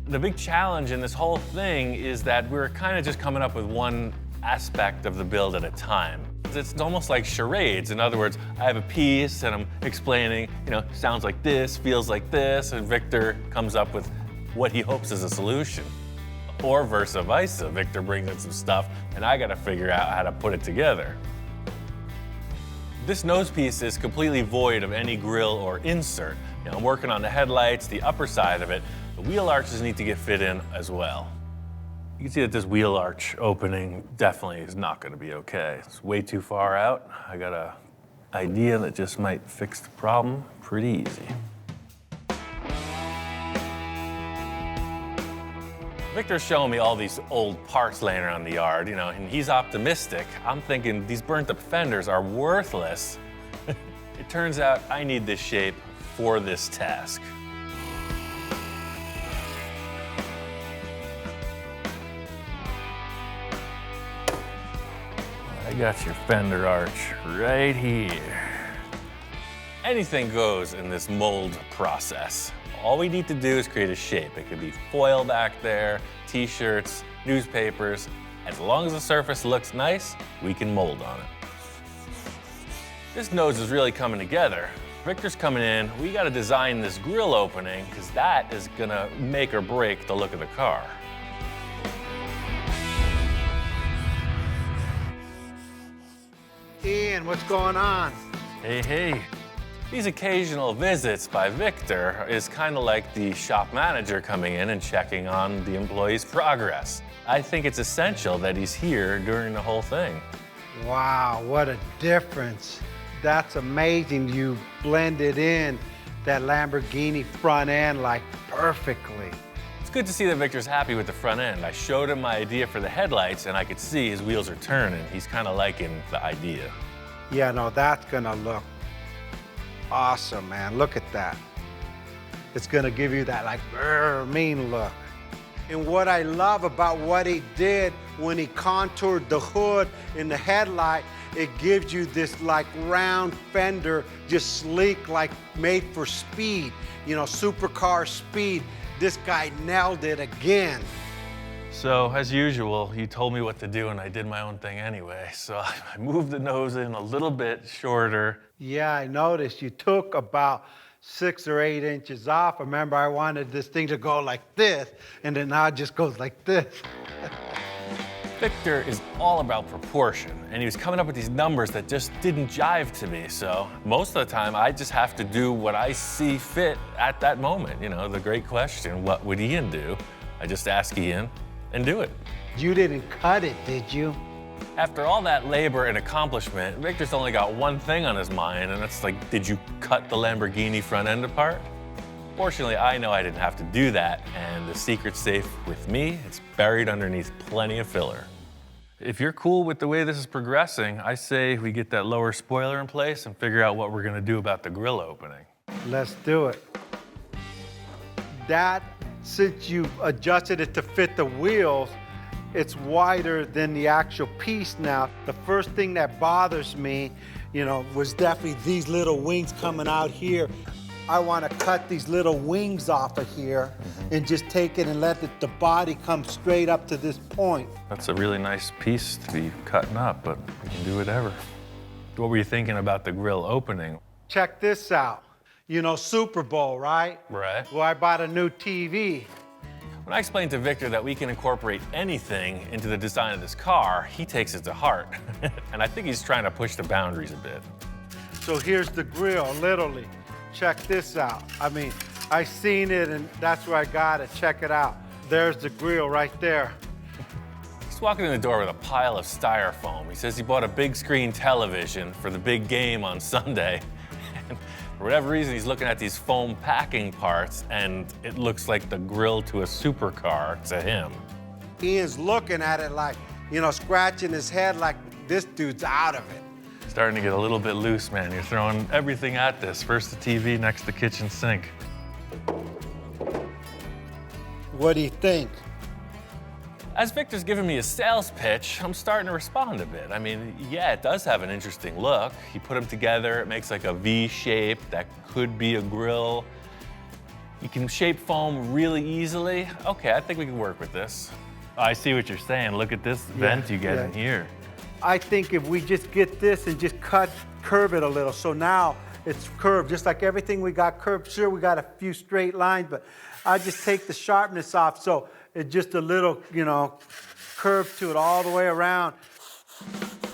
The big challenge in this whole thing is that we're kind of just coming up with one aspect of the build at a time. It's almost like charades. In other words, I have a piece and I'm explaining, you know, sounds like this, feels like this, and Victor comes up with what he hopes is a solution. Or versa versa. Victor brings in some stuff and I gotta figure out how to put it together. This nose piece is completely void of any grill or insert. You know, I'm working on the headlights, the upper side of it. The wheel arches need to get fit in as well. You can see that this wheel arch opening definitely is not gonna be okay. It's way too far out. I got an idea that just might fix the problem pretty easy. Victor's showing me all these old parts laying around the yard, you know, and he's optimistic. I'm thinking these burnt up fenders are worthless. It turns out I need this shape for this task. I got your fender arch right here. Anything goes in this mold process. All we need to do is create a shape. It could be foil back there, t-shirts, newspapers. As long as the surface looks nice, we can mold on it. This nose is really coming together. Victor's coming in. We gotta design this grill opening because that is gonna make or break the look of the car. Ian, what's going on? Hey, hey. These occasional visits by Victor is kind of like the shop manager coming in and checking on the employee's progress. I think it's essential that he's here during the whole thing. Wow, what a difference. That's amazing. You blended in that Lamborghini front end like perfectly. It's good to see that Victor's happy with the front end. I showed him my idea for the headlights and I could see his wheels are turning. He's kind of liking the idea. Yeah, no, that's gonna look awesome, man. Look at that. It's gonna give you that like mean look. And what I love about what he did when he contoured the hood in the headlight, it gives you this like round fender, just sleek, like made for speed, you know, supercar speed. This guy nailed it again. So, as usual, you told me what to do and I did my own thing anyway. So I moved the nose in a little bit shorter. Yeah, I noticed you took about 6 or 8 inches off. Remember, I wanted this thing to go like this, and then now it just goes like this. Victor is all about proportion, and he was coming up with these numbers that just didn't jive to me. So most of the time, I just have to do what I see fit at that moment. You know, the great question, what would Ian do? I just ask Ian and do it. You didn't cut it, did you? After all that labor and accomplishment, Victor's only got one thing on his mind, and it's like, did you cut the Lamborghini front end apart? Fortunately, I know I didn't have to do that, and the secret's safe with me. It's buried underneath plenty of filler. If you're cool with the way this is progressing, I say we get that lower spoiler in place and figure out what we're gonna do about the grill opening. Let's do it. that, since you've adjusted it to fit the wheels, it's wider than the actual piece now. The first thing that bothers me, you know, was definitely these little wings coming out here. I want to cut these little wings off of here and just take it and let the body come straight up to this point. That's a really nice piece to be cutting up, but we can do whatever. What were you thinking about the grill opening? Check this out. You know, Super Bowl, right? Right. Well, I bought a new TV. When I explained to Victor that we can incorporate anything into the design of this car, he takes it to heart. And I think he's trying to push the boundaries a bit. So here's the grill, literally. Check this out. I mean, I seen it and that's where I got it. Check it out. There's the grill right there. He's walking in the door with a pile of styrofoam. He says he bought a big screen television for the big game on Sunday. And for whatever reason, he's looking at these foam packing parts and it looks like the grill to a supercar to him. Ian's looking at it like, you know, scratching his head like this dude's out of it. Starting to get a little bit loose, man. You're throwing everything at this. First the TV, next the kitchen sink. What do you think? As Victor's giving me a sales pitch, I'm starting to respond a bit. I mean, yeah, it does have an interesting look. You put them together, it makes like a V shape that could be a grill. You can shape foam really easily. Okay, I think we can work with this. I see what you're saying. Look at this vent you get in here. I think if we just get this and just curve it a little, so now it's curved, just like everything we got curved. Sure, we got a few straight lines, but I just take the sharpness off, so it's just a little, you know, curve to it all the way around.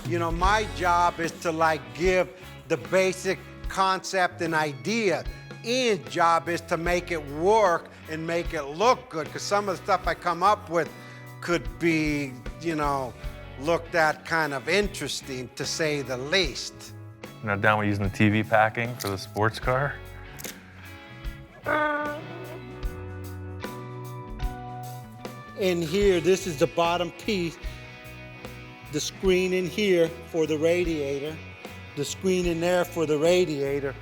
You know, my job is to like give the basic concept and idea. Ian's job is to make it work and make it look good, because some of the stuff I come up with could be, you know, looked at kind of interesting, to say the least. You're not down with using the TV packing for the sports car? In here, this is the bottom piece. The screen in here for the radiator. The screen in there for the radiator.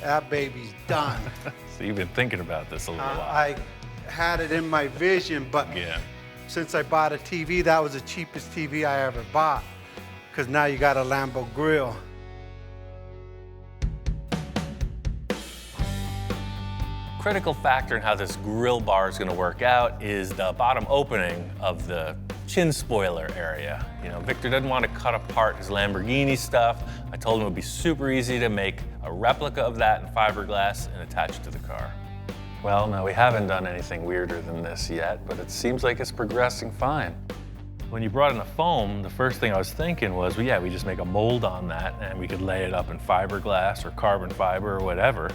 That baby's done. So you've been thinking about this a little while. I had it in my vision, but Yeah. since I bought a TV, that was the cheapest TV I ever bought, because now you got a Lambo grill. Critical factor in how this grill bar is going to work out is the bottom opening of the chin spoiler area. You know, Victor doesn't want to cut apart his Lamborghini stuff. I told him it would be super easy to make a replica of that in fiberglass and attach it to the car. Well, no, we haven't done anything weirder than this yet, but it seems like it's progressing fine. When you brought in the foam, the first thing I was thinking was, well, yeah, we just make a mold on that and we could lay it up in fiberglass or carbon fiber or whatever.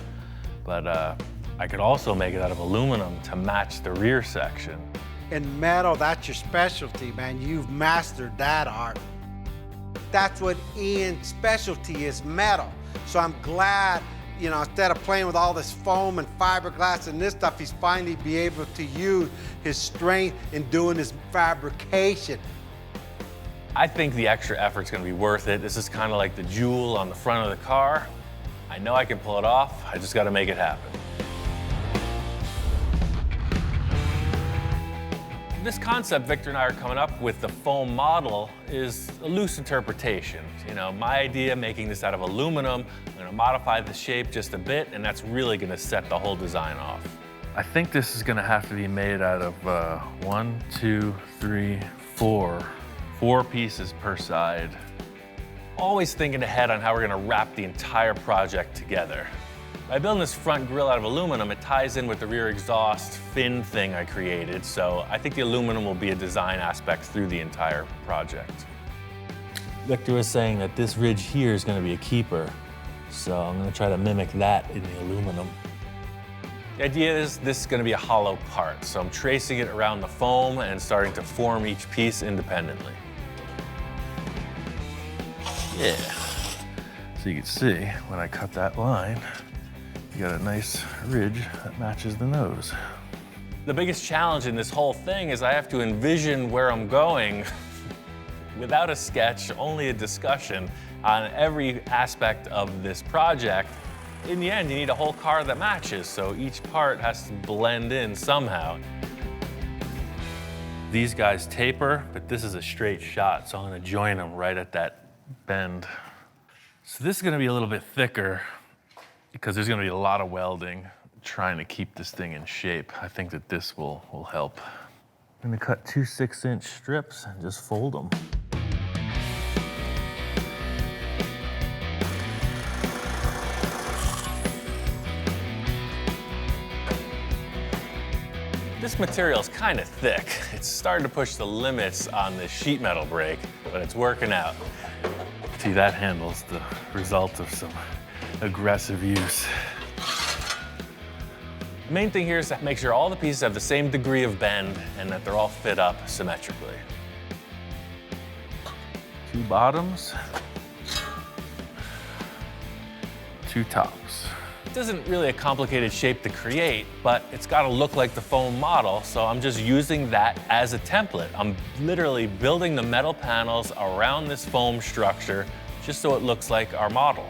But I could also make it out of aluminum to match the rear section. And metal, that's your specialty, man. You've mastered that art. That's what Ian's specialty is, metal. So I'm glad, you know, instead of playing with all this foam and fiberglass and this stuff, he's finally be able to use his strength in doing his fabrication. I think the extra effort's gonna be worth it. This is kind of like the jewel on the front of the car. I know I can pull it off, I just gotta make it happen. This concept Victor and I are coming up with, the foam model, is a loose interpretation. You know, my idea, making this out of aluminum, I'm gonna modify the shape just a bit, and that's really gonna set the whole design off. I think this is gonna have to be made out of 1, 2, 3, 4 pieces per side. Always thinking ahead on how we're gonna wrap the entire project together. By building this front grille out of aluminum, it ties in with the rear exhaust fin thing I created, so I think the aluminum will be a design aspect through the entire project. Victor was saying that this ridge here is gonna be a keeper, so I'm gonna try to mimic that in the aluminum. The idea is this is gonna be a hollow part, so I'm tracing it around the foam and starting to form each piece independently. Yeah. So you can see, when I cut that line, you got a nice ridge that matches the nose. The biggest challenge in this whole thing is I have to envision where I'm going without a sketch, only a discussion on every aspect of this project. In the end, you need a whole car that matches, so each part has to blend in somehow. These guys taper, but this is a straight shot, so I'm gonna join them right at that bend. So this is gonna be a little bit thicker because there's gonna be a lot of welding trying to keep this thing in shape. I think that this will help. I'm gonna cut 2 6-inch strips and just fold them. This material is kind of thick. It's starting to push the limits on the sheet metal brake, but it's working out. See, that handle's the result of some aggressive use. The main thing here is to make sure all the pieces have the same degree of bend and that they're all fit up symmetrically. 2 bottoms, 2 tops. It isn't really a complicated shape to create, but it's got to look like the foam model, so I'm just using that as a template. I'm literally building the metal panels around this foam structure just so it looks like our model.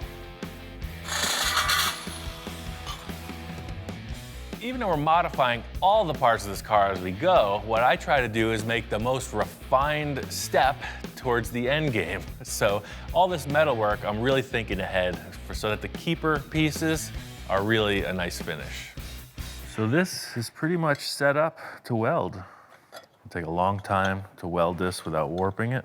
Even though we're modifying all the parts of this car as we go, what I try to do is make the most refined step towards the end game. So all this metal work, I'm really thinking ahead so that the keeper pieces are really a nice finish. So this is pretty much set up to weld. It'll take a long time to weld this without warping it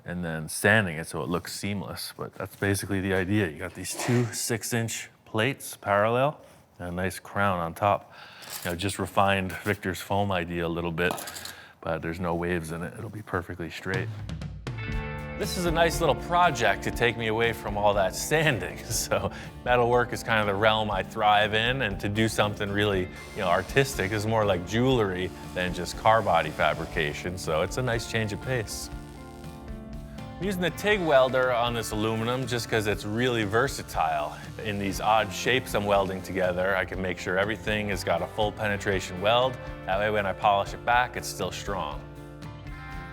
and then sanding it so it looks seamless. But that's basically the idea. You got these 2 6-inch plates parallel and a nice crown on top. You know, just refined Victor's foam idea a little bit, but there's no waves in it. It'll be perfectly straight. This is a nice little project to take me away from all that sanding. So metalwork is kind of the realm I thrive in, and to do something really, artistic is more like jewelry than just car body fabrication. So it's a nice change of pace. I'm using the TIG welder on this aluminum just because it's really versatile. In these odd shapes I'm welding together, I can make sure everything has got a full penetration weld. That way when I polish it back, it's still strong.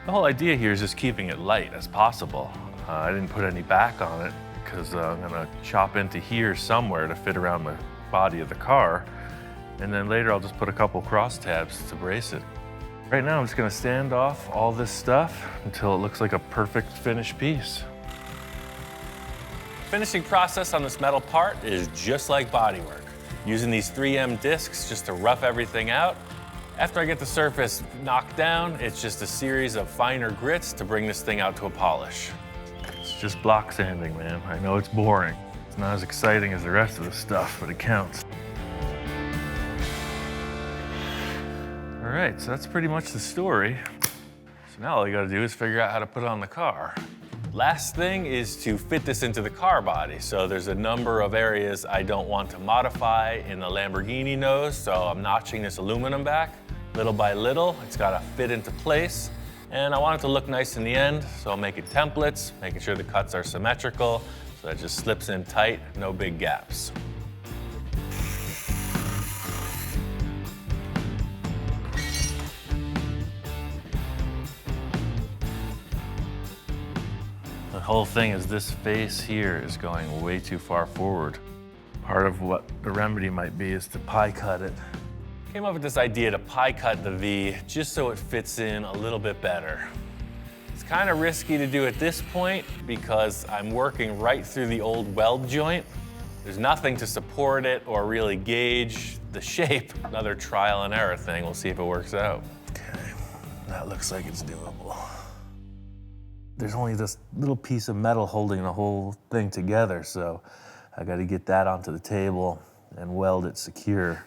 The whole idea here is just keeping it light as possible. I didn't put any back on it because I'm gonna chop into here somewhere to fit around the body of the car. And then later I'll just put a couple cross tabs to brace it. Right now I'm just gonna sand off all this stuff until it looks like a perfect finished piece. Finishing process on this metal part is just like bodywork. Using these 3M discs just to rough everything out. After I get the surface knocked down, it's just a series of finer grits to bring this thing out to a polish. It's just block sanding, man. I know it's boring. It's not as exciting as the rest of the stuff, but it counts. All right, so that's pretty much the story. So now all you gotta do is figure out how to put it on the car. Last thing is to fit this into the car body. So there's a number of areas I don't want to modify in the Lamborghini nose, so I'm notching this aluminum back. Little by little, it's gotta fit into place. And I want it to look nice in the end, so I'm making templates, making sure the cuts are symmetrical, so it just slips in tight, no big gaps. The whole thing is this face here is going way too far forward. Part of what the remedy might be is to pie cut it. Came up with this idea to pie cut the V just so it fits in a little bit better. It's kind of risky to do at this point because I'm working right through the old weld joint. There's nothing to support it or really gauge the shape. Another trial and error thing. We'll see if it works out. Okay, that looks like it's doable. There's only this little piece of metal holding the whole thing together, so I gotta get that onto the table and weld it secure.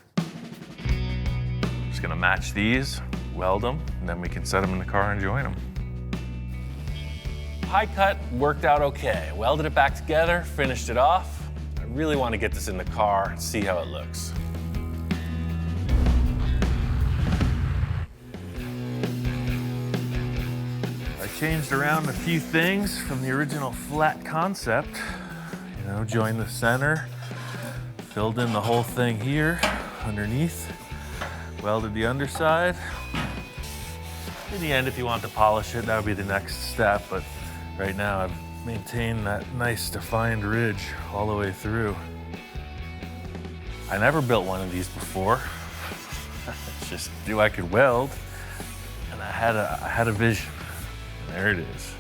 Just gonna match these, weld them, and then we can set them in the car and join them. Pie cut worked out okay. Welded it back together, finished it off. I really want to get this in the car and see how it looks. Changed around a few things from the original flat concept. Joined the center, filled in the whole thing here underneath, welded the underside. In the end, if you want to polish it, that would be the next step, but right now I've maintained that nice defined ridge all the way through. I never built one of these before. Just knew I could weld, and I had a vision. And there it is.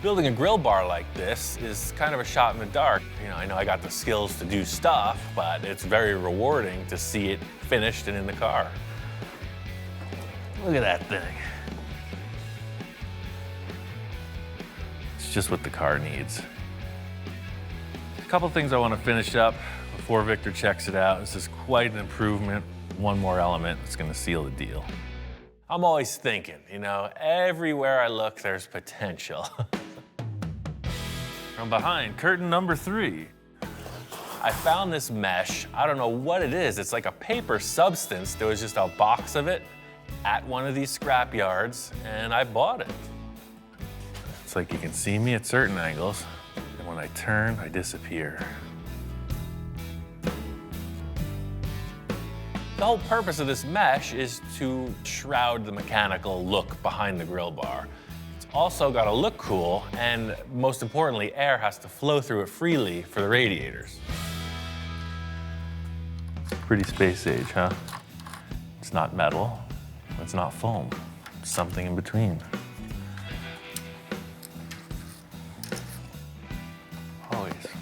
Building a grill bar like this is kind of a shot in the dark. You know, I know I got the skills to do stuff, but it's very rewarding to see it finished and in the car. Look at that thing. It's just what the car needs. A couple things I want to finish up before Victor checks it out. This is quite an improvement. One more element that's going to seal the deal. I'm always thinking, you know, everywhere I look, there's potential. From behind, curtain number 3. I found this mesh. I don't know what it is. It's like a paper substance. There was just a box of it at one of these scrap yards, and I bought it. It's like you can see me at certain angles, and when I turn, I disappear. The whole purpose of this mesh is to shroud the mechanical look behind the grill bar. It's also got to look cool, and most importantly, air has to flow through it freely for the radiators. Pretty space age, huh? It's not metal, it's not foam, it's something in between.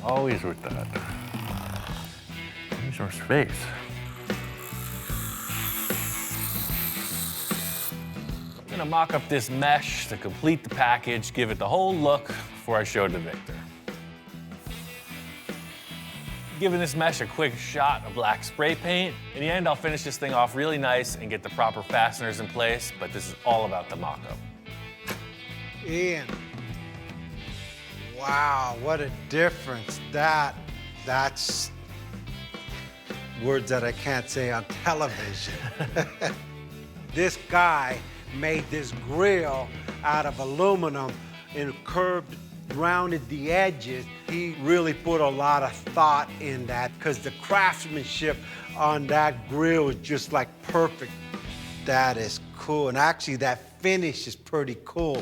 Always with that. Need some space. I'm gonna mock up this mesh to complete the package, give it the whole look before I show it to Victor. Giving this mesh a quick shot of black spray paint. In the end, I'll finish this thing off really nice and get the proper fasteners in place, but this is all about the mock-up. Ian, wow, what a difference. That's words that I can't say on television. This guy made this grill out of aluminum and curved, rounded the edges. He really put a lot of thought in that because the craftsmanship on that grill is just like perfect. That is cool. And actually that finish is pretty cool.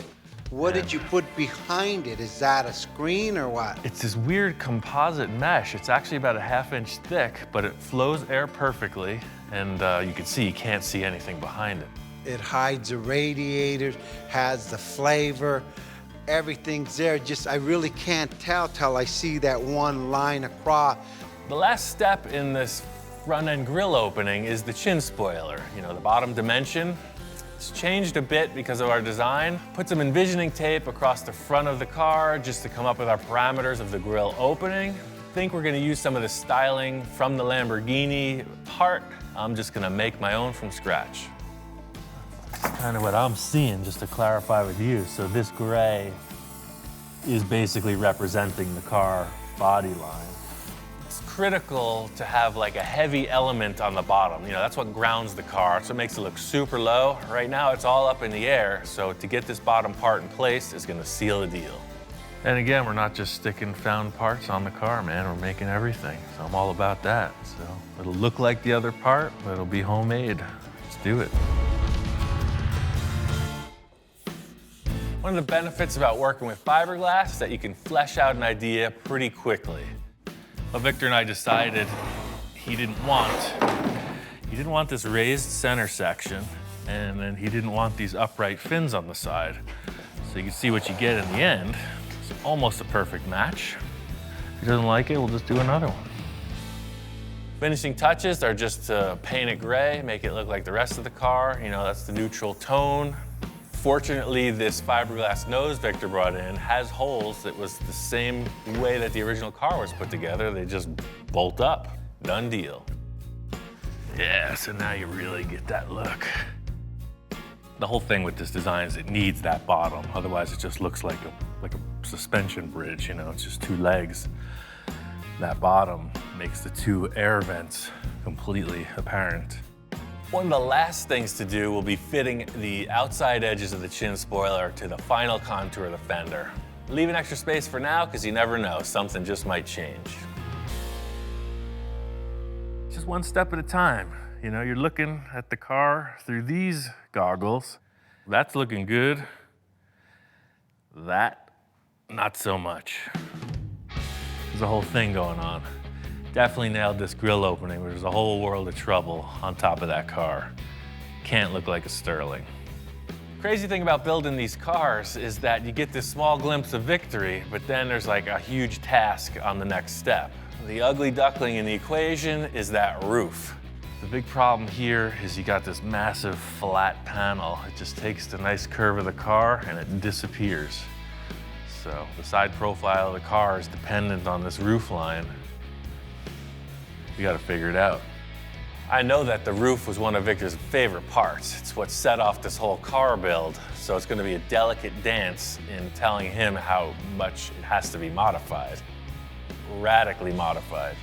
What did you put behind it? Is that a screen or what? It's this weird composite mesh. It's actually about a ½ inch thick, but it flows air perfectly. And you can see, you can't see anything behind it. It hides the radiators, has the flavor, everything's there. Just, I really can't tell till I see that one line across. The last step in this front end grill opening is the chin spoiler. You know, the bottom dimension. It's changed a bit because of our design. Put some envisioning tape across the front of the car just to come up with our parameters of the grill opening. I think we're gonna use some of the styling from the Lamborghini part. I'm just gonna make my own from scratch. That's kind of what I'm seeing, just to clarify with you. So this gray is basically representing the car body line. It's critical to have like a heavy element on the bottom. You know, that's what grounds the car, so it makes it look super low. Right now, it's all up in the air, so to get this bottom part in place is gonna seal the deal. And again, we're not just sticking found parts on the car, man. We're making everything, so I'm all about that. So it'll look like the other part, but it'll be homemade. Let's do it. One of the benefits about working with fiberglass is that you can flesh out an idea pretty quickly. But Victor and I decided he didn't want this raised center section, and then he didn't want these upright fins on the side. So you can see what you get in the end. It's almost a perfect match. If he doesn't like it, we'll just do another one. Finishing touches are just to paint it gray, make it look like the rest of the car. You know, that's the neutral tone. Fortunately, this fiberglass nose Victor brought in has holes that was the same way that the original car was put together. They just bolt up. Done deal. Yeah, so now you really get that look. The whole thing with this design is it needs that bottom. Otherwise, it just looks like a suspension bridge, you know, it's just two legs. That bottom makes the two air vents completely apparent. One of the last things to do will be fitting the outside edges of the chin spoiler to the final contour of the fender. Leaving extra space for now, because you never know, something just might change. Just one step at a time. You know, you're looking at the car through these goggles. That's looking good. That, not so much. There's a whole thing going on. Definitely nailed this grill opening. There's a whole world of trouble on top of that car. Can't look like a Sterling. Crazy thing about building these cars is that you get this small glimpse of victory, but then there's like a huge task on the next step. The ugly duckling in the equation is that roof. The big problem here is you got this massive flat panel. It just takes the nice curve of the car and it disappears. So the side profile of the car is dependent on this roof line. We gotta figure it out. I know that the roof was one of Victor's favorite parts. It's what set off this whole car build. So it's gonna be a delicate dance in telling him how much it has to be modified. Radically modified.